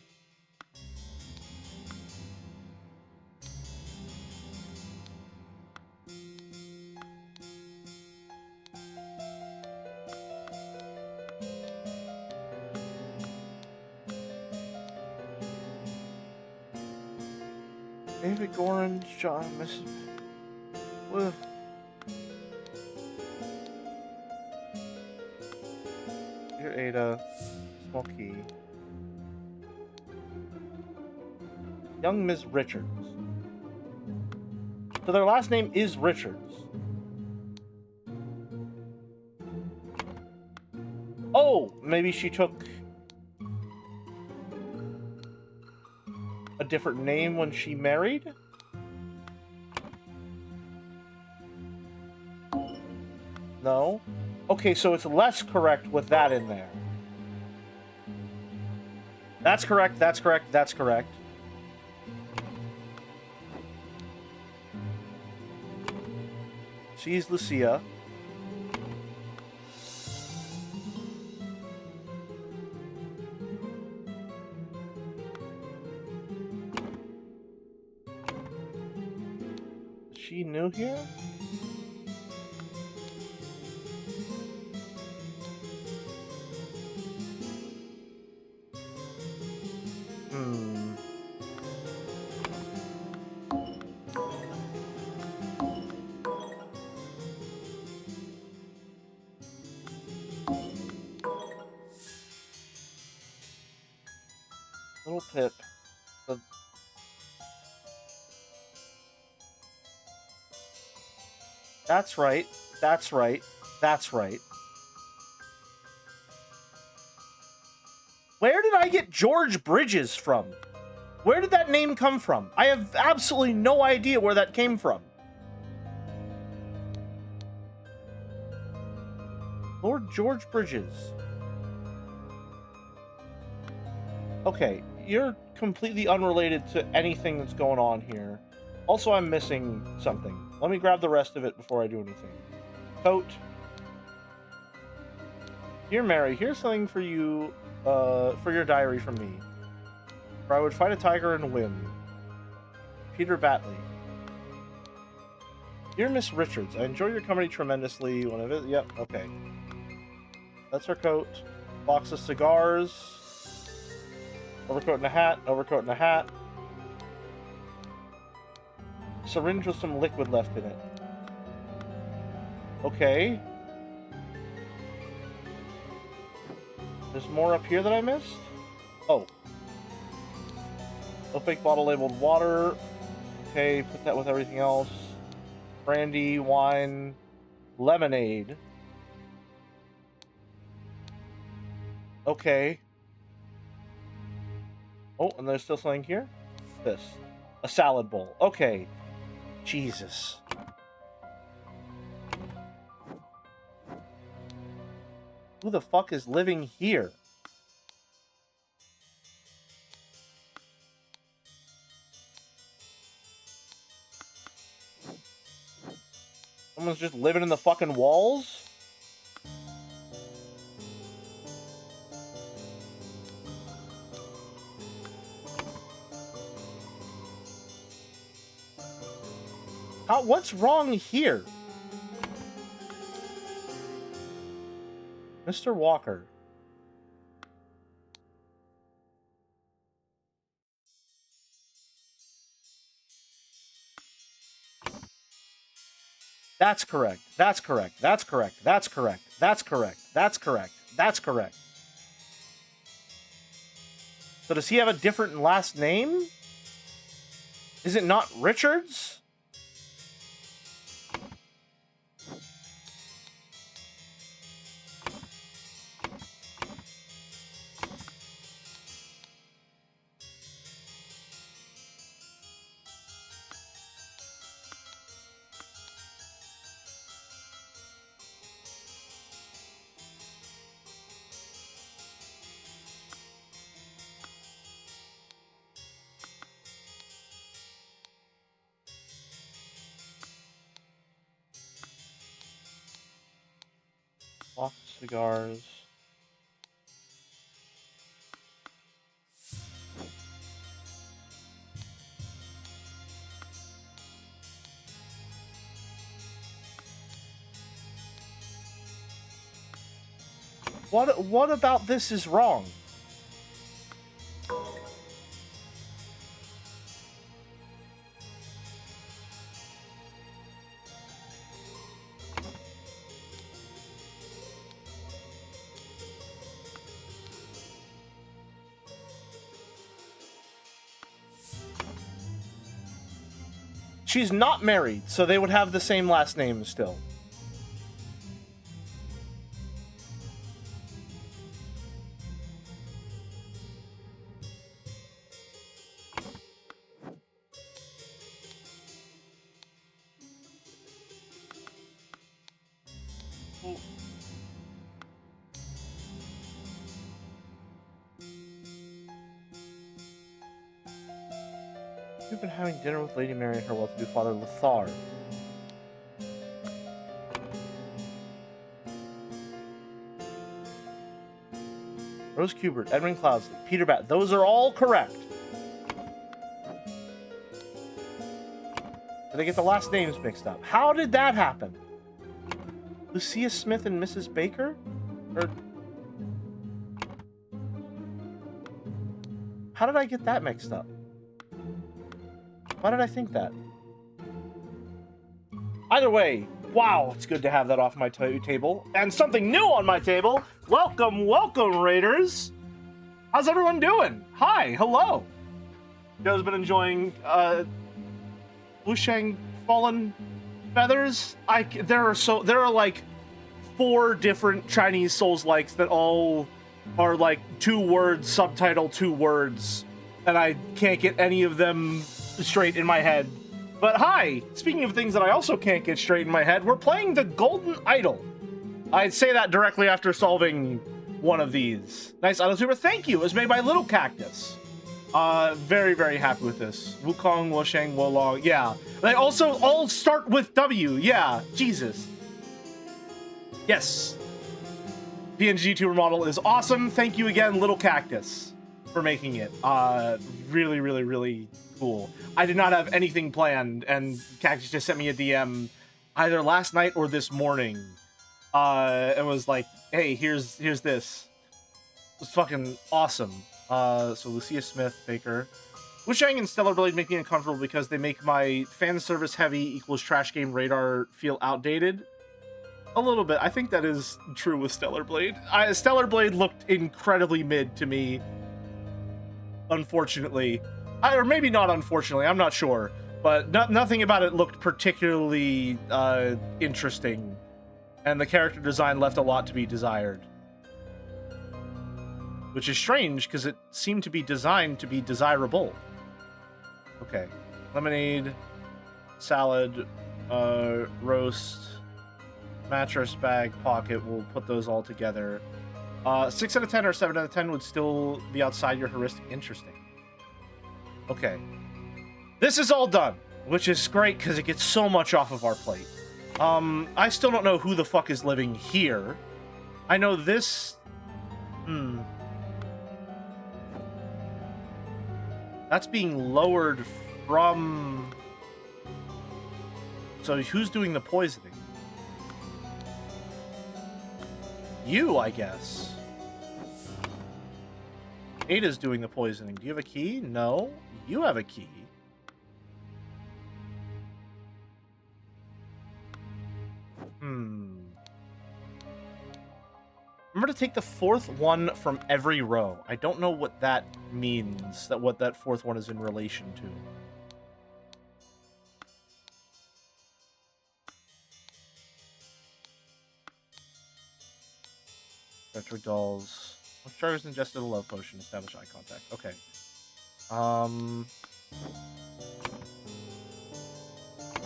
David Goran, John, Miss. Dear Ada, small key. Young Miss Richards. So their last name is Richards. Oh, maybe she took a different name when she married? No. Okay, so it's less correct with that in there. That's correct, that's correct, that's correct. She's Lucia. Is she new here? Hmm. Little Pip. The... That's right. That's right. That's right. Where did I get George Bridges from? Where did that name come from? I have absolutely no idea where that came from. Lord George Bridges. Okay, you're completely unrelated to anything that's going on here. Also, I'm missing something. Let me grab the rest of it before I do anything. Coat. Dear Mary, here's something for you, for your diary from me. Where I would fight a tiger and win. Peter Batley. Dear Miss Richards, I enjoy your company tremendously when I visit. Yep, okay. That's her coat. Box of cigars. Overcoat and a hat. Overcoat and a hat. Syringe with some liquid left in it. Okay. There's more up here that I missed? Oh. Opaque bottle labeled water. Okay, put that with everything else. Brandy, wine, lemonade. Okay. Oh, and there's still something here? This. A salad bowl. Okay. Jesus. Who the fuck is living here? Someone's just living in the fucking walls? What's wrong here? Mr. Walker. That's correct. That's correct. That's correct. That's correct. That's correct. That's correct. That's correct. So does he have a different last name? Is it not Richards? Box of cigars. What about this is wrong? She's not married, so they would have the same last name still. You've been having dinner with Lady Mary and her well-to-do father, Lothar. Rose Kubert, Edmund Cloudsley, Peter Bat. Those are all correct. Did I get the last names mixed up? How did that happen? Lucia Smith and Mrs. Baker? Or... how did I get that mixed up? Why did I think that? Either way, wow, it's good to have that off my table. And something new on my table. Welcome, welcome, Raiders. How's everyone doing? Hi, hello. Joe's been enjoying Wushang Fallen Feathers. There are like 4 different Chinese Souls-likes that all are like 2 words, subtitle 2 words, and I can't get any of them straight in my head. But hi, speaking of things that I also can't get straight in my head, we're playing the Golden Idol. I'd say that directly after solving one of these. Nice autotuber, thank you. It was made by Little Cactus. Very, very happy with this. Wukong, Wosheng, Wolong, yeah. They also all start with W, yeah, Jesus. Yes. PNG tuber model is awesome. Thank you again, Little Cactus, for making it. Really, really, really cool. I did not have anything planned, and Cactus just sent me a DM either last night or this morning. It was like, hey, here's this. It was fucking awesome. So Lucia Smith, Baker. Wushang and Stellar Blade make me uncomfortable because they make my fan service heavy equals trash game radar feel outdated. A little bit. I think that is true with Stellar Blade. Stellar Blade looked incredibly mid to me, unfortunately. Or maybe not unfortunately, I'm not sure. But nothing about it looked particularly interesting. And the character design left a lot to be desired. Which is strange, because it seemed to be designed to be desirable. Okay. Lemonade, salad, roast, mattress, bag, pocket. We'll put those all together. 6 out of 10 or 7 out of 10 would still be outside your heuristic. Interesting. Okay. This is all done, which is great because it gets so much off of our plate. I still don't know who the fuck is living here. I know this... That's being lowered from... So who's doing the poisoning? You, I guess. Ada's doing the poisoning. Do you have a key? No. You have a key. Remember to take the 4th one from every row. I don't know what that means, what that 4th one is in relation to. Retro dolls. Chargers ingested a love potion. Establish eye contact. Okay.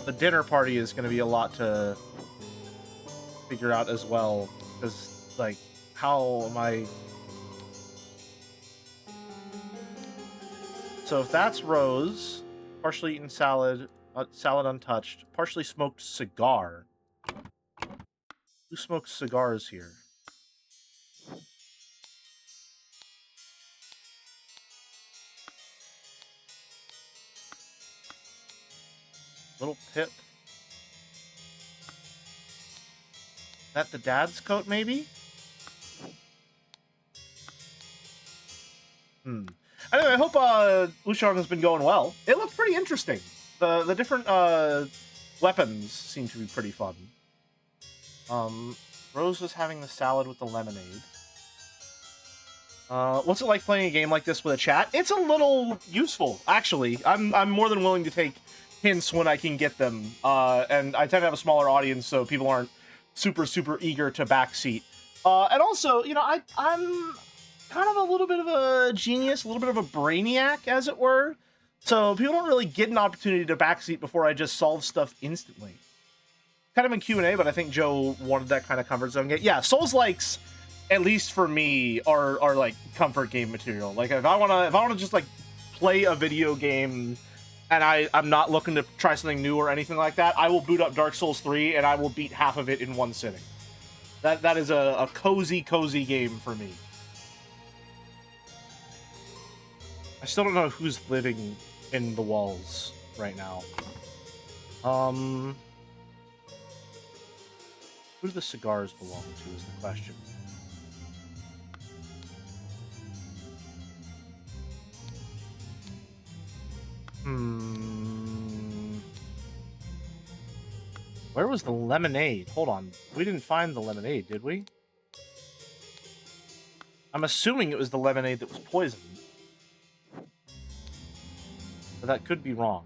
The dinner party is going to be a lot to figure out as well. Because, like, how am I... So if that's Rose, partially eaten salad, salad untouched, partially smoked cigar. Who smokes cigars here? Little Pip. That the dad's coat, maybe? Anyway, I hope Wushang has been going well. It looked pretty interesting. The different weapons seem to be pretty fun. Rose was having the salad with the lemonade. What's it like playing a game like this with a chat? It's a little useful, actually. I'm more than willing to take hints when I can get them. And I tend to have a smaller audience, so people aren't super eager to backseat. And also, you know, I'm kind of a little bit of a genius, a little bit of a brainiac, as it were. So people don't really get an opportunity to backseat before I just solve stuff instantly. Kind of in Q&A, but I think Joe wanted that kind of comfort zone game. Yeah, Souls-likes, at least for me, are like comfort game material. Like if I wanna just like play a video game and I'm not looking to try something new or anything like that, I will boot up Dark Souls 3 and I will beat half of it in one sitting. That is a cozy game for me. I still don't know who's living in the walls right now. Who do the cigars belong to is the question. Where was the lemonade? Hold on. We didn't find the lemonade, did we? I'm assuming it was the lemonade that was poisoned. But that could be wrong.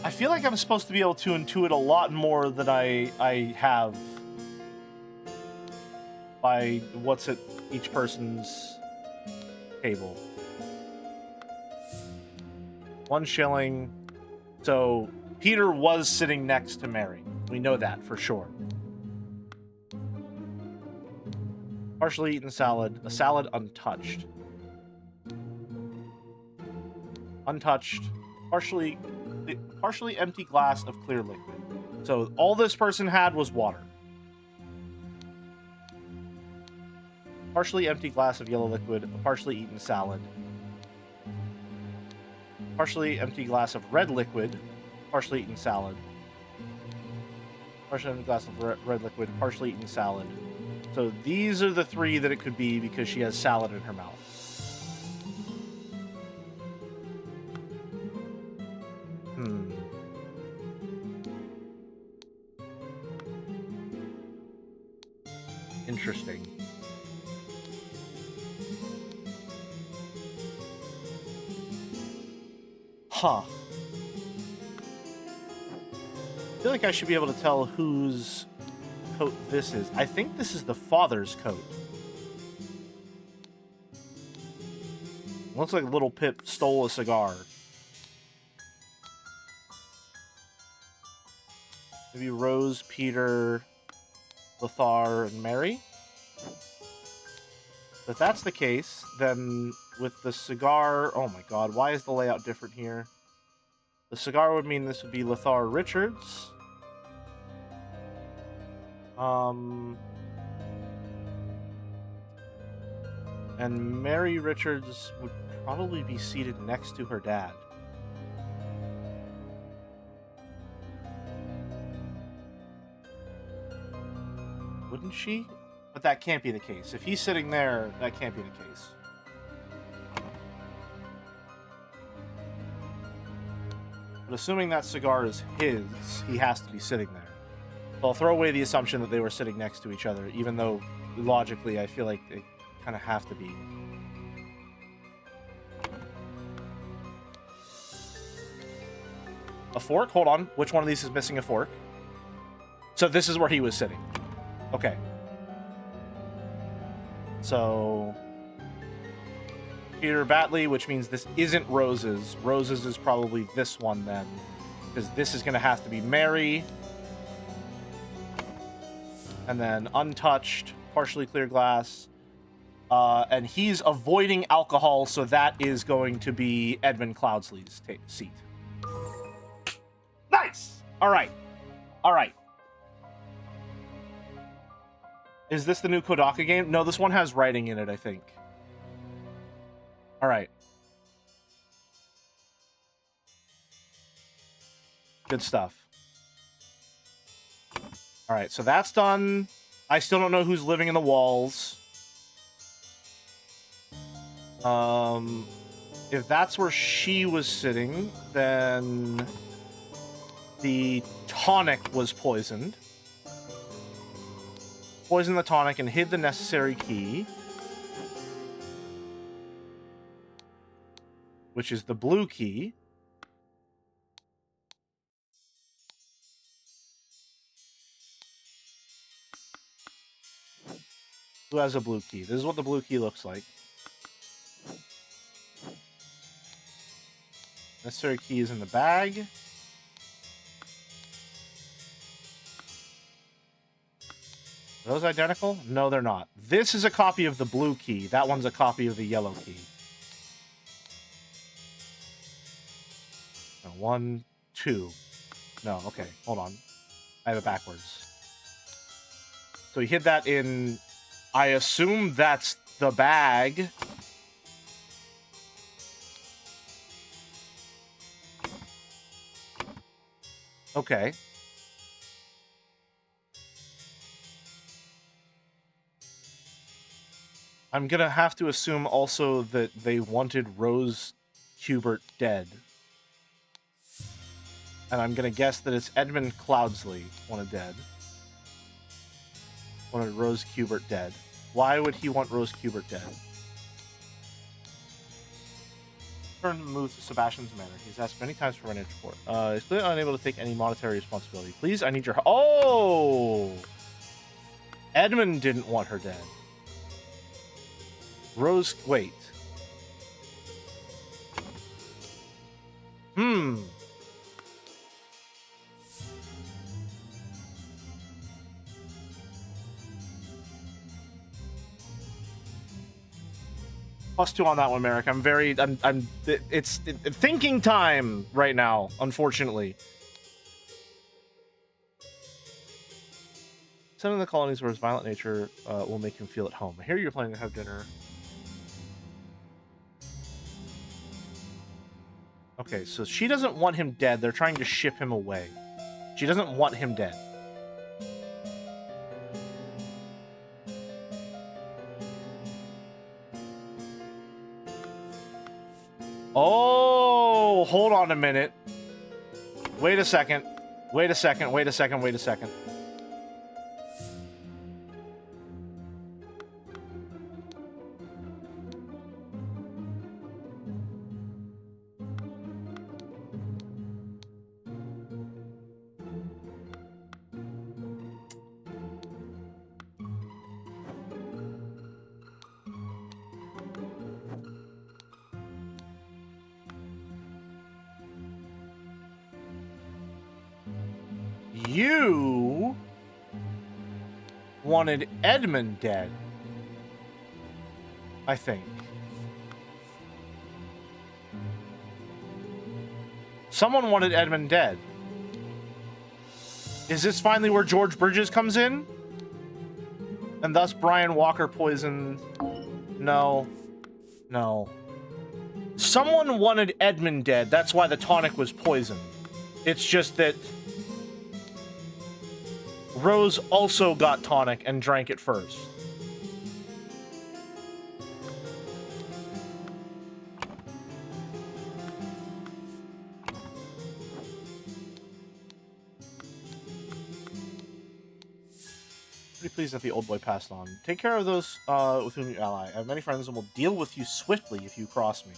I feel like I'm supposed to be able to intuit a lot more than I have by what's at each person's table. 1 shilling. So Peter was sitting next to Mary. We know that for sure. Partially eaten salad. A salad untouched. Untouched. Partially empty glass of clear liquid. So all this person had was water. Partially empty glass of yellow liquid. A partially eaten salad. Partially empty glass of red liquid. Partially eaten salad. Partially empty glass of red liquid. Partially eaten salad. So these are the 3 that it could be because she has salad in her mouth. Interesting. Huh. I feel like I should be able to tell whose coat this is. I think this is the father's coat. Looks like Little Pip stole a cigar. Maybe Rose, Peter, Lothar, and Mary? If that's the case, then with the cigar... Oh my god, why is the layout different here? The cigar would mean this would be Lothar Richards. And Mary Richards would probably be seated next to her dad. Wouldn't she? But that can't be the case. If he's sitting there, that can't be the case. But assuming that cigar is his, he has to be sitting there. So I'll throw away the assumption that they were sitting next to each other, even though logically I feel like they kind of have to be. A fork? Hold on. Which one of these is missing a fork? So this is where he was sitting. Okay. So Peter Batley, which means this isn't Rose's. Rose's is probably this one then, because this is going to have to be Mary. And then untouched, partially clear glass. And he's avoiding alcohol, so that is going to be Edmund Cloudsley's seat. Nice! All right. All right. Is this the new Kodaka game? No, this one has writing in it, I think. All right. Good stuff. All right, so that's done. I still don't know who's living in the walls. If that's where she was sitting, then the tonic was poisoned. Poisoned the tonic and hid the necessary key, which is the blue key. Who has a blue key? This is what the blue key looks like. Necessary key is in the bag. Are those identical? No, they're not. This is a copy of the blue key. That one's a copy of the yellow key. No, 1, 2. No, okay, hold on. I have it backwards. So he hid that in... I assume that's the bag. Okay. I'm gonna have to assume also that they wanted Rose Hubert dead. And I'm gonna guess that it's Edmund Cloudsley wanted dead. Wanted Rose Hubert dead. Why would he want Rose Hubert dead? Turn moves to Sebastian's manor. He's asked many times for financial support. He's clearly unable to take any monetary responsibility. Please, I need your... Oh! Edmund didn't want her dead. Rose... Wait. +2 on that one, Merrick. It's thinking time right now, unfortunately. Some of the colonies where his violent nature will make him feel at home. I hear you're planning to have dinner. Okay, so she doesn't want him dead. They're trying to ship him away. She doesn't want him dead. Oh, hold on a minute. Wait a second. Wait a second. Wait a second. Wait a second. You wanted Edmund dead, I think. Someone wanted Edmund dead. Is this finally where George Bridges comes in? And thus Brian Walker poisoned... No. No. Someone wanted Edmund dead. That's why the tonic was poisoned. It's just that... Rose also got tonic and drank it first. Pretty pleased that the old boy passed on. Take care of those with whom you ally. I have many friends and will deal with you swiftly if you cross me.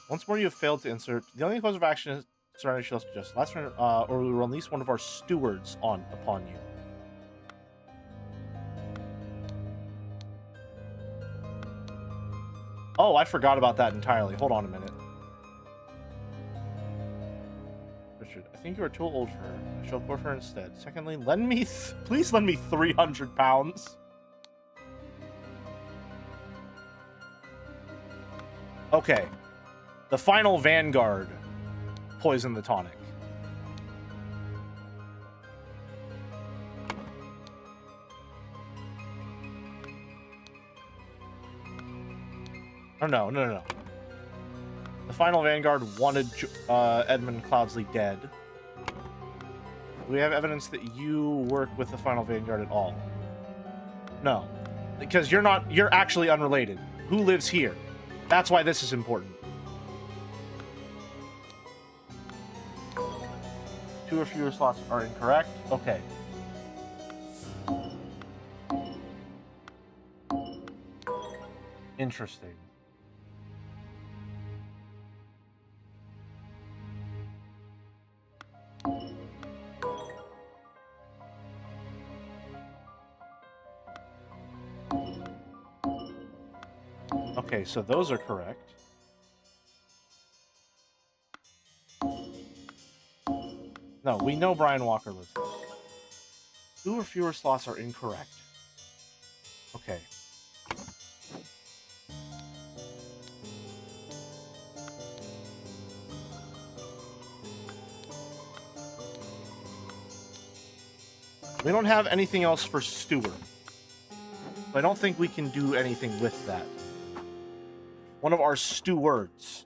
Once more you have failed to insert. The only cause of action is surrender shall suggest. Last turn, or we will release one of our stewards upon you. Oh, I forgot about that entirely. Hold on a minute. Richard, I think you are too old for her. I shall court her instead. Secondly, please lend me 300 pounds. Okay. The final Vanguard poisoned the tonic. Oh, no. The final Vanguard wanted Edmund Cloudsley dead. Do we have evidence that you work with the final Vanguard at all? No. Because you're actually unrelated. Who lives here? That's why this is important. 2 or fewer slots are incorrect. Okay. Interesting. Okay, so those are correct. No, we know Brian Walker lives there. 2 or fewer slots are incorrect. Okay. We don't have anything else for Stewart. I don't think we can do anything with that. One of our stewards.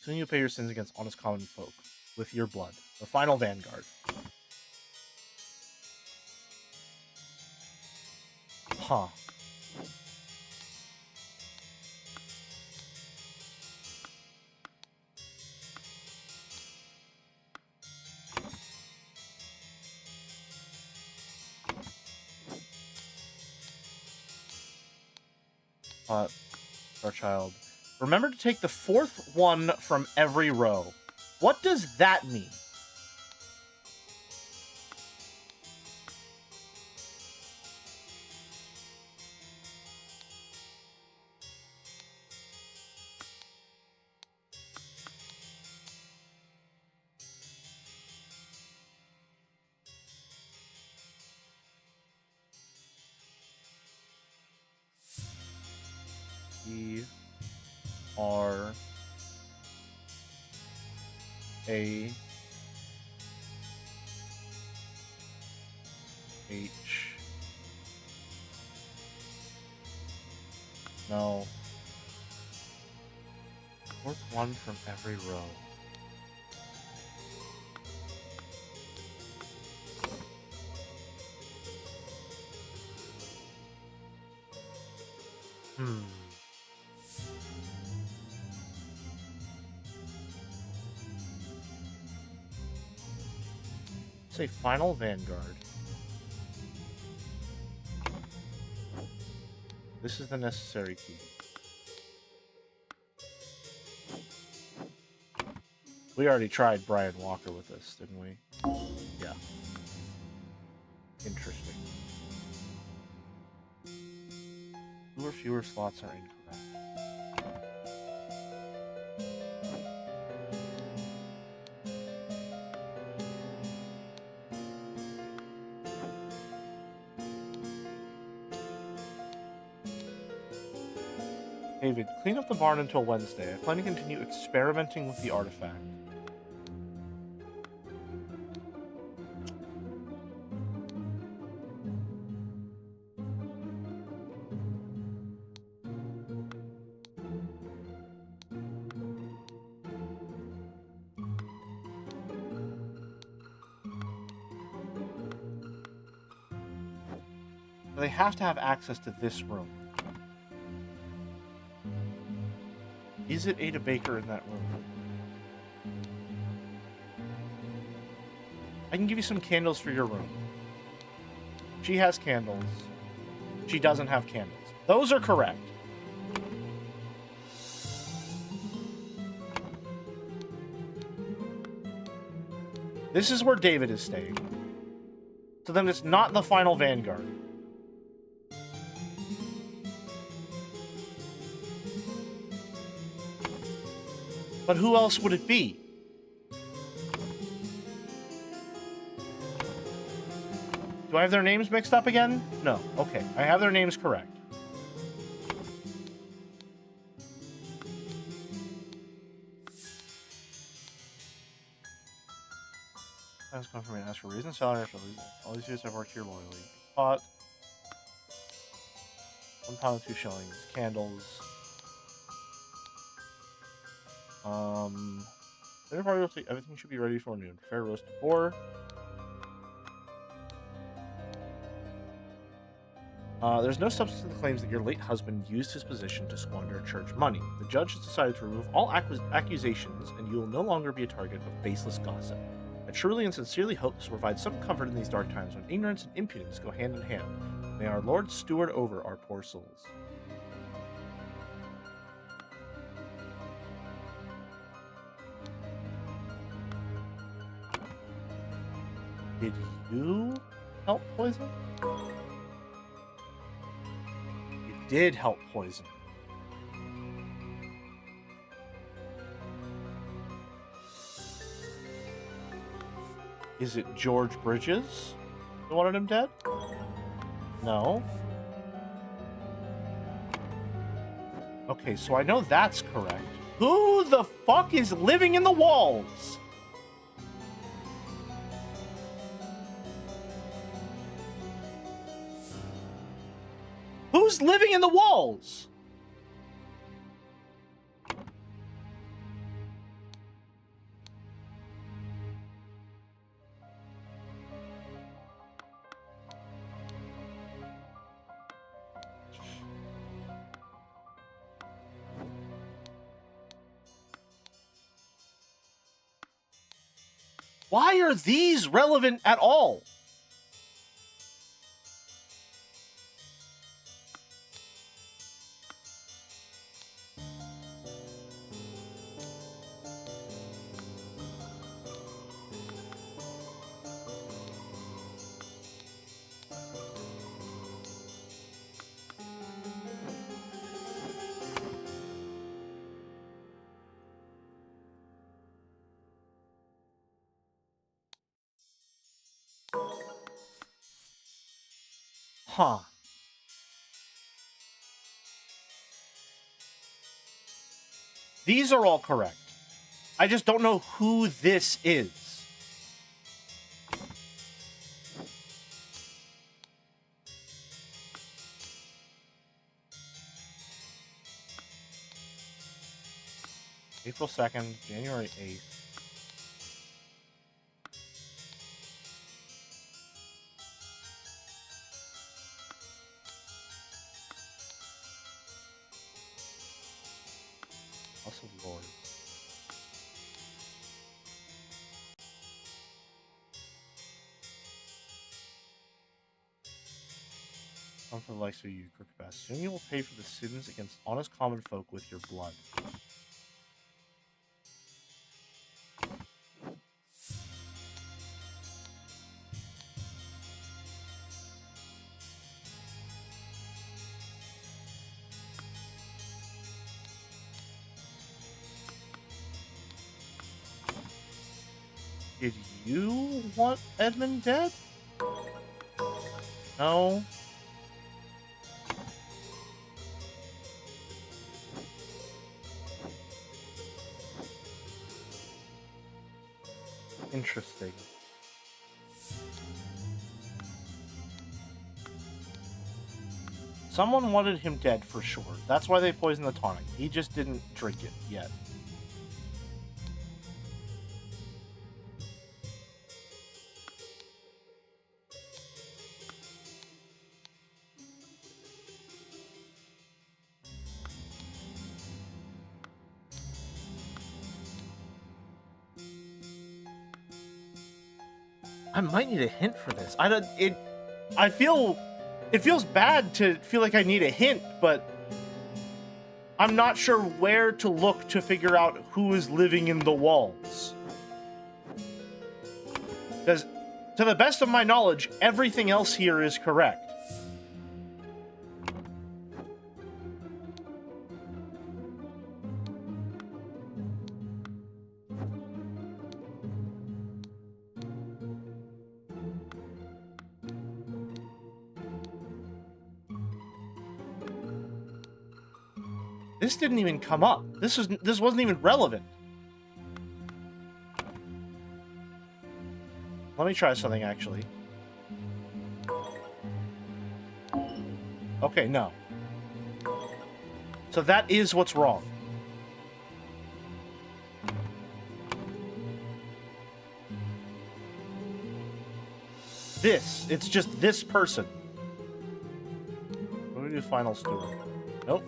Soon you pay your sins against honest common folk with your blood. The final vanguard. Huh. Our child. Remember to take the 4th one from every row. What does that mean? E-R-A-H No. 4th one from every row. Say final vanguard. This is the necessary key. We already tried Brian Walker with this, didn't we? Yeah. Interesting. 2 or fewer slots are incorrect. David, clean up the barn until Wednesday. I plan to continue experimenting with the artifact. They have to have access to this room. Is it Ada Baker in that room? I can give you some candles for your room. She has candles. She doesn't have candles. Those are correct. This is where David is staying. So then it's not the final vanguard. But who else would it be? Do I have their names mixed up again? No. Okay. I have their names correct. That's going for me to ask for reason. Salary after losing. All these years I've worked here loyally. Pot. 1 pound and 2 shillings. Candles. Dinner party will take, everything should be ready for noon. Fair roast boar. There's no substance to the claims that your late husband used his position to squander church money. The judge has decided to remove all accusations, and you will no longer be a target of baseless gossip. I truly and sincerely hope this will provide some comfort in these dark times when ignorance and impudence go hand in hand. May our Lord steward over our poor souls. Did you help poison? You did help poison. Is it George Bridges that wanted him dead? No. Okay, so I know that's correct. Who the fuck is living in the walls? Who's living in the walls? Why are these relevant at all? Huh. These are all correct. I just don't know who this is. April 2nd, January 8th. House of Lords. Come for the likes of you, Crookbass. Soon you will pay for the sins against honest common folk with your blood. Did you want Edmund dead? No. Interesting. Someone wanted him dead for sure. That's why they poisoned the tonic. He just didn't drink it yet. I might need a hint for this. It feels bad to feel like I need a hint, but I'm not sure where to look to figure out who is living in the walls. Because, to the best of my knowledge, everything else here is correct. This didn't even come up. This wasn't even relevant. Let me try something, actually. Okay, no. So that is what's wrong. It's just this person. Let me do final steward. Nope.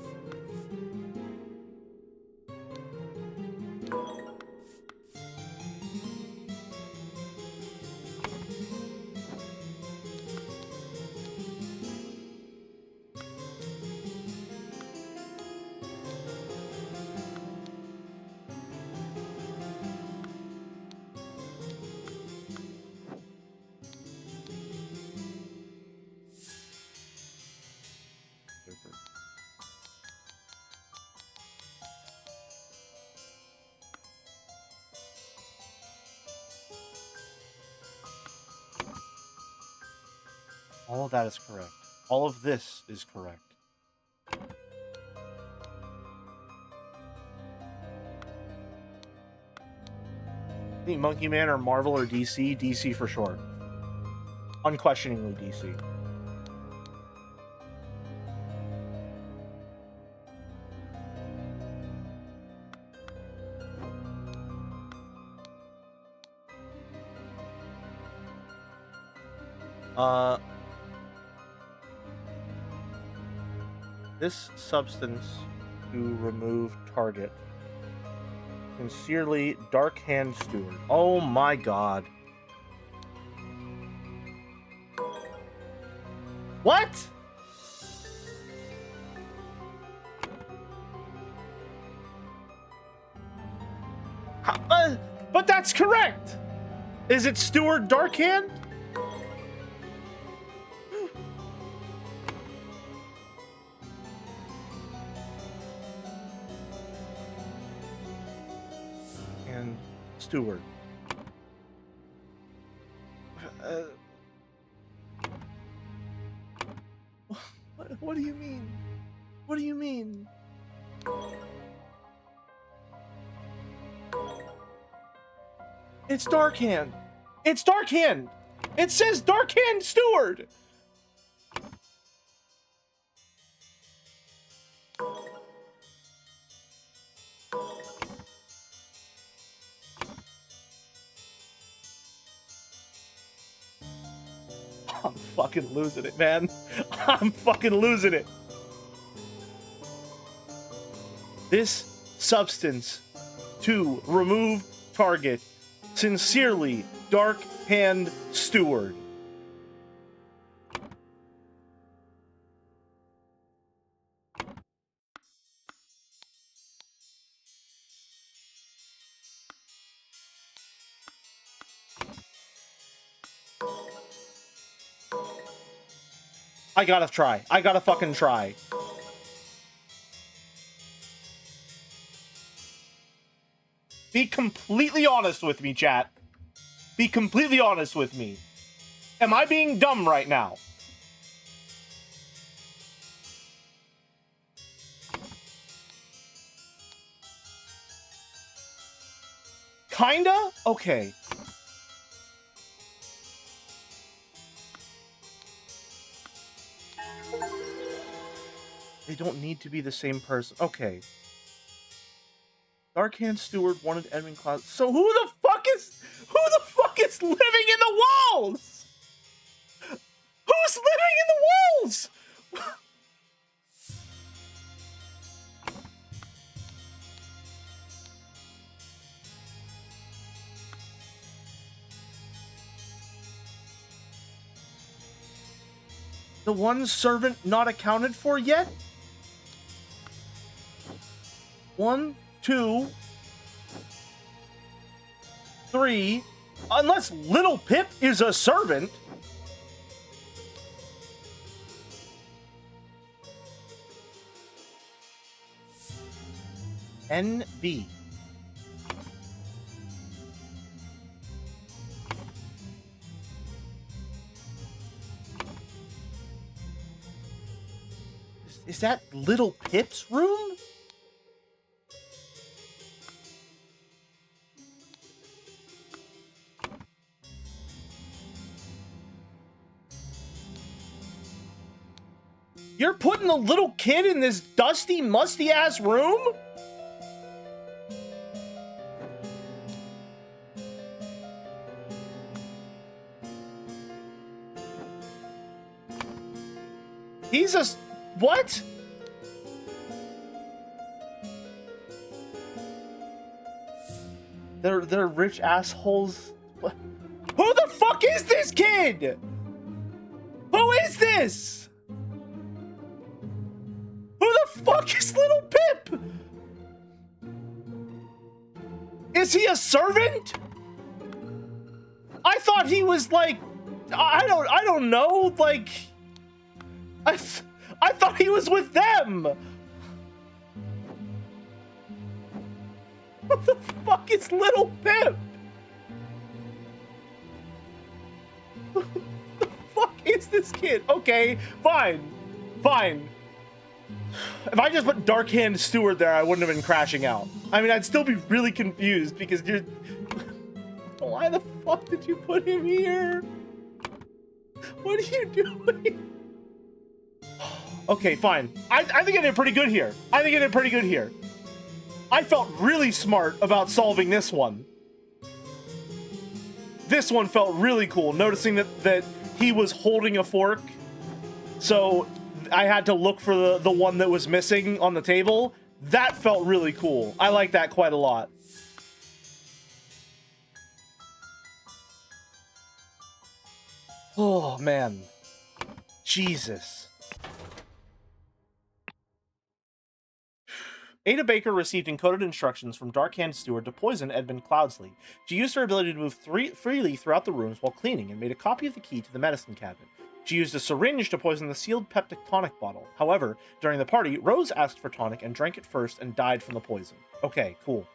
All of that is correct. All of this is correct. I think Monkey Man or Marvel or DC? DC for sure. Unquestioningly DC. This substance to remove target. Sincerely, Dark Hand Steward. Oh my god. What? But that's correct! Is it Steward Darkhand? And Steward. What do you mean? What do you mean? It's Darkhand. It's Darkhand. It says Darkhand Steward. I'm fucking losing it, man. I'm fucking losing it. This substance to remove target. Sincerely, Dark Hand Steward. I gotta try. I gotta fucking try. Be completely honest with me, chat. Be completely honest with me. Am I being dumb right now? Kinda? Okay. They don't need to be the same person. Okay. Darkhand Steward wanted Edmund Cloud. So who the fuck is living in the walls? Who's living in the walls? The one servant not accounted for yet? 1, 2, 3. Unless Little Pip is a servant. NB. Is that Little Pip's room? You're putting a little kid in this dusty, musty-ass room? He's a... What? They're rich assholes. What? Who the fuck is this kid? Who is this? Who the fuck is Little Pip? Is he a servant? I thought he was like... I don't know, like... I thought he was with them! What the fuck is Little Pip? What the fuck is is this kid? Okay, fine. Fine. If I just put Dark Hand Steward there, I wouldn't have been crashing out. I mean, I'd still be really confused because you're... Why the fuck did you put him here? What are you doing? Okay, fine. I think I did pretty good here. I felt really smart about solving this one. This one felt really cool, noticing that he was holding a fork. So I had to look for the one that was missing on the table. That felt really cool. I like that quite a lot. Oh, man. Jesus. Ada Baker received encoded instructions from Dark Hand Steward to poison Edmund Cloudsley. She used her ability to move freely throughout the rooms while cleaning and made a copy of the key to the medicine cabinet. She used a syringe to poison the sealed peptic tonic bottle. However, during the party, Rose asked for tonic and drank it first and died from the poison. Okay, cool.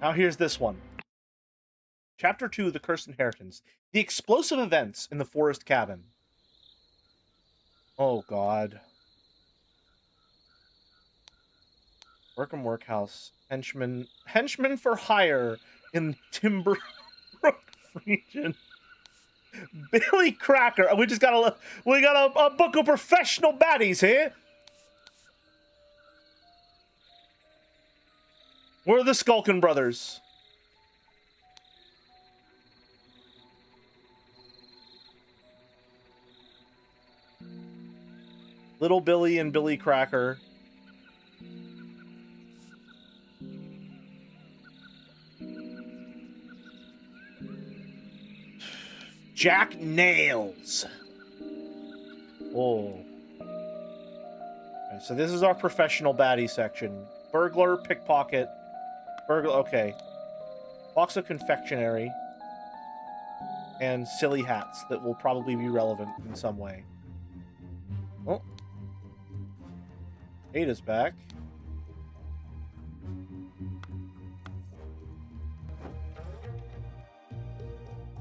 Now here's this one. Chapter 2, The Cursed Inheritance. The explosive events in the forest cabin. Oh, God. Workham Workhouse. Henchman for hire in Timber region. Billy Cracker. We got a book of professional baddies here. We're the Skulkin brothers. Little Billy and Billy Cracker. Jack Nails. Oh. Okay, so this is our professional baddie section. Burglar, pickpocket. Okay. Box of confectionery. And silly hats that will probably be relevant in some way. Oh. Ada's back.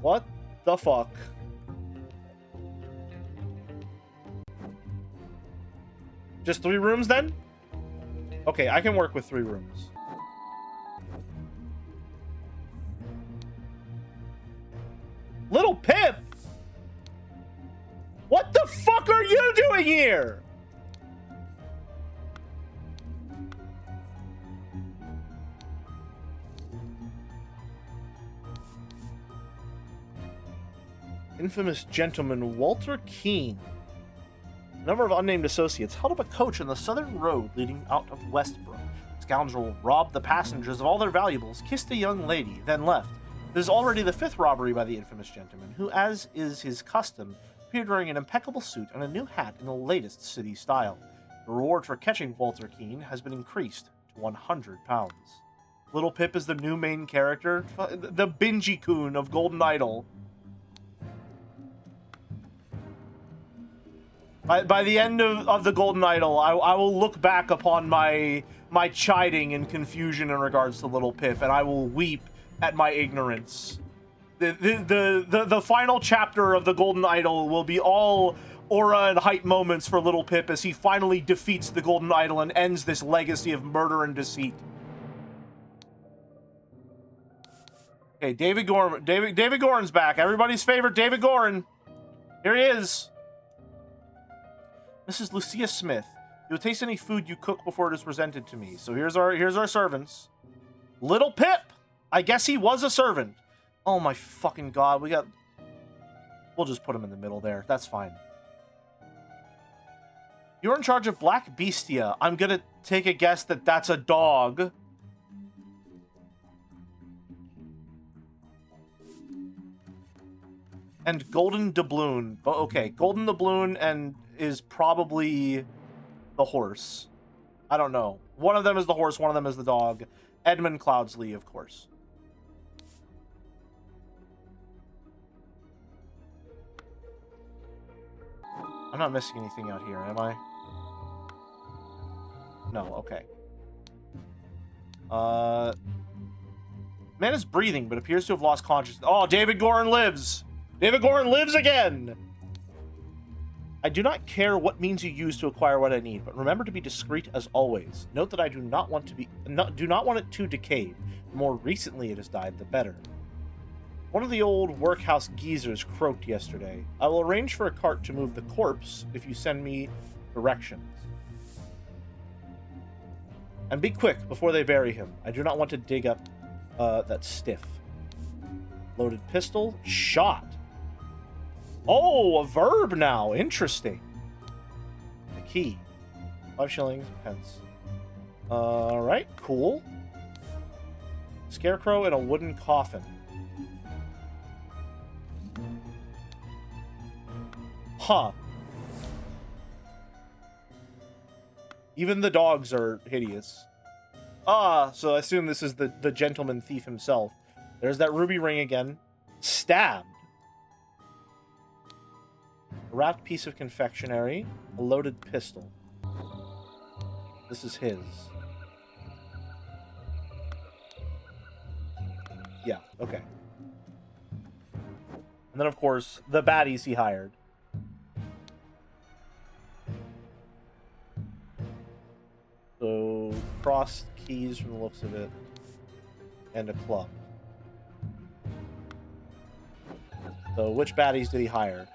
What the fuck? Just 3 rooms then? Okay, I can work with 3 rooms. Little Pip! What the fuck are you doing here? Infamous gentleman Walter Keene. A number of unnamed associates held up a coach on the southern road leading out of Westbrook. Scoundrel robbed the passengers of all their valuables, kissed a young lady, then left. This is already the 5th robbery by the infamous gentleman, who, as is his custom, appeared wearing an impeccable suit and a new hat in the latest city style. The reward for catching Walter Keene has been increased to £100. Little Pip is the new main character, the Bingy-kun of Golden Idol. By the end of the Golden Idol, I will look back upon my chiding and confusion in regards to Little Pip, and I will weep at my ignorance. The final chapter of the Golden Idol will be all aura and hype moments for Little Pip as he finally defeats the Golden Idol and ends this legacy of murder and deceit. Okay, David Gorin's back. Everybody's favorite David Gorin. Here he is. Mrs. Lucia Smith, you will taste any food you cook before it is presented to me. So here's our servants. Little Pip! I guess he was a servant. Oh my fucking god, we'll just put him in the middle there. That's fine. You're in charge of Black Beastia. I'm gonna take a guess that that's a dog. And Golden Doubloon. Oh, okay, Golden Doubloon and is probably the horse. I don't know. One of them is the horse, one of them is the dog. Edmund Cloudsley, of course. I'm not missing anything out here, am I? No, okay. Man is breathing, but appears to have lost consciousness. Oh, David Gorin lives! David Gorin lives again! I do not care what means you use to acquire what I need, but remember to be discreet as always. Note that I do not want it to decay. The more recently it has died, the better. One of the old workhouse geezers croaked yesterday. I will arrange for a cart to move the corpse if you send me directions. And be quick before they bury him. I do not want to dig up that stiff. Loaded pistol. Shot. Oh, a verb now. Interesting. The key. 5 shillings, pence. Alright, cool. Scarecrow in a wooden coffin. Huh. Even the dogs are hideous. Ah, so I assume this is the gentleman thief himself. There's that ruby ring again. Stabbed. A wrapped piece of confectionery. A loaded pistol. This is his. Yeah, okay. And then, of course, the baddies he hired. So, crossed keys from the looks of it. And a club. So, which baddies did he hire?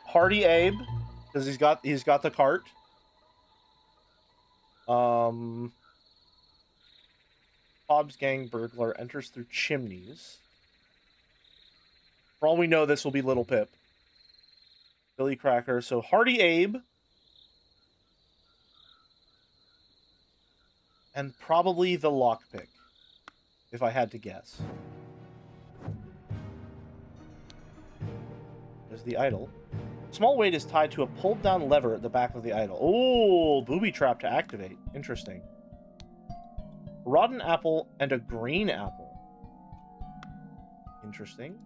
Hardy Abe, because he's got the cart. Hobbs gang burglar enters through chimneys. For all we know, this will be Little Pip. Billy Cracker. So Hardy Abe. And probably the lockpick, if I had to guess. There's the idol. Small weight is tied to a pulled down lever at the back of the idol. Oh, booby trap to activate. Interesting. A rotten apple and a green apple. Interesting.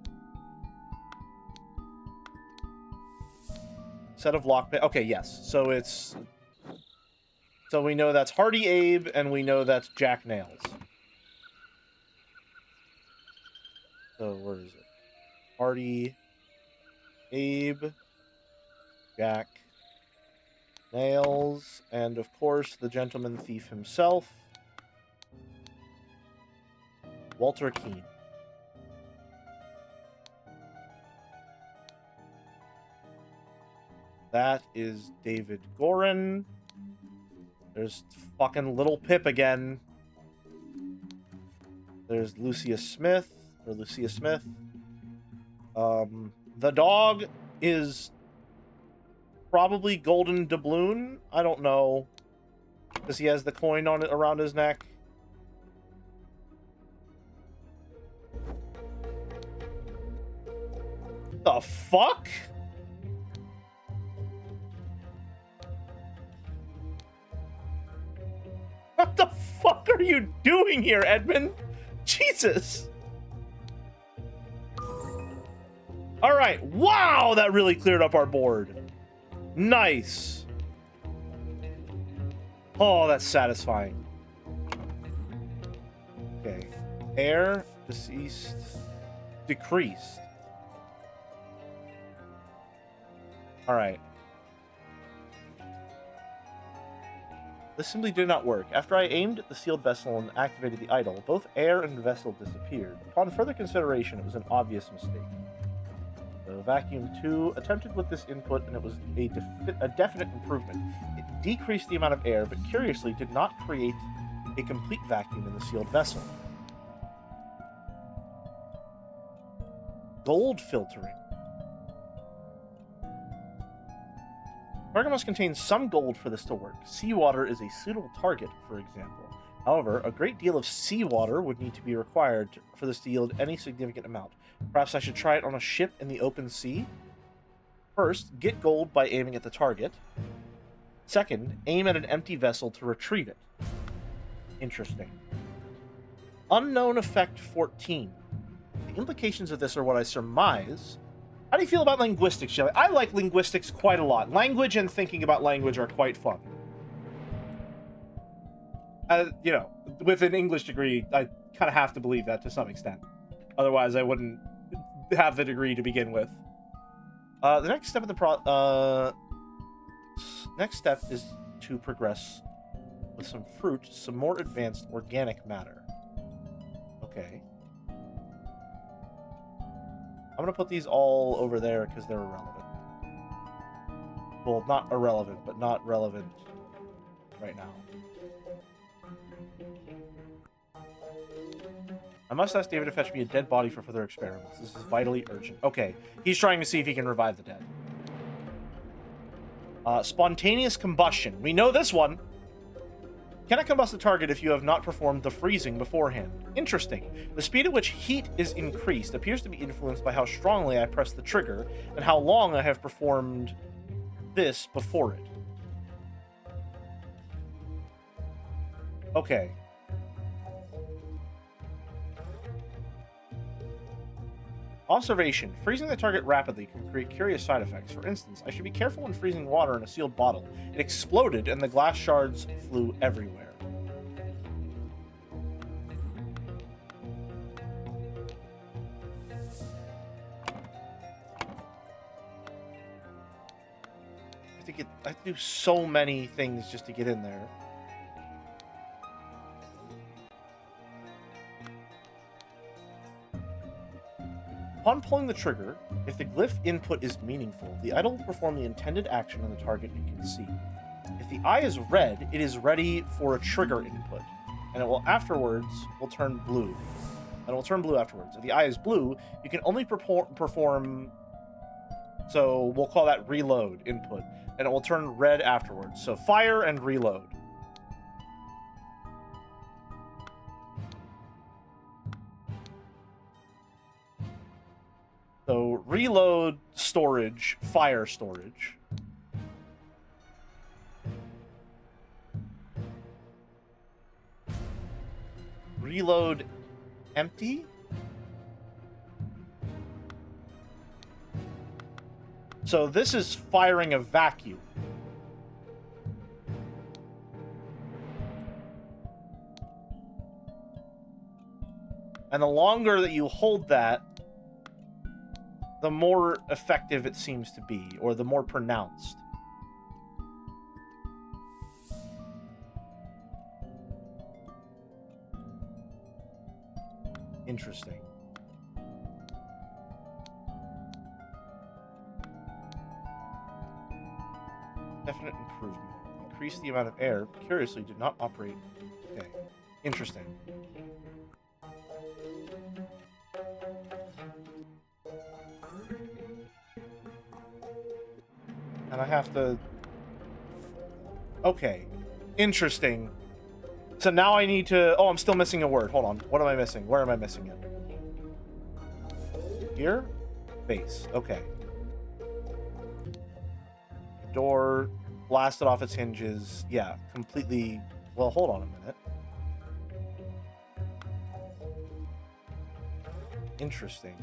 Set of lockpick. Okay, yes. So it's... So we know that's Hardy Abe, and we know that's Jack Nails. So where is it? Hardy... Abe, Jack, Nails, and of course the gentleman thief himself, Walter Keane. That is David Gorin. There's fucking Little Pip again. There's Lucia Smith. The dog is probably Golden Doubloon. I don't know. Because he has the coin on it around his neck. The fuck? What the fuck are you doing here, Edmund? Jesus. All right. Wow, that really cleared up our board. Nice. Oh, that's satisfying. Okay. Heir, deceased, decreased. All right. This simply did not work. After I aimed at the sealed vessel and activated the idol, both air and vessel disappeared. Upon further consideration, it was an obvious mistake. The vacuum 2 attempted with this input, and it was a definite improvement. It decreased the amount of air, but curiously did not create a complete vacuum in the sealed vessel. Gold filtering. Target must contain some gold for this to work. Seawater is a suitable target, for example. However, a great deal of seawater would need to be required for this to yield any significant amount. Perhaps I should try it on a ship in the open sea? First, get gold by aiming at the target. Second, aim at an empty vessel to retrieve it. Interesting. Unknown effect 14. The implications of this are what I surmise. How do you feel about linguistics, Shelley? I like linguistics quite a lot. Language and thinking about language are quite fun. You know, with an English degree, I kind of have to believe that to some extent. Otherwise, I wouldn't have the degree to begin with. The next step of the next step is to progress with some fruit, some more advanced organic matter. Okay. I'm gonna put these all over there because they're irrelevant. Well, not irrelevant, but not relevant right now. I must ask David to fetch me a dead body for further experiments. This is vitally urgent. Okay, he's trying to see if he can revive the dead. Spontaneous combustion. We know this one. Cannot combust the target if you have not performed the freezing beforehand. Interesting. The speed at which heat is increased appears to be influenced by how strongly I press the trigger and how long I have performed this before it. Okay. Observation. Freezing the target rapidly can create curious side effects. For instance, I should be careful when freezing water in a sealed bottle. It exploded and the glass shards flew everywhere. I have to do so many things just to get in there. Upon pulling the trigger, if the glyph input is meaningful, the idol will perform the intended action on the target you can see. If the eye is red, it is ready for a trigger input, and it will afterwards turn blue. And it will turn blue afterwards. If the eye is blue, you can only perform. So we'll call that reload input, and it will turn red afterwards. So fire and reload. So reload, storage, fire, storage. Reload, empty. So this is firing a vacuum. And the longer that you hold that, the more effective it seems to be, or the more pronounced. Interesting. Definite improvement. Increase the amount of air. Curiously, did not operate. Okay. Interesting. And I have to... Okay. Interesting. So now I need to... Oh, I'm still missing a word. Hold on. What am I missing? Where am I missing it? Here? Base. Okay. Door blasted off its hinges. Yeah, completely... Well, hold on a minute. Interesting.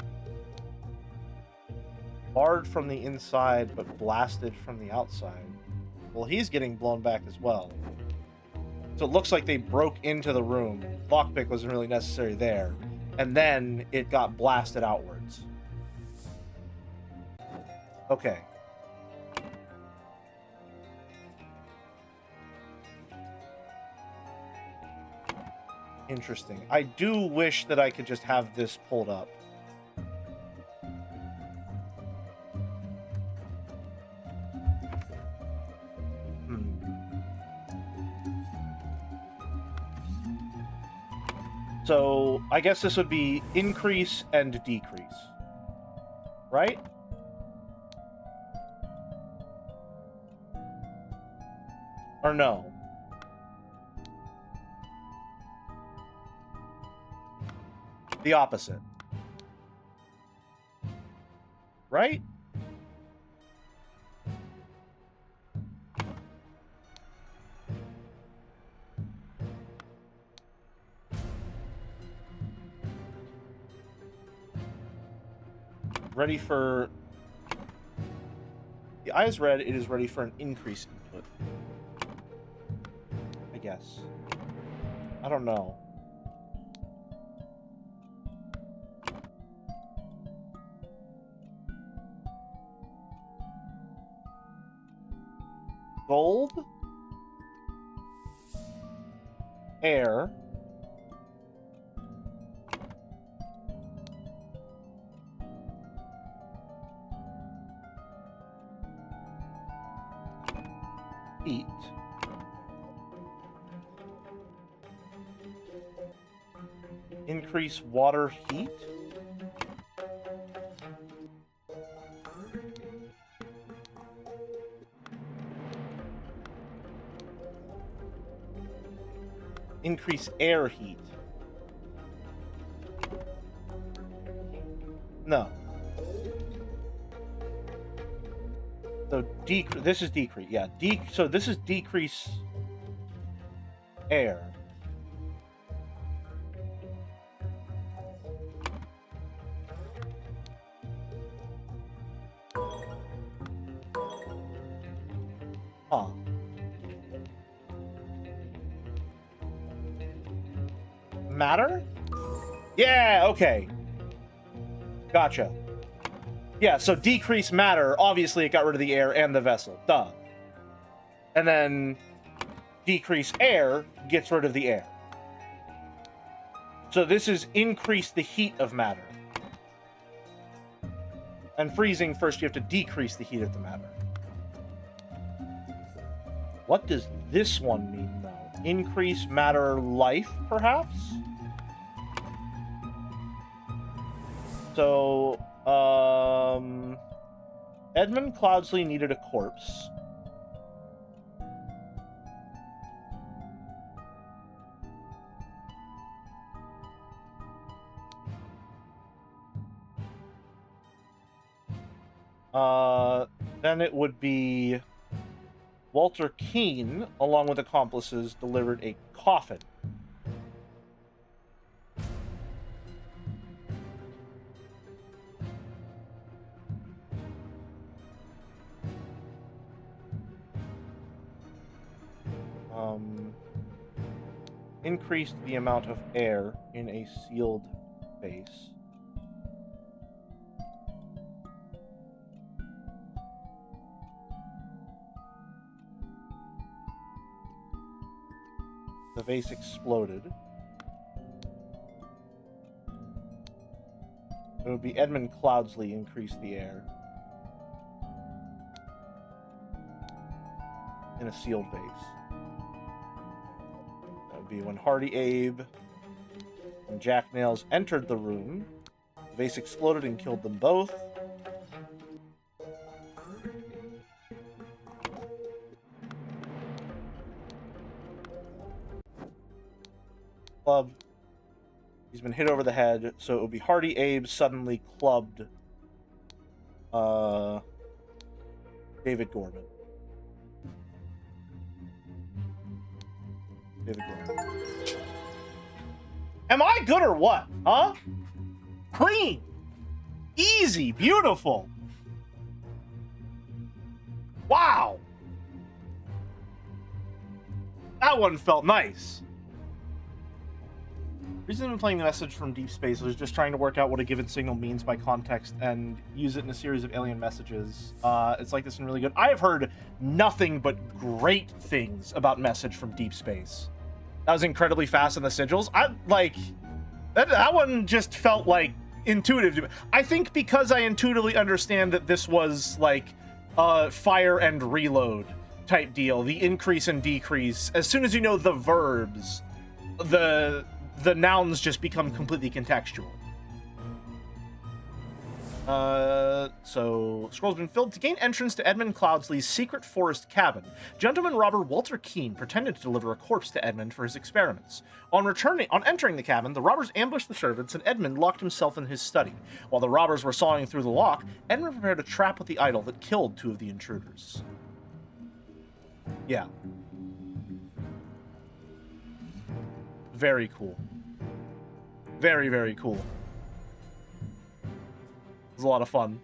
Barred from the inside, but blasted from the outside. Well, he's getting blown back as well. So it looks like they broke into the room. Lockpick wasn't really necessary there. And then it got blasted outwards. Okay. Interesting. I do wish that I could just have this pulled up. So, I guess this would be increase and decrease. Right? Or no? The opposite. Right? Ready for... The eye is red, it is ready for an increase input. I guess. I don't know. Gold. Air. Heat. Increase water heat. Increase air heat. No. So this is decrease. Yeah, so this is decrease air. Huh. Matter? Yeah, okay. Gotcha. Yeah, so decrease matter, obviously it got rid of the air and the vessel. Duh. And then decrease air gets rid of the air. So this is increase the heat of matter. And freezing, first you have to decrease the heat of the matter. What does this one mean, though? Increase matter life, perhaps? So, Edmund Cloudsley needed a corpse. Then it would be Walter Keane, along with accomplices, delivered a coffin. Increased the amount of air in a sealed space. The vase exploded. It would be Edmund Cloudsley increased the air in a sealed vase. That would be when Hardy Abe and Jack Nails entered the room. The vase exploded and killed them both. Club. He's been hit over the head, so it would be Hardy Abe suddenly clubbed David Gorman. David Gorman. Am I good or what? Huh? Clean. Easy. Beautiful. Wow. That one felt nice. The reason I've been playing the message from deep space was just trying to work out what a given signal means by context and use it in a series of alien messages. It's like this and really good. I have heard nothing but great things about message from deep space. That was incredibly fast in the sigils. I like that one just felt like intuitive to me. I think because I intuitively understand that this was like fire and reload type deal, the increase and decrease. As soon as you know the verbs, the nouns just become completely contextual. So, scroll's been filled. To gain entrance to Edmund Cloudsley's secret forest cabin, gentleman robber Walter Keane pretended to deliver a corpse to Edmund for his experiments. On entering the cabin, the robbers ambushed the servants and Edmund locked himself in his study. While the robbers were sawing through the lock, Edmund prepared a trap with the idol that killed 2 of the intruders. Yeah. Very cool. Very, very cool. It was a lot of fun.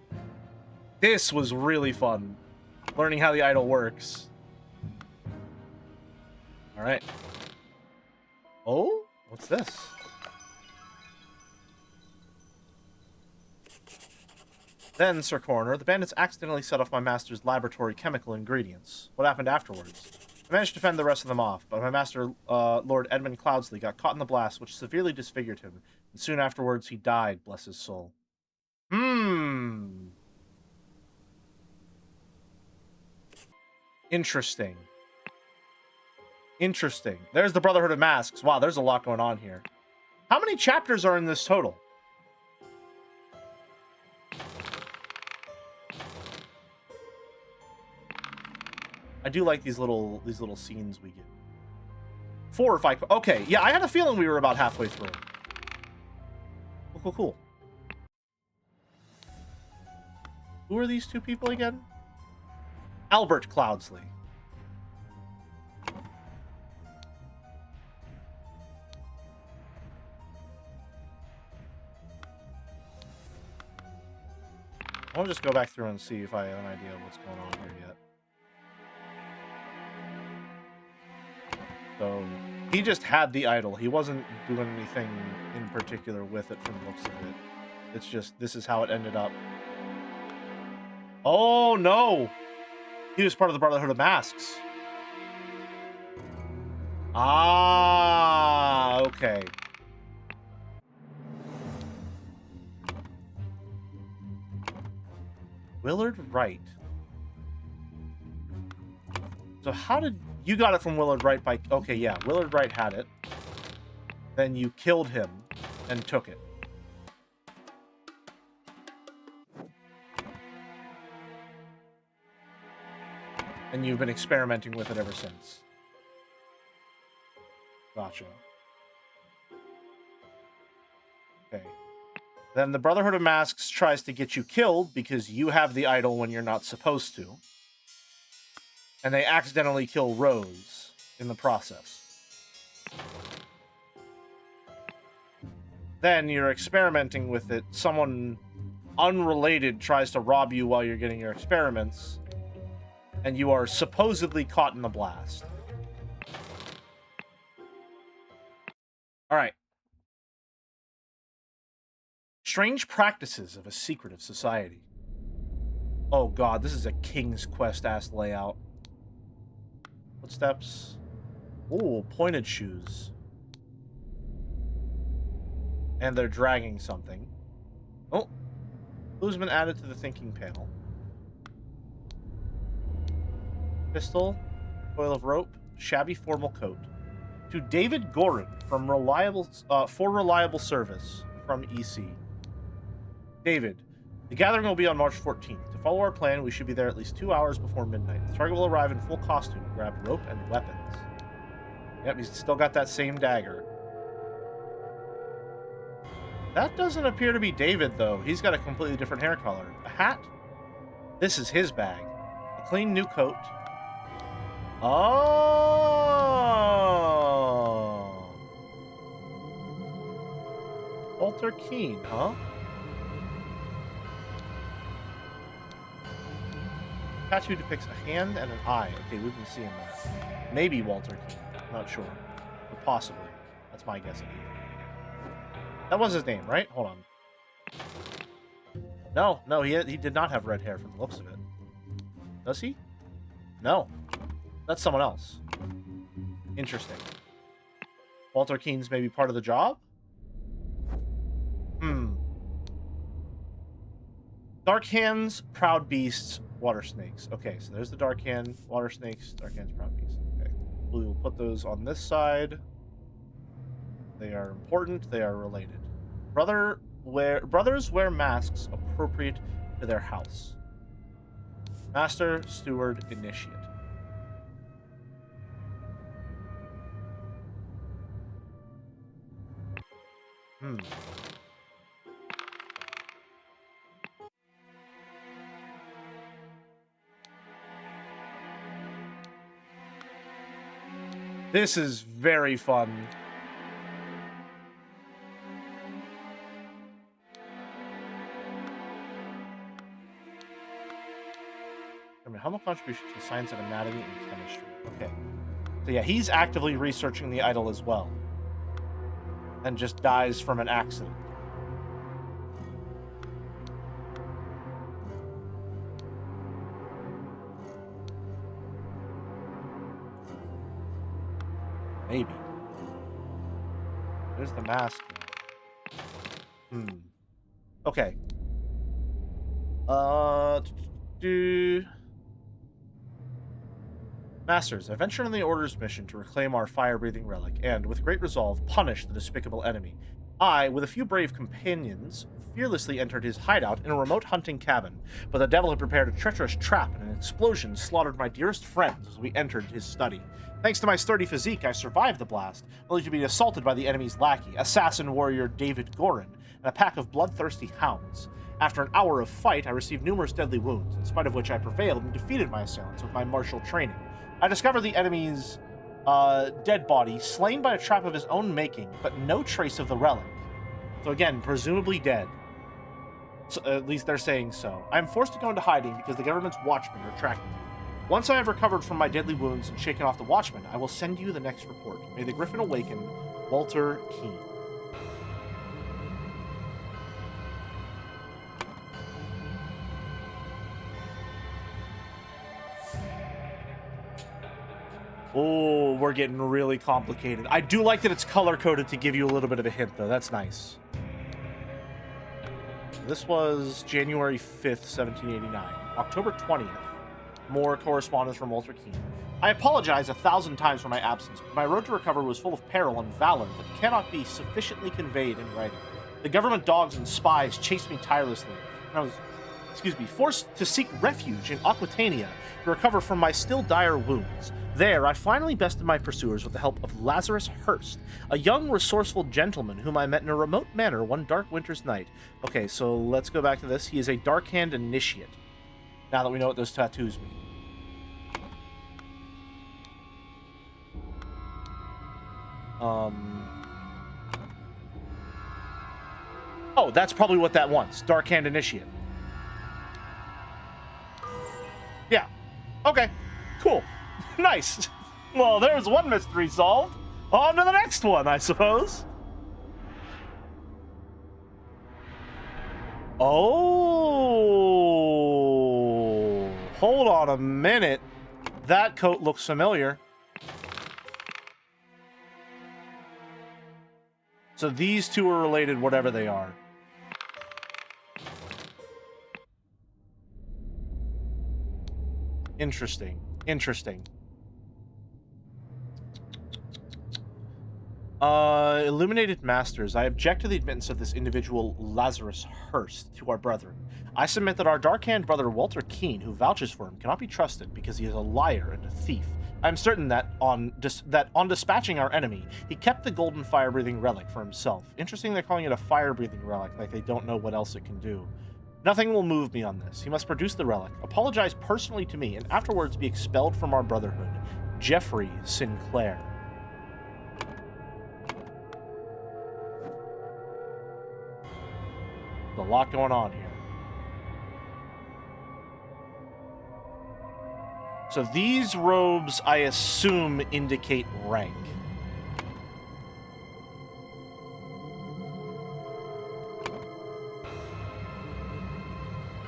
This was really fun. Learning how the idol works. Alright. Oh? What's this? Then, Sir Coroner, the bandits accidentally set off my master's laboratory chemical ingredients. What happened afterwards? I managed to fend the rest of them off, but my master, Lord Edmund Cloudsley, got caught in the blast, which severely disfigured him, and soon afterwards he died, bless his soul. Interesting. Interesting. There's the Brotherhood of Masks. Wow, there's a lot going on here. How many chapters are in this total? I do like these little scenes we get. 4 or 5. Okay, yeah, I had a feeling we were about halfway through. Cool. Who are these two people again? Albert Cloudsley. I'll just go back through and see if I have an idea of what's going on here yet. So, he just had the idol. He wasn't doing anything in particular with it from the looks of it. It's just, this is how it ended up. Oh, no! He was part of the Brotherhood of Masks. Ah, okay. Willard Wright. So how did... You got it from Willard Wright by... Okay, yeah. Willard Wright had it. Then you killed him and took it. And you've been experimenting with it ever since. Gotcha. Okay. Then the Brotherhood of Masks tries to get you killed because you have the idol when you're not supposed to. And they accidentally kill Rose in the process. Then you're experimenting with it. Someone unrelated tries to rob you while you're getting your experiments. And you are supposedly caught in the blast. Alright. Strange practices of a secretive society. Oh god, this is a King's Quest-ass layout. Footsteps. Ooh, pointed shoes. And they're dragging something. Oh. Clue's been added to the thinking panel. Pistol. Coil of rope. Shabby formal coat. To David Gorin from for reliable service from EC. David, the gathering will be on March 14th. To follow our plan, we should be there at least 2 hours before midnight. The target will arrive in full costume and grab rope and weapons. Yep, he's still got that same dagger. That doesn't appear to be David, though. He's got a completely different hair color. A hat? This is his bag. A clean new coat. Oh! Walter Keane, huh? Tattoo depicts a hand and an eye. Okay, we've been seeing that. Maybe Walter Keane. Not sure. But possibly. That's my guess. That was his name, right? Hold on. No, he did not have red hair from the looks of it. Does he? No. That's someone else. Interesting. Walter Keane's maybe part of the job? Dark Hands, Proud Beasts, Water Snakes. Okay, so there's the Dark Hand, Water Snakes, Dark Hands, Proud Beasts. Okay. We will put those on this side. They are important. They are related. Brothers wear masks appropriate to their house. Master, Steward, Initiate. This is very fun. Humble contribution to the science of anatomy and chemistry. Okay. So yeah, he's actively researching the idol as well. And just dies from an accident. Maybe. There's the mask. Okay. Masters, I ventured on the Order's mission to reclaim our fire-breathing relic, and, with great resolve, punish the despicable enemy. I, with a few brave companions, fearlessly entered his hideout in a remote hunting cabin, but the devil had prepared a treacherous trap, and an explosion slaughtered my dearest friends as we entered his study. Thanks to my sturdy physique, I survived the blast, only to be assaulted by the enemy's lackey, assassin warrior David Gorin, and a pack of bloodthirsty hounds. After an hour of fight, I received numerous deadly wounds, in spite of which I prevailed and defeated my assailants with my martial training. I discovered the enemy's dead body, slain by a trap of his own making, but no trace of the relic. So again, presumably dead. So, at least they're saying so. I am forced to go into hiding because the government's watchmen are tracking me. Once I have recovered from my deadly wounds and shaken off the watchmen, I will send you the next report. May the Griffin awaken, Walter Keene. Oh, we're getting really complicated. I do like that it's color-coded to give you a little bit of a hint, though. That's nice. This was January 5th, 1789. October 20th. More correspondence from Walter Keene. I apologize 1,000 times for my absence, but my road to recovery was full of peril and valor that cannot be sufficiently conveyed in writing. The government dogs and spies chased me tirelessly, and I was, forced to seek refuge in Aquitania to recover from my still dire wounds. There, I finally bested my pursuers with the help of Lazarus Hurst, a young, resourceful gentleman whom I met in a remote manor one dark winter's night. Okay, so let's go back to this. He is a Dark Hand Initiate, now that we know what those tattoos mean. Oh, that's probably what that wants. Dark Hand Initiate. Yeah. Okay. Cool. Nice. Well, there's one mystery solved. On to the next one, I suppose. Oh. Hold on a minute. That coat looks familiar. So these two are related, whatever they are. Interesting. Interesting. Illuminated Masters, I object to the admittance of this individual Lazarus Hurst to our brethren. I submit that our dark-hand brother Walter Keene, who vouches for him, cannot be trusted because he is a liar and a thief. I am certain that on dispatching our enemy, he kept the golden fire-breathing relic for himself. Interesting they're calling it a fire-breathing relic, like they don't know what else it can do. Nothing will move me on this. He must produce the relic, apologize personally to me, and afterwards be expelled from our brotherhood. Jeffrey Sinclair. There's a lot going on here. So these robes, I assume, indicate rank.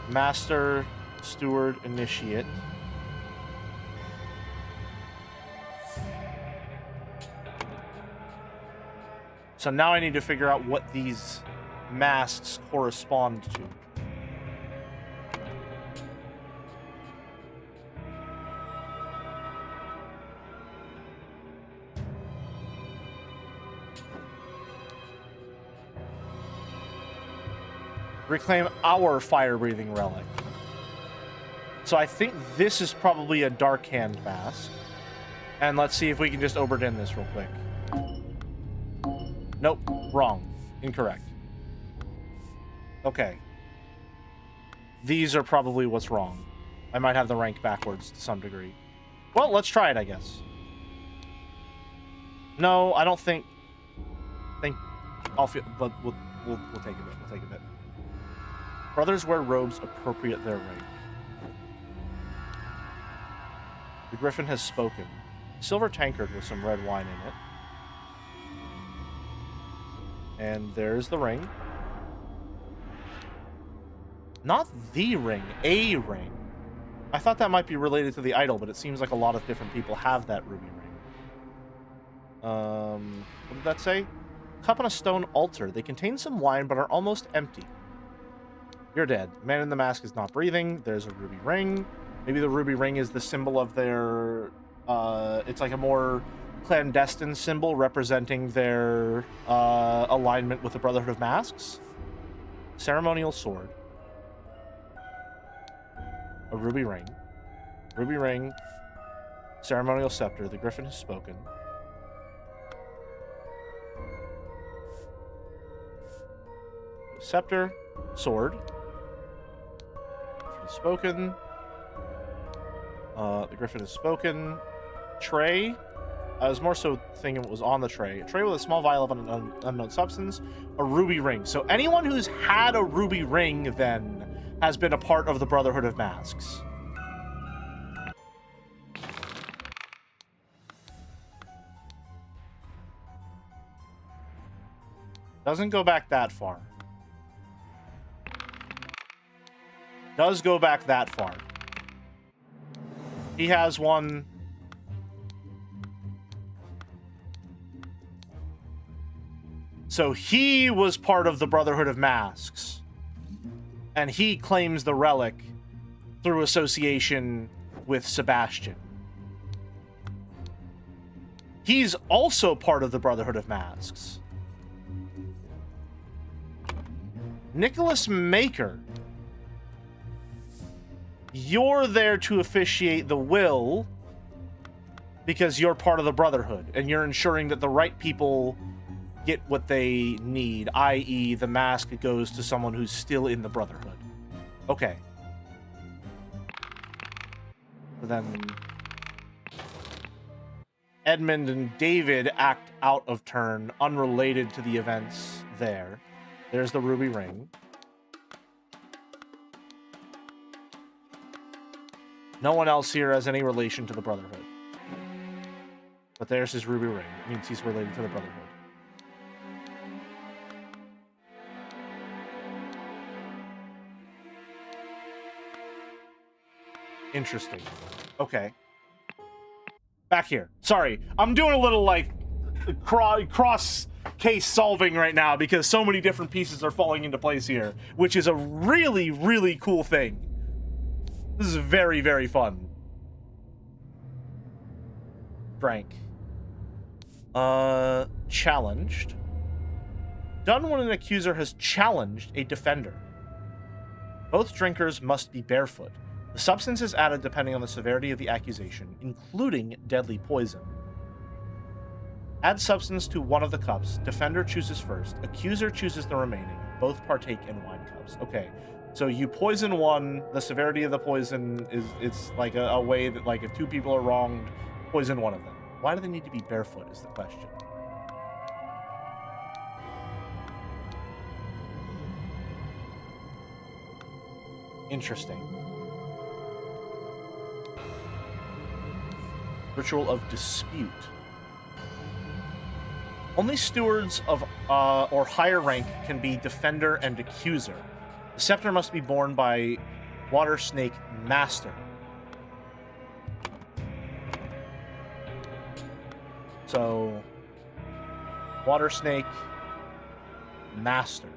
Master, Steward, Initiate. So now I need to figure out what these masks correspond to. Reclaim our fire-breathing relic. So I think this is probably a Dark Hand mask. And let's see if we can just Oberdin this real quick. Nope, wrong. Incorrect. Okay. These are probably what's wrong. I might have the rank backwards to some degree. Well, let's try it, I guess. No, I don't think... I'll feel... But we'll take a bit. We'll take a bit. Brothers wear robes appropriate their rank. The Griffin has spoken. Silver tankard with some red wine in it. And there's the ring. Not the ring, a ring. I thought that might be related to the idol, but it seems like a lot of different people have that ruby What did that say? Cup on a stone altar. They contain some wine, but are almost empty. You're dead. The man in the mask is not breathing. There's a ruby ring. Maybe the ruby ring is the symbol of their... it's like a more clandestine symbol representing their alignment with the Brotherhood of Masks. Ceremonial sword. A ruby ring. Ruby ring. Ceremonial scepter. The griffin has spoken. Scepter. Sword. Griffin has spoken. The griffin has spoken. Tray. I was more so thinking what was on the tray. A tray with a small vial of an unknown substance. A ruby ring. So anyone who's had a ruby ring, then, has been a part of the Brotherhood of Masks. Doesn't go back that far. Does go back that far. He has one. So he was part of the Brotherhood of Masks. And he claims the relic through association with Sebastian. He's also part of the Brotherhood of Masks. Nicholas Maker. You're there to officiate the will because you're part of the Brotherhood, and you're ensuring that the right people get what they need, i.e. the mask goes to someone who's still in the Brotherhood. Okay. So then Edmund and David act out of turn, unrelated to the events there. There's the ruby ring. No one else here has any relation to the Brotherhood. But there's his ruby ring. It means he's related to the Brotherhood. Interesting. Okay. Back here. Sorry. I'm doing a little, like, cross case solving right now because so many different pieces are falling into place here, which is a really, really cool thing. This is very, very fun. Drank. Challenged. Done when an accuser has challenged a defender. Both drinkers must be barefoot. The substance is added depending on the severity of the accusation, including deadly poison. Add substance to one of the cups. Defender chooses first. Accuser chooses the remaining. Both partake in wine cups. Okay. So you poison one, the severity of the poison it's like a way that, like, if two people are wronged, poison one of them. Why do they need to be barefoot is the question. Interesting. Ritual of dispute. Only stewards of or higher rank can be defender and accuser. The scepter must be borne by Water Snake Master. So, Water Snake Master.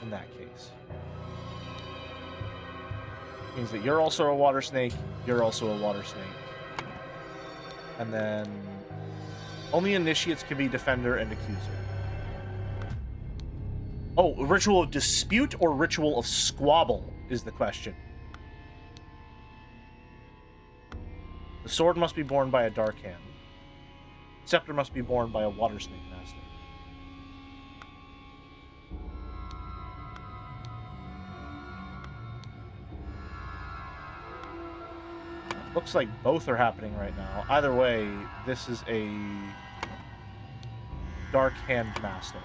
In that case. Means that you're also a water snake, you're also a water snake. And then only initiates can be defender and accuser. Oh, ritual of dispute or ritual of squabble is the question. The sword must be borne by a dark hand. Scepter must be borne by a water snake master. Looks like both are happening right now. Either way, this is a Dark Hand Master.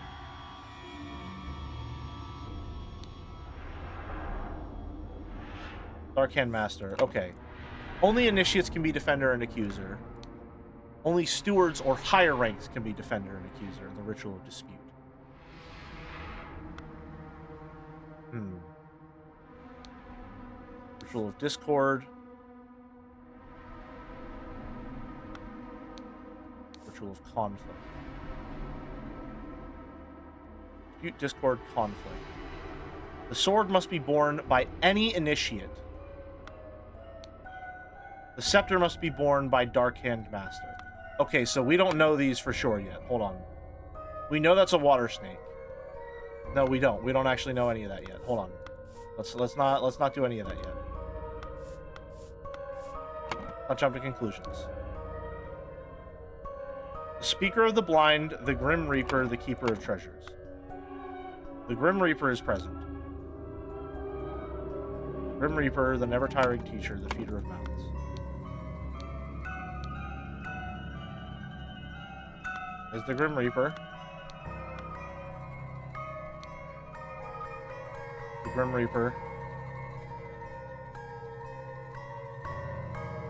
Dark Hand Master. Okay. Only initiates can be defender and accuser. Only stewards or higher ranks can be defender and accuser in the Ritual of Dispute. Ritual of Discord. ritual of conflict. Dispute, discord, conflict. The sword must be borne by any initiate. The scepter must be borne by Dark Hand Master. Okay, so we don't know these for sure yet. Hold on. We know that's a water snake. No, we don't. We don't actually know any of that yet. Hold on. Let's not do any of that yet. I'll jump to conclusions. The Speaker of the Blind, the Grim Reaper, the Keeper of Treasures. The Grim Reaper is present. Grim Reaper, the never-tiring teacher, the feeder of mouths. Is the Grim Reaper. The Grim Reaper.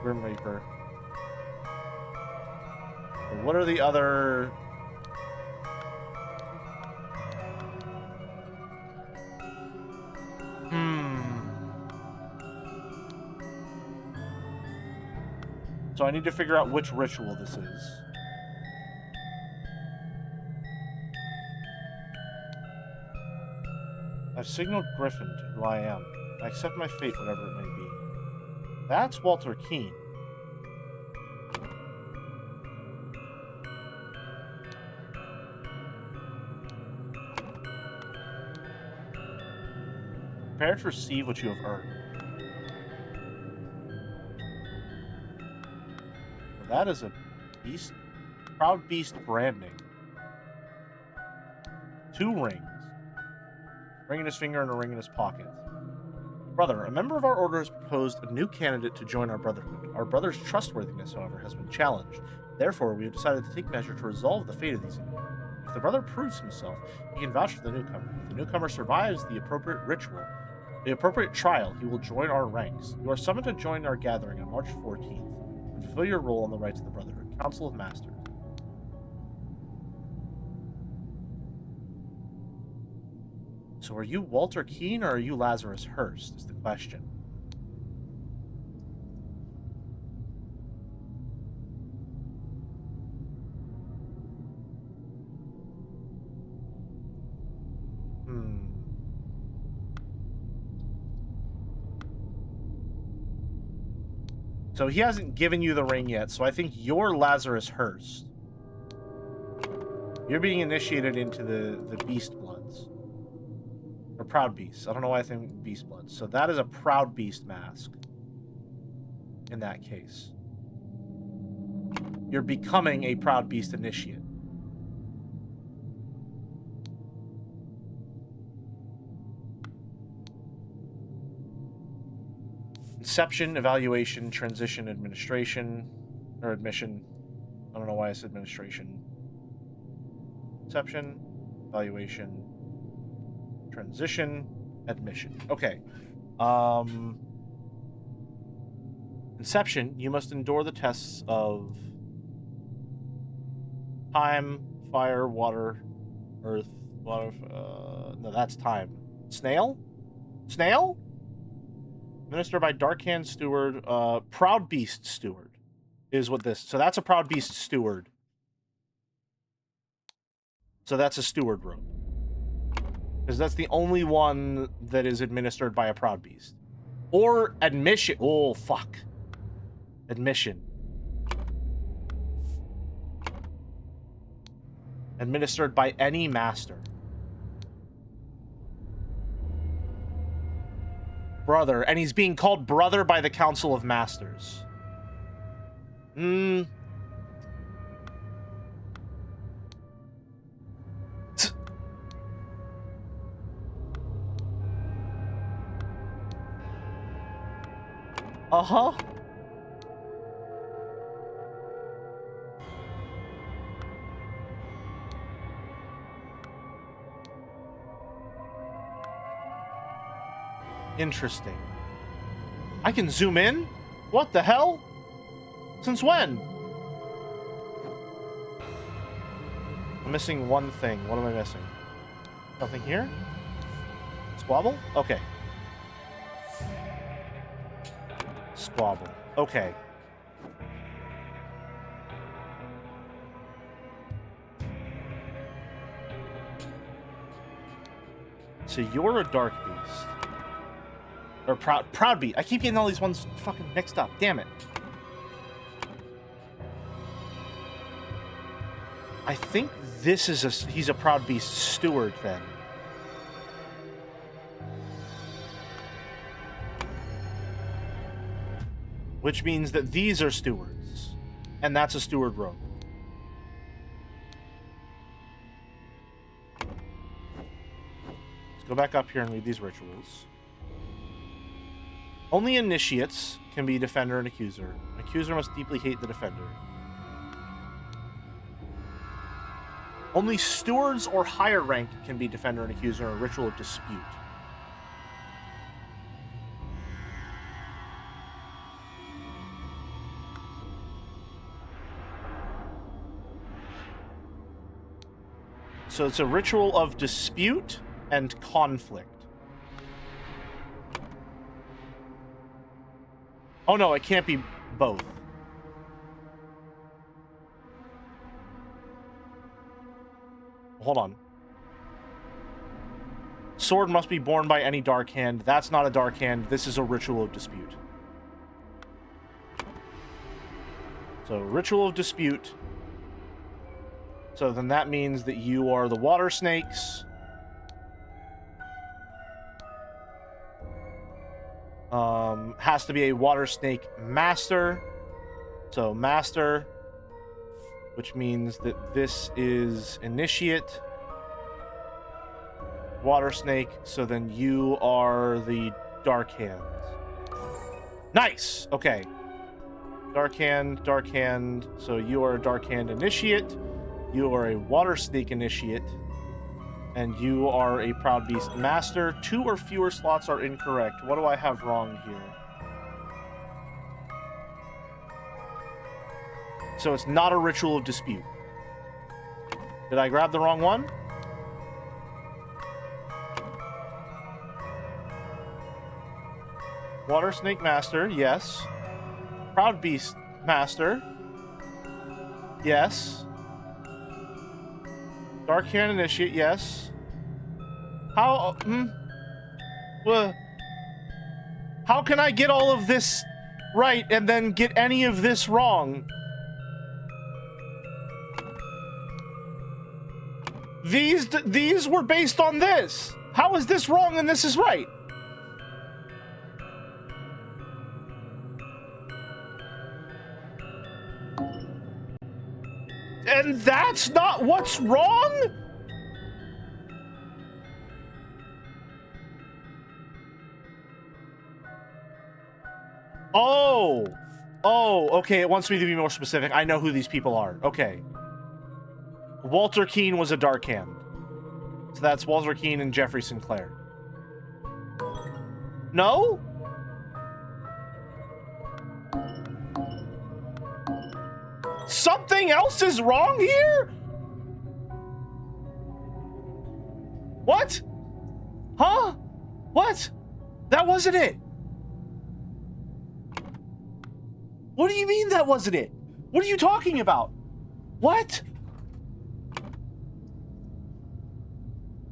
Grim Reaper. And what are the other... So I need to figure out which ritual this is. I've signaled Griffin to who I am. I accept my fate, whatever it may be. That's Walter Keene. Prepare to receive what you have earned. That is a beast, proud beast branding. 2 rings. Ring in his finger and a ring in his pocket. Brother, a member of our order has proposed a new candidate to join our brotherhood. Our brother's trustworthiness, however, has been challenged. Therefore, we have decided to take measure to resolve the fate of these individuals. If the brother proves himself, he can vouch for the newcomer. If the newcomer survives the appropriate ritual, the appropriate trial, he will join our ranks. You are summoned to join our gathering on March 14th. Fulfill your role on the Rights of the Brotherhood. Council of Masters. So are you Walter Keene or are you Lazarus Hurst is the question. So he hasn't given you the ring yet, so I think you're Lazarus Hurst. You're being initiated into the Beast Bloods. Or Proud Beasts. I don't know why I think Beast Bloods. So that is a Proud Beast mask. In that case. You're becoming a Proud Beast initiate. Inception, evaluation, transition, administration, or admission. I don't know why it's administration. Inception, evaluation, transition, admission. Okay. Inception, you must endure the tests of time, fire, water, earth, water. No, that's time. Snail? Snail? Administered by Darkhand Steward. Proud Beast Steward is what this. So that's a Proud Beast Steward. So that's a Steward robe. Because that's the only one that is administered by a Proud Beast. Or admission. Oh, fuck. Admission. Administered by any master. Brother. And he's being called brother by the Council of Masters. Uh-huh. Interesting. I can zoom in? What the hell? Since when? I'm missing one thing. What am I missing? Something here? Squabble? Okay. Squabble. Okay. So you're a dark beast. Or proud beast. I keep getting all these ones fucking mixed up. Damn it. I think this is he's a proud beast steward then. Which means that these are stewards. And that's a steward robe. Let's go back up here and read these rituals. Only initiates can be defender and accuser. An accuser must deeply hate the defender. Only stewards or higher rank can be defender and accuser in a ritual of dispute. So it's a ritual of dispute and conflict. Oh no, it can't be both. Hold on. Sword must be borne by any dark hand. That's not a dark hand. This is a ritual of dispute. So, ritual of dispute. So then that means that you are the water snakes. Has to be a water snake master. So master, which means that this is initiate. Water snake, so then you are the dark hand. Nice! Okay. Dark hand, so you are a dark hand initiate. You are a water snake initiate. And you are a proud beast master. 2 or fewer slots are incorrect. What do I have wrong here? So it's not a ritual of dispute. Did I grab the wrong one? Water snake master, yes. Proud beast master, yes. Dark hand initiate, yes. How can I get all of this right and then get any of this wrong? These were based on this. How is this wrong and this is right? And that's not what's wrong? Oh, okay, it wants me to be more specific. I know who these people are. Okay. Walter Keane was a dark hand. So that's Walter Keane and Jeffrey Sinclair. No? Something else is wrong here? What? Huh? What? That wasn't it. What do you mean that wasn't it? What are you talking about? What?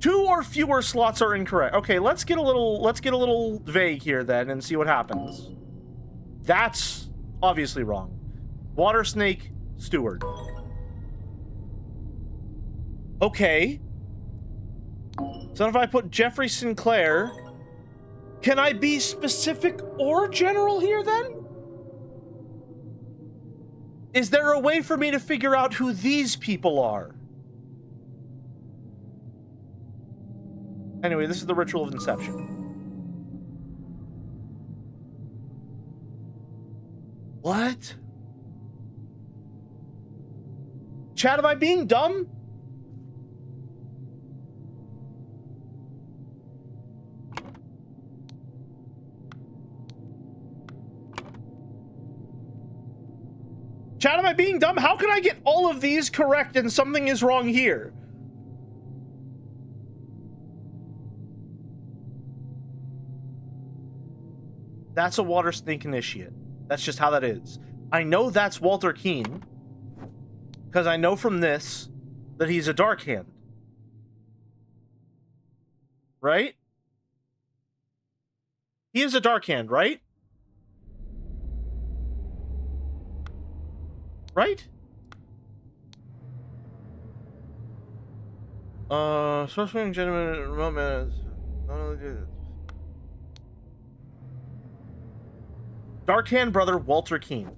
2 or fewer slots are incorrect. Okay, let's get a little vague here then and see what happens. That's obviously wrong. Water snake steward. Okay. So if I put Jeffrey Sinclair, can I be specific or general here then? Is there a way for me to figure out who these people are? Anyway, this is the ritual of inception. What? Chat, am I being dumb? Chat, am I being dumb? How can I get all of these correct and something is wrong here? That's a water snake initiate. That's just how that is. I know that's Walter Keane, because I know from this that he's a dark hand. right? He is a Dark Hand, right? Right? Social gentleman, remote man. Dark Hand brother Walter Keene.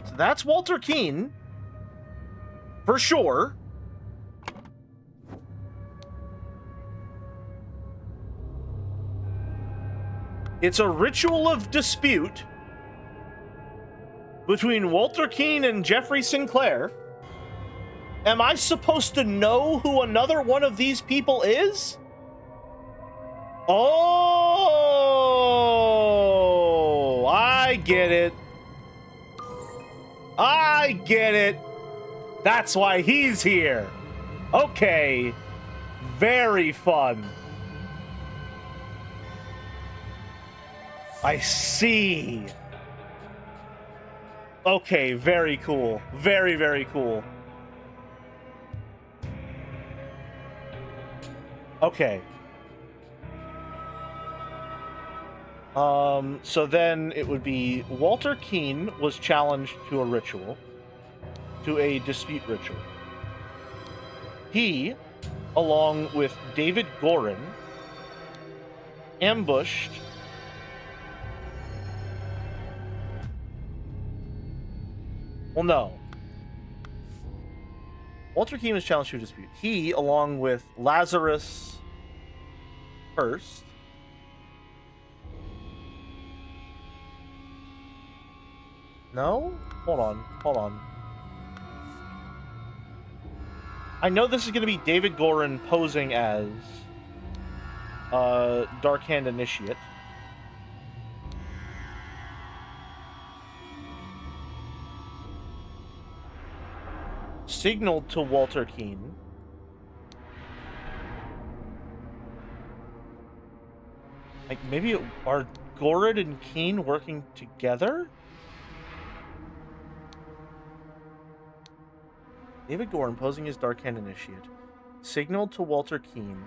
So that's Walter Keene. For sure. It's a ritual of dispute between Walter Keene and Jeffrey Sinclair. Am I supposed to know who another one of these people is? Oh, I get it. I get it. That's why he's here. Okay. Very fun. I see. Okay, very cool. Very, very cool. Okay. So then it would be Walter Keene was challenged to a ritual, to a dispute ritual. He, along with David Gorin, ambushed no. Walter Keene was challenged to a dispute. He, along with Lazarus First, no? Hold on. I know this is going to be David Gorin posing as Dark Hand Initiate. Signaled to Walter Keene. Like, maybe are Gorin and Keene working together? David Gorin, posing as Dark Hand Initiate, signaled to Walter Keene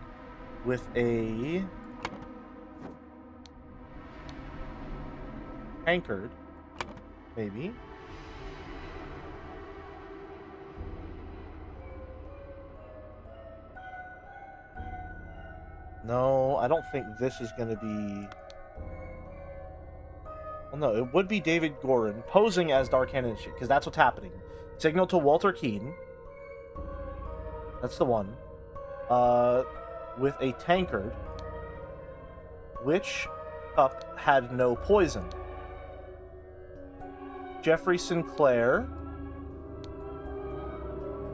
with a tankard, maybe. No, I don't think this is going to be... Well, no, it would be David Gorin posing as Dark Hand Initiate, because that's what's happening. Signal to Walter Keene. That's the one. With a tankard. Which cup had no poison? Jeffrey Sinclair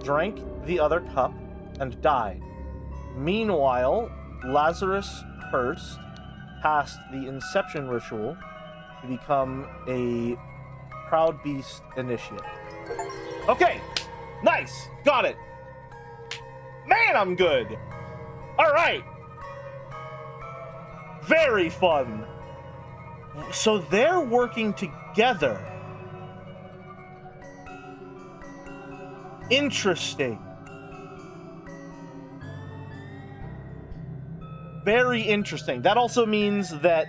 drank the other cup and died. Meanwhile, Lazarus Hearst passed the Inception ritual to become a Proud Beast Initiate. Okay, nice, got it. Man, I'm good. All right. Very fun. So they're working together. Interesting. Very interesting. That also means that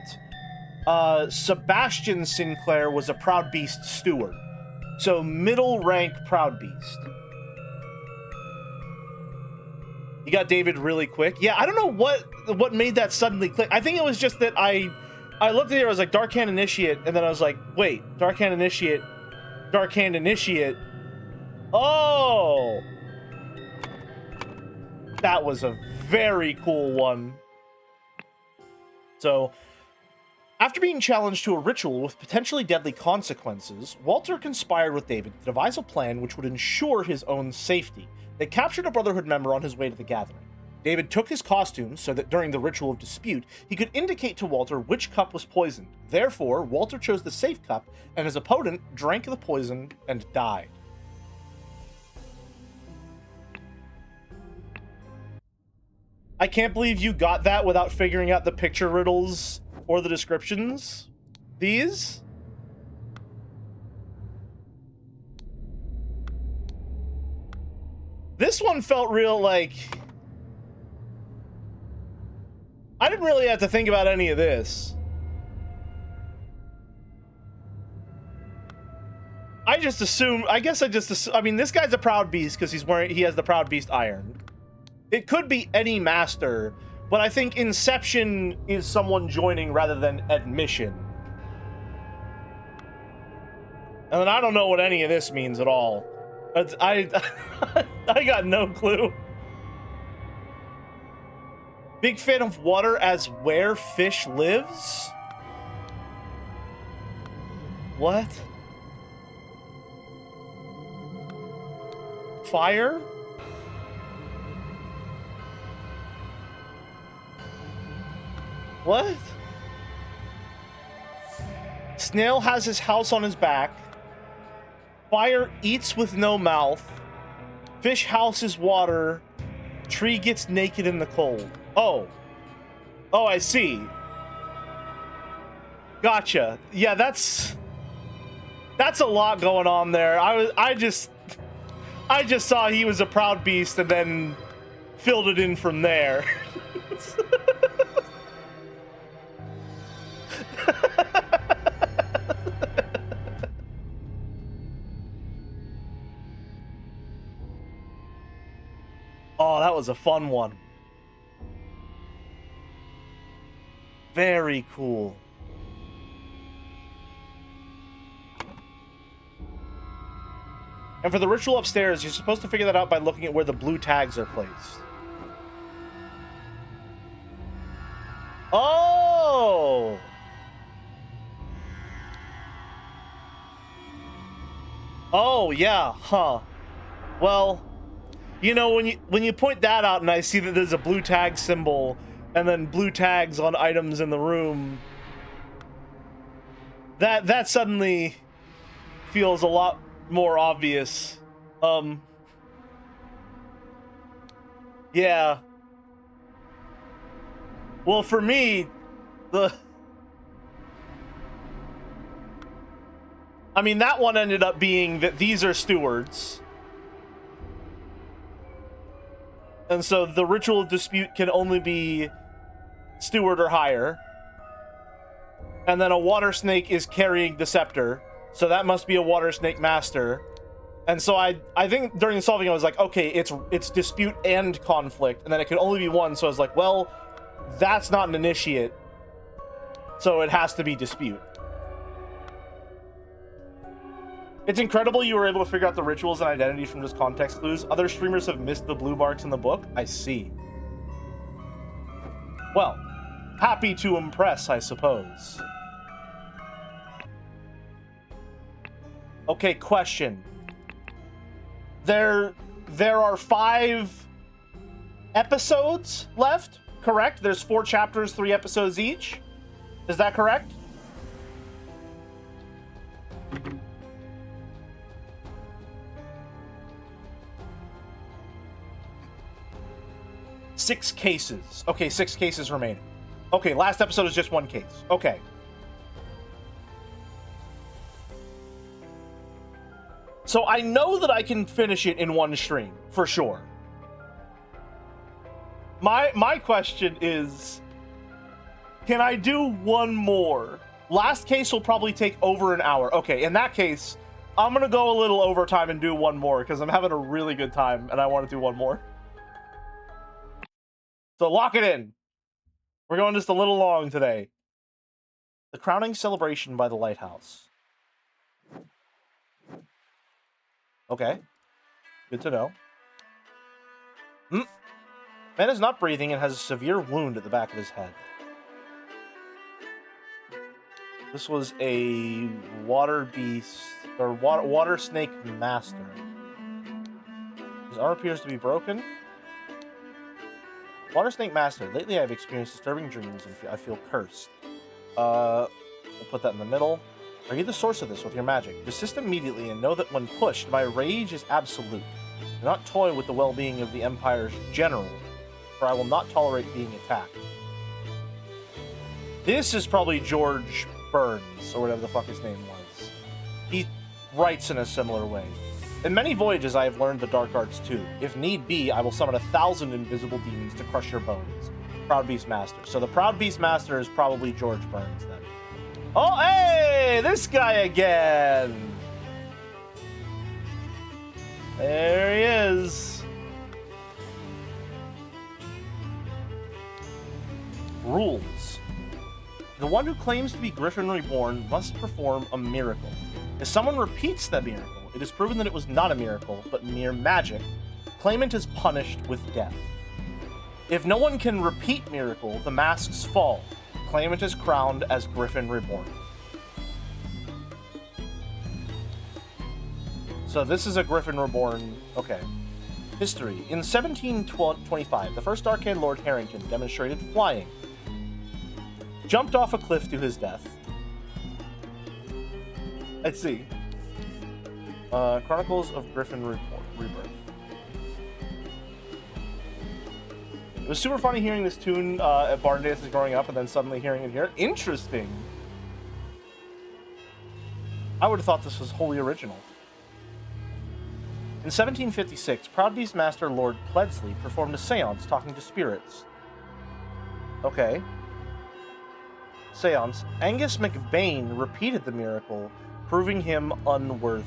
Sebastian Sinclair was a Proud Beast steward. So middle rank Proud Beast. You got David really quick. Yeah, I don't know what made that suddenly click. I think it was just that I looked at it, I was like, Dark Hand Initiate, and then I was like, wait, Dark Hand Initiate, Dark Hand Initiate. Oh! That was a very cool one. So, after being challenged to a ritual with potentially deadly consequences, Walter conspired with David to devise a plan which would ensure his own safety. They captured a Brotherhood member on his way to the gathering. David took his costume so that during the ritual of dispute, he could indicate to Walter which cup was poisoned. Therefore, Walter chose the safe cup, and his opponent drank the poison and died. I can't believe you got that without figuring out the picture riddles or the descriptions. These? This one felt real, like... I didn't really have to think about any of this. I just assumed... I mean, this guy's a Proud Beast because he has the Proud Beast iron. It could be any master, but I think Inception is someone joining rather than admission. And then I don't know what any of this means at all. I got no clue. Big fan of water as where fish lives? What? Fire? What? Snail has his house on his back. Fire eats with no mouth. Fish house is water. Tree gets naked in the cold. Oh. Oh, I see. Gotcha. Yeah, that's a lot going on there. I just saw he was a Proud Beast and then filled it in from there. Oh, that was a fun one. Very cool. And for the ritual upstairs, you're supposed to figure that out by looking at where the blue tags are placed. Oh! Oh, yeah, huh. Well, you know, when you point that out and I see that there's a blue tag symbol and then blue tags on items in the room, that suddenly feels a lot more obvious. Yeah. Well, for me, I mean, that one ended up being that these are stewards. And so the ritual dispute can only be steward or higher. And then a water snake is carrying the scepter. So that must be a water snake master. And so I think during solving I was like, okay, it's dispute and conflict. And then it could only be one. So I was like, well, that's not an initiate. So it has to be dispute. It's incredible you were able to figure out the rituals and identities from just context clues. Other streamers have missed the blue marks in the book. I see. Well, happy to impress, I suppose. Okay, question. There are 5 episodes left, correct? There's 4 chapters, 3 episodes each. Is that correct? Six cases. Okay, 6 cases remaining. Okay, last episode is just 1 case. Okay. So I know that I can finish it in 1 stream, for sure. My question is, can I do 1 more? Last case will probably take over an hour. Okay, in that case, I'm gonna go a little overtime and do 1 more, because I'm having a really good time, and I want to do 1 more. So lock it in. We're going just a little long today. The crowning celebration by the lighthouse. Okay. Good to know. Man is not breathing and has a severe wound at the back of his head. This was a water beast, or water snake master. His arm appears to be broken. Water Snake Master. Lately I've experienced disturbing dreams and I feel cursed. We'll put that in the middle. Are you the source of this with your magic? Desist immediately and know that when pushed, my rage is absolute. Do not toy with the well-being of the Empire's general, for I will not tolerate being attacked. This is probably George Burns, or whatever the fuck his name was. He writes in a similar way. In many voyages I have learned the dark arts too. If need be, I will summon 1,000 invisible demons to crush your bones. Proud Beast Master. So the Proud Beast Master is probably George Burns then. Oh, hey! This guy again! There he is. Rules. The one who claims to be Griffin Reborn must perform a miracle. If someone repeats that miracle, it is proven that it was not a miracle, but mere magic. Claimant is punished with death. If no one can repeat miracle, the masks fall. Claimant is crowned as Griffin Reborn. So this is a Griffin Reborn. Okay. History. In 1725, the first Arcane Lord Harrington demonstrated flying. Jumped off a cliff to his death. Let's see. Chronicles of Griffin Rebirth. It was super funny hearing this tune at barn dances growing up and then suddenly hearing it here. Interesting. I would have thought this was wholly original. In 1756, Proud Beast Master Lord Pledsley performed a seance talking to spirits. Okay. Seance. Angus McBain repeated the miracle, proving him unworthy.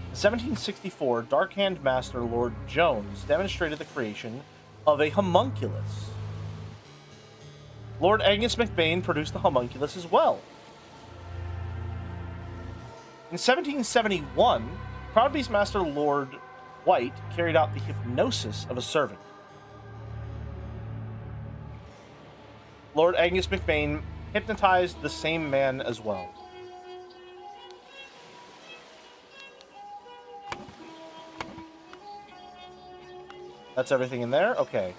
In 1764, Dark Hand Master Lord Jones demonstrated the creation of a homunculus. Lord Angus McBain produced the homunculus as well. In 1771, Proud Beast Master Lord White carried out the hypnosis of a servant. Lord Angus McBain hypnotized the same man as well. That's everything in there? Okay.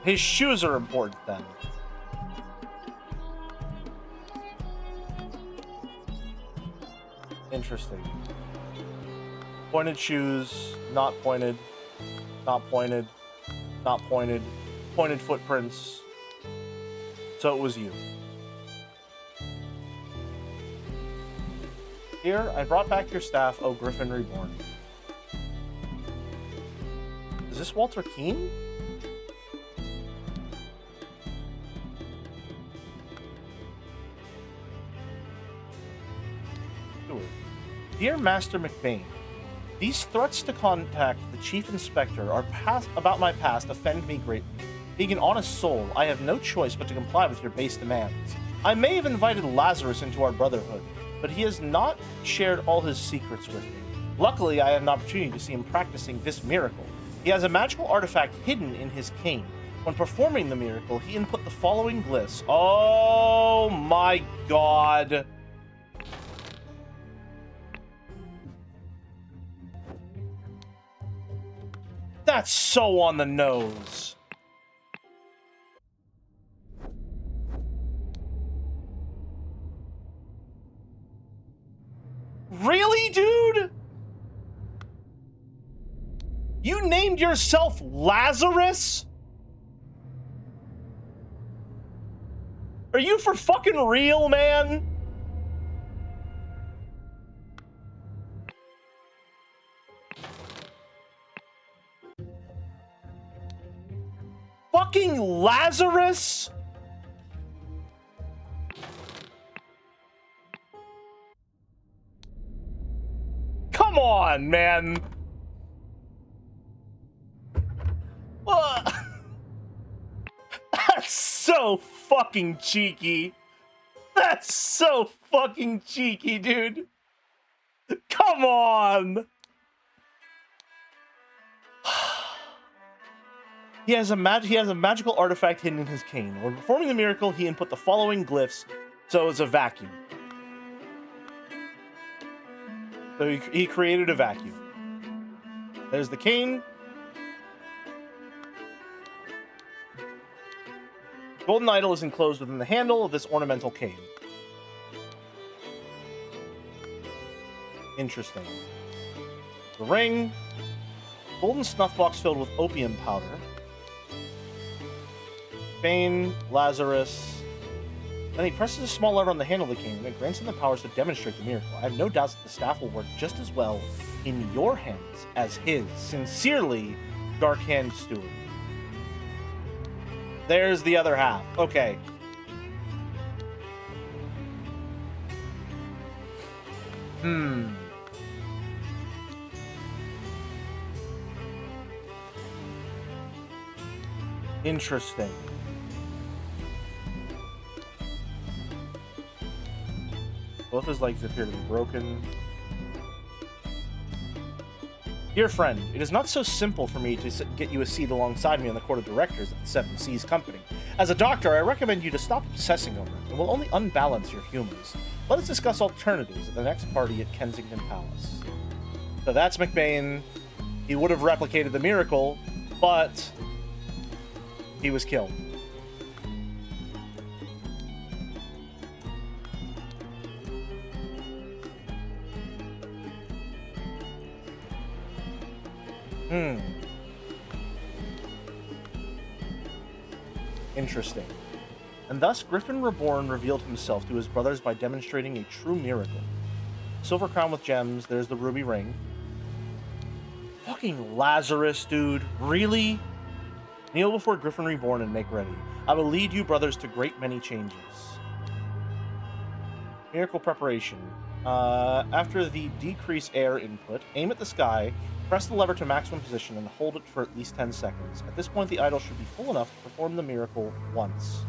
His shoes are important then. Interesting. Pointed shoes, not pointed, not pointed, not pointed, pointed footprints. So it was you. Here, I brought back your staff, O Griffin Reborn. Is this Walter Keane? Dear Master McBain, these threats to contact the Chief Inspector about my past offend me greatly. Being an honest soul, I have no choice but to comply with your base demands. I may have invited Lazarus into our brotherhood, but he has not shared all his secrets with me. Luckily, I had an opportunity to see him practicing this miracle. He has a magical artifact hidden in his cane. When performing the miracle, he input the following glyphs. Oh my god. That's so on the nose. Really, dude? You named yourself Lazarus? Are you for fucking real, man? Fucking Lazarus? Come on, man. That's so fucking cheeky. That's so fucking cheeky, dude. Come on. He has a magical artifact hidden in his cane. When performing the miracle, he input the following glyphs, so it's a vacuum. So he created a vacuum. There's the cane. Golden idol is enclosed within the handle of this ornamental cane. Interesting. The ring. Golden snuff box filled with opium powder. Bane, Lazarus. Then he presses a small lever on the handle of the cane, and it grants him the powers to demonstrate the miracle. I have no doubts that the staff will work just as well in your hands as his. Sincerely, Dark Hand Steward. There's the other half. Okay. Interesting. Both his legs appear to be broken. Dear friend, it is not so simple for me to get you a seat alongside me on the court of directors at the Seven Seas Company. As a doctor, I recommend you to stop obsessing over it. It will only unbalance your humors. Let us discuss alternatives at the next party at Kensington Palace. So that's McBain. He would have replicated the miracle, but he was killed. Interesting. And thus Griffin Reborn revealed himself to his brothers by demonstrating a true miracle. Silver crown with gems, there's the ruby ring. Fucking Lazarus, dude. Really? Kneel before Griffin Reborn and make ready. I will lead you brothers to great many changes. Miracle preparation. After the decrease air input, aim at the sky, press the lever to maximum position, and hold it for at least 10 seconds. At this point, the idol should be full enough to perform the miracle once.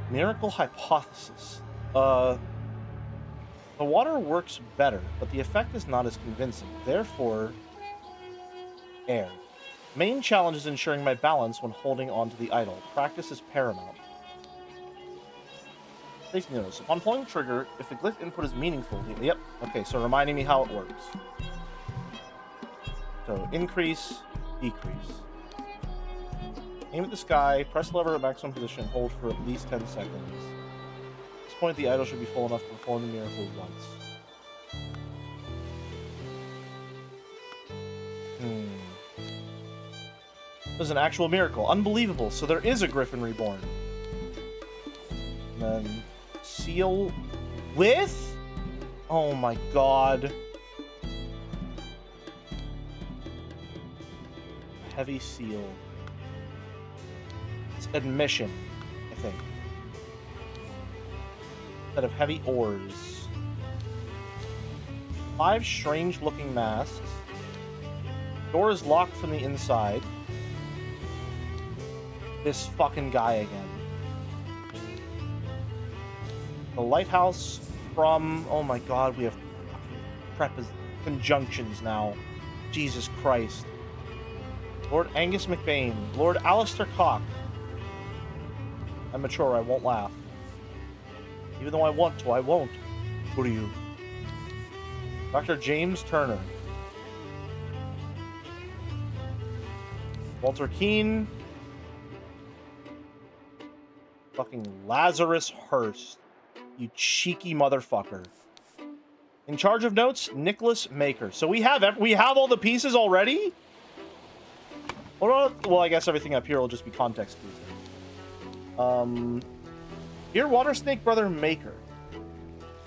Miracle hypothesis. The water works better, but the effect is not as convincing. Therefore, air. Main challenge is ensuring my balance when holding onto the idol. Practice is paramount. Safety notice. Upon pulling the trigger, if the glyph input is meaningful... Yep. Okay, so reminding me how it works. So, increase, decrease. Aim at the sky, press the lever at maximum position, hold for at least 10 seconds. At this point, the idol should be full enough to perform the miracle once. This is an actual miracle. Unbelievable. So there is a Griffin Reborn. And then seal with... Oh my god. Heavy seal. It's admission, I think. Instead of heavy ores. 5 strange looking masks. Door is locked from the inside. This fucking guy again. The lighthouse from... Oh my god, we have conjunctions now. Jesus Christ. Lord Angus McBain. Lord Alistair Cock. I'm mature, I won't laugh. Even though I want to, I won't. Who are you? Dr. James Turner. Walter Keane. Fucking Lazarus Hurst. You cheeky motherfucker. In charge of notes, Nicholas Maker. So we have all the pieces already? Well, I guess everything up here will just be context clues. Dear Water Snake Brother Maker.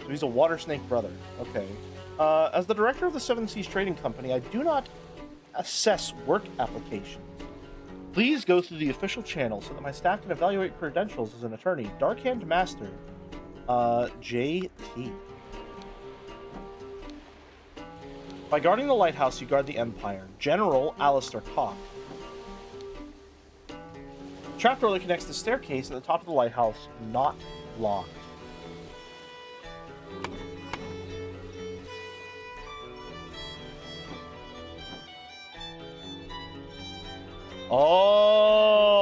So he's a Water Snake brother. Okay. As the director of the Seven Seas Trading Company, I do not assess work applications. Please go through the official channel so that my staff can evaluate credentials as an attorney. Darkhand Master, JT. By guarding the lighthouse, you guard the Empire. General Alistair Cock. Trapdoor that connects the staircase at the top of the lighthouse, not locked. Oh.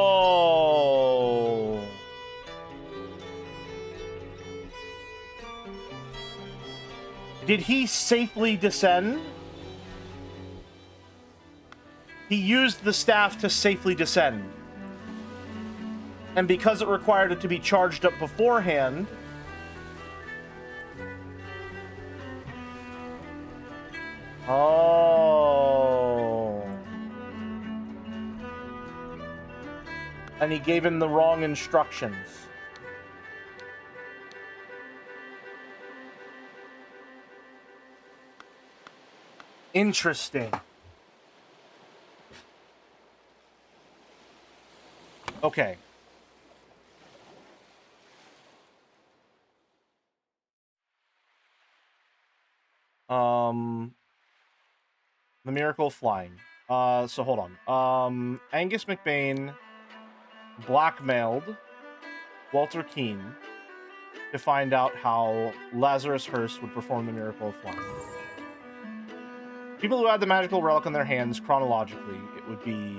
Did he safely descend? He used the staff to safely descend. And because it required it to be charged up beforehand, And he gave him the wrong instructions. Interesting. Okay. The miracle of flying. So hold on. Angus McBain blackmailed Walter Keane to find out how Lazarus Hearst would perform the miracle of flying. People who had the magical relic in their hands chronologically, it would be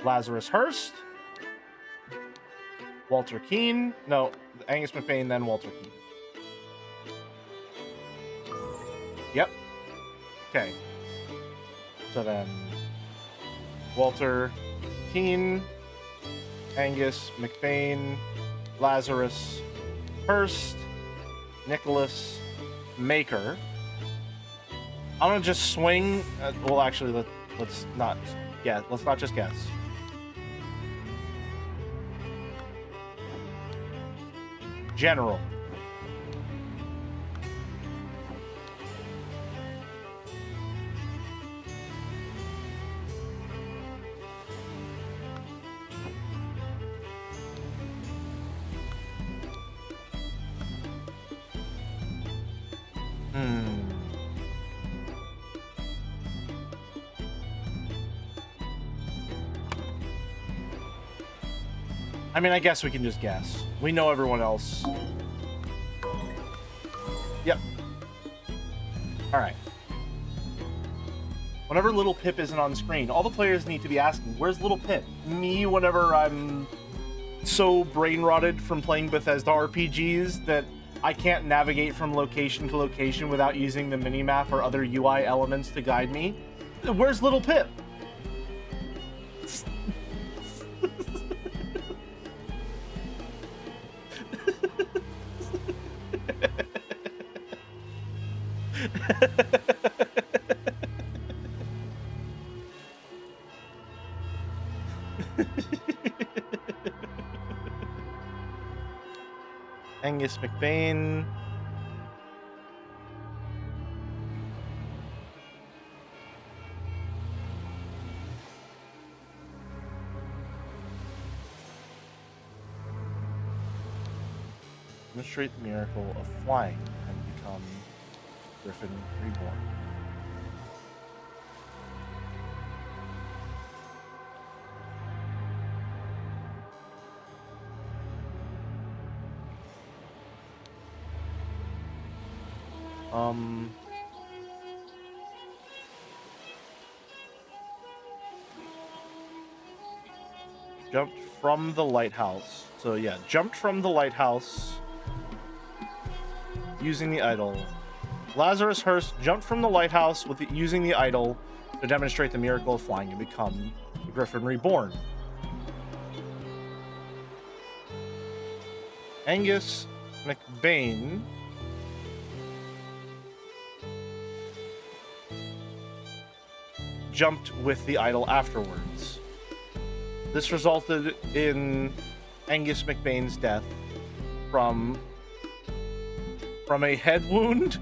Lazarus Hearst, Walter Keane. No, Angus McBain, then Walter Keane. Yep. Okay. So then, Walter Keane, Angus McBain, Lazarus Hearst, Nicholas Maker. I'm gonna just swing. Well, actually, let's not. Yeah, let's not just guess. General. I mean, I guess we can just guess. We know everyone else. Yep. Alright. Whenever Little Pip isn't on screen, all the players need to be asking, where's Little Pip? Me, whenever I'm so brain-rotted from playing Bethesda RPGs that I can't navigate from location to location without using the minimap or other UI elements to guide me. Where's Little Pip? Angus McBain. Demonstrate the miracle of flying and become Griffin Reborn. Jumped from the lighthouse. So yeah, jumped from the lighthouse using the idol. Lazarus Hearst jumped from the lighthouse using the idol to demonstrate the miracle of flying and become the Griffin Reborn. Angus McBain jumped with the idol afterwards. This resulted in Angus McBain's death from a head wound.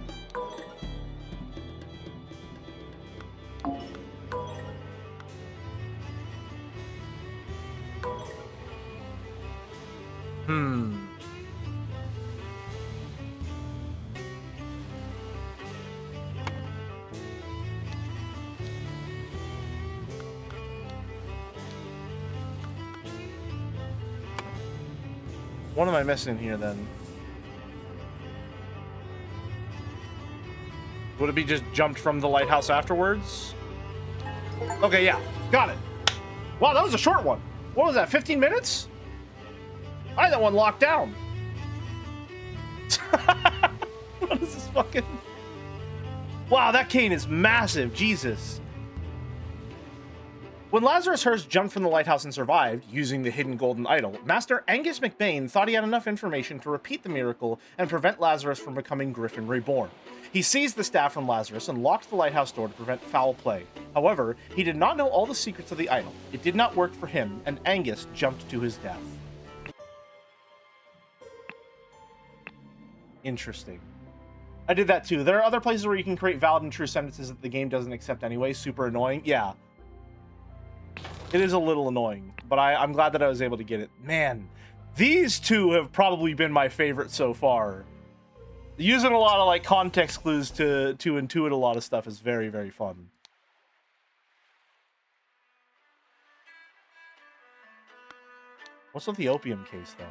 What am I missing here, then? Would it be just jumped from the lighthouse afterwards? Okay, yeah. Got it. Wow, that was a short one. What was that, 15 minutes? I had that one locked down. What is this fucking... Wow, that cane is massive. Jesus. When Lazarus Hearst jumped from the lighthouse and survived, using the hidden golden idol, Master Angus McBain thought he had enough information to repeat the miracle and prevent Lazarus from becoming Griffin Reborn. He seized the staff from Lazarus and locked the lighthouse door to prevent foul play. However, he did not know all the secrets of the idol. It did not work for him, and Angus jumped to his death. Interesting. I did that too. There are other places where you can create valid and true sentences that the game doesn't accept anyway. Super annoying. Yeah. It is a little annoying, but I'm glad that I was able to get it. Man, these two have probably been my favorite so far. Using a lot of like context clues to intuit a lot of stuff is very, very fun. What's with the opium case though?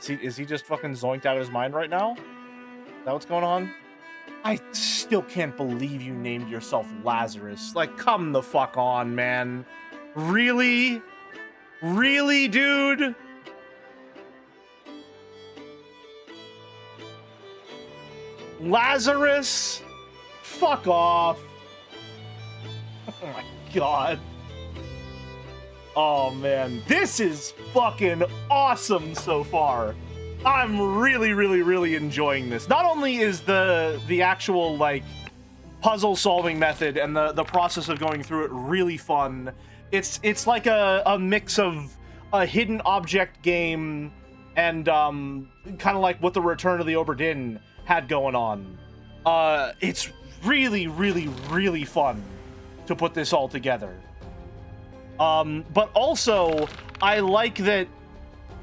Is he just fucking zoinked out of his mind right now? Is that what's going on? I still can't believe you named yourself Lazarus. Like, come the fuck on, man. Really? Really, dude? Lazarus? Fuck off. Oh my god. Oh man, this is fucking awesome so far. I'm really, really, really enjoying this. Not only is the actual like puzzle solving method and the process of going through it really fun, it's like a mix of a hidden object game and kind of like what the Return of the Obra Dinn had going on. It's really, really, really fun to put this all together. But also, I like that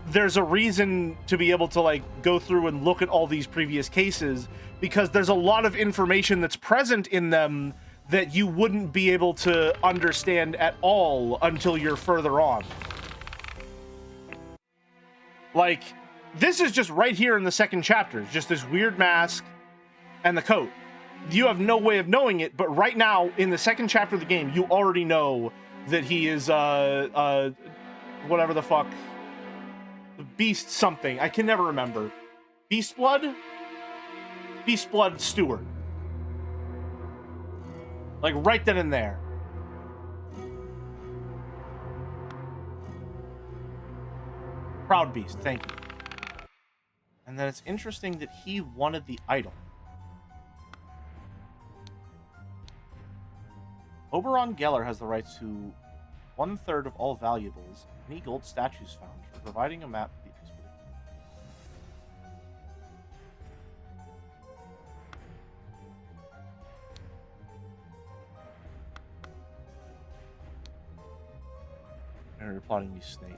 there's a reason to be able to like go through and look at all these previous cases, because there's a lot of information that's present in them that you wouldn't be able to understand at all until you're further on. Like, this is just right here in the second chapter, just this weird mask and the coat. You have no way of knowing it, but right now, in the second chapter of the game, you already know that he is, whatever the fuck, Beast something. I can never remember. Beast Blood? Beast Blood Steward. Like, right then and there. Proud Beast, thank you. And then it's interesting that he wanted the idol. Oberon Geller has the rights to 1/3 of all valuables, any gold statues found, for providing a map to the expedition. You're plotting me, Snake.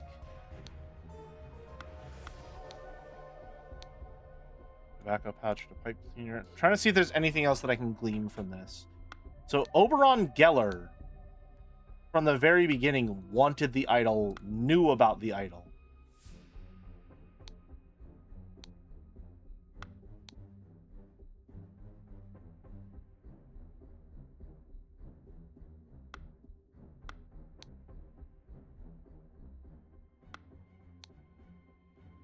Tobacco pouch to pipe cleaner. Trying to see if there's anything else that I can glean from this. So Oberon Geller, from the very beginning, wanted the idol, knew about the idol.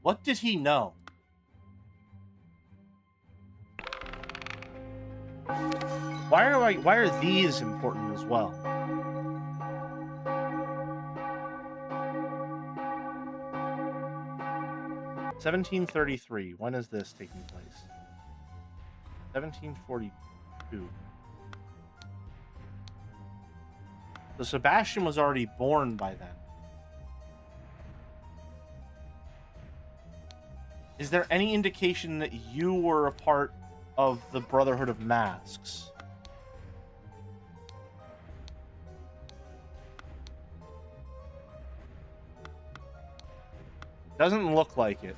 What did he know? Why are these important as well? (1733). When is this taking place? 1742. So Sebastian was already born by then. Is there any indication that you were a part of the Brotherhood of Masks? Doesn't look like it.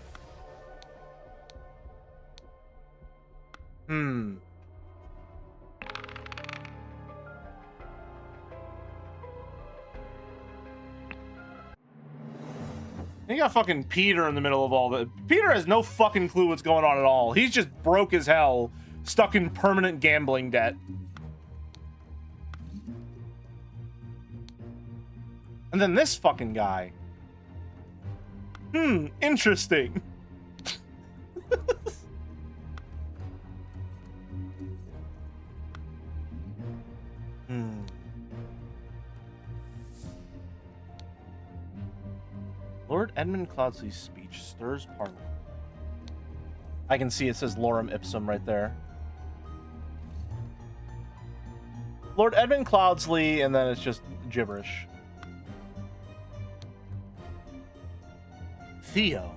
You got fucking Peter in the middle of all that. Peter has no fucking clue what's going on at all. He's just broke as hell, stuck in permanent gambling debt. And then this fucking guy. Interesting. Lord Edmund Cloudsley's speech stirs Parliament. I can see it says Lorem Ipsum right there. Lord Edmund Cloudsley, and then it's just gibberish. Theo.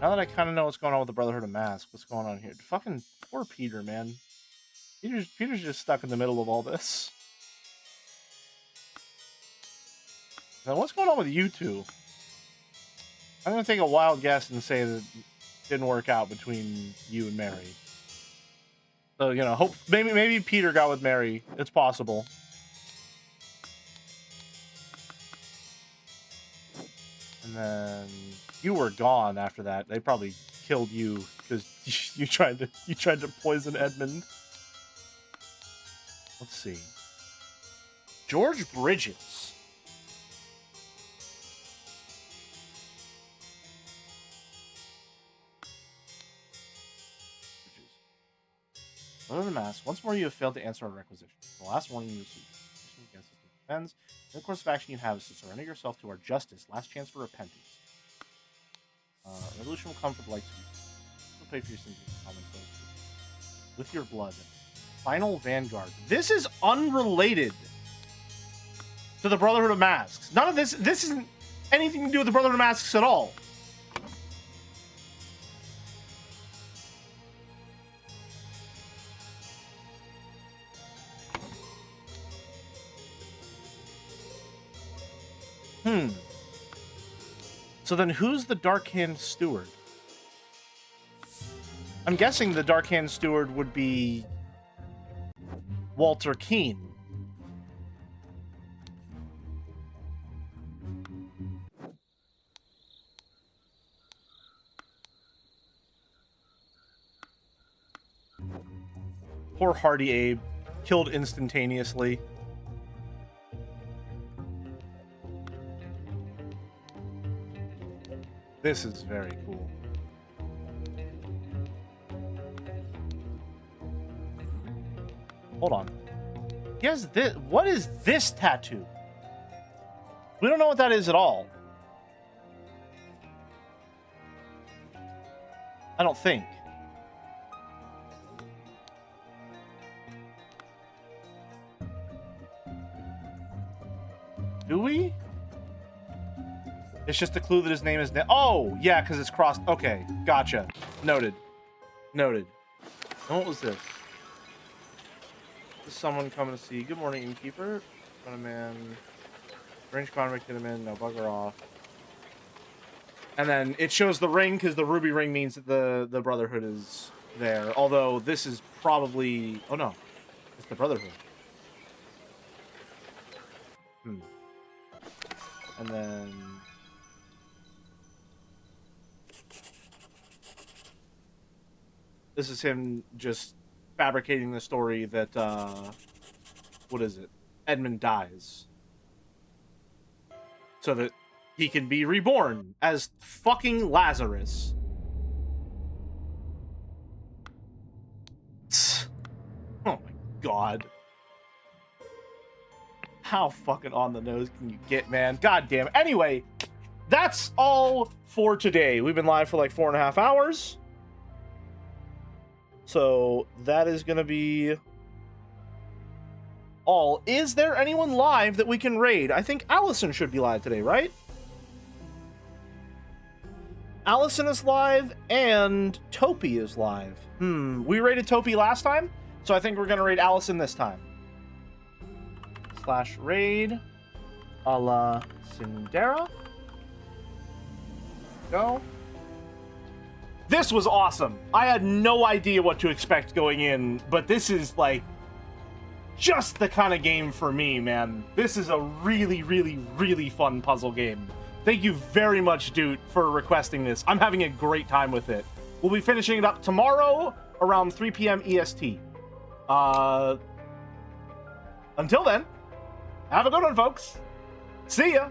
Now that I kind of know what's going on with the Brotherhood of Mask, what's going on here? Fucking poor Peter, man. Peter's just stuck in the middle of all this. Now, what's going on with you two? I'm gonna take a wild guess and say that it didn't work out between you and Mary. So, you know, hope maybe Peter got with Mary. It's possible. And then you were gone after that. They probably killed you because you tried to poison Edmund. Let's see. George Bridges. Brother of the Mask. Once more, you have failed to answer our requisition. The last warning you received. Against this defense. The course of action you have is to surrender yourself to our justice. Last chance for repentance. Revolution will come for the likes of you. You'll pay for your sins with your blood. Final Vanguard. This is unrelated to the Brotherhood of Masks. None of this isn't anything to do with the Brotherhood of Masks at all. So then who's the Dark Hand Steward? I'm guessing the Dark Hand Steward would be Walter Keane. Poor Hardy Abe, killed instantaneously. This is very cool. Hold on. He has this. What is this tattoo? We don't know what that is at all. I don't think. Do we? It's just a clue that his name is... Oh, yeah, because it's crossed. Okay, gotcha. Noted. Noted. And what was this? Is someone coming to see? Good morning, innkeeper. Got a man. Range convict, hit him in. No, bugger off. And then it shows the ring, because the ruby ring means that the Brotherhood is there. Although, this is probably... Oh, no. It's the Brotherhood. And then... This is him just fabricating the story that, what is it? Edmund dies. So that he can be reborn as fucking Lazarus. Oh my god. How fucking on the nose can you get, man? God damn it. Anyway, that's all for today. We've been live for like 4.5 hours. So that is going to be all. Is there anyone live that we can raid? I think Allison should be live today, right? Allison is live and Topi is live. We raided Topi last time, so I think we're going to raid Allison this time. /raid a la Sindera. Go. This was awesome. I had no idea what to expect going in, but this is like just the kind of game for me, man. This is a really, really, really fun puzzle game. Thank you very much, Dude, for requesting this. I'm having a great time with it. We'll be finishing it up tomorrow around 3 p.m. EST. Until then, have a good one, folks. See ya.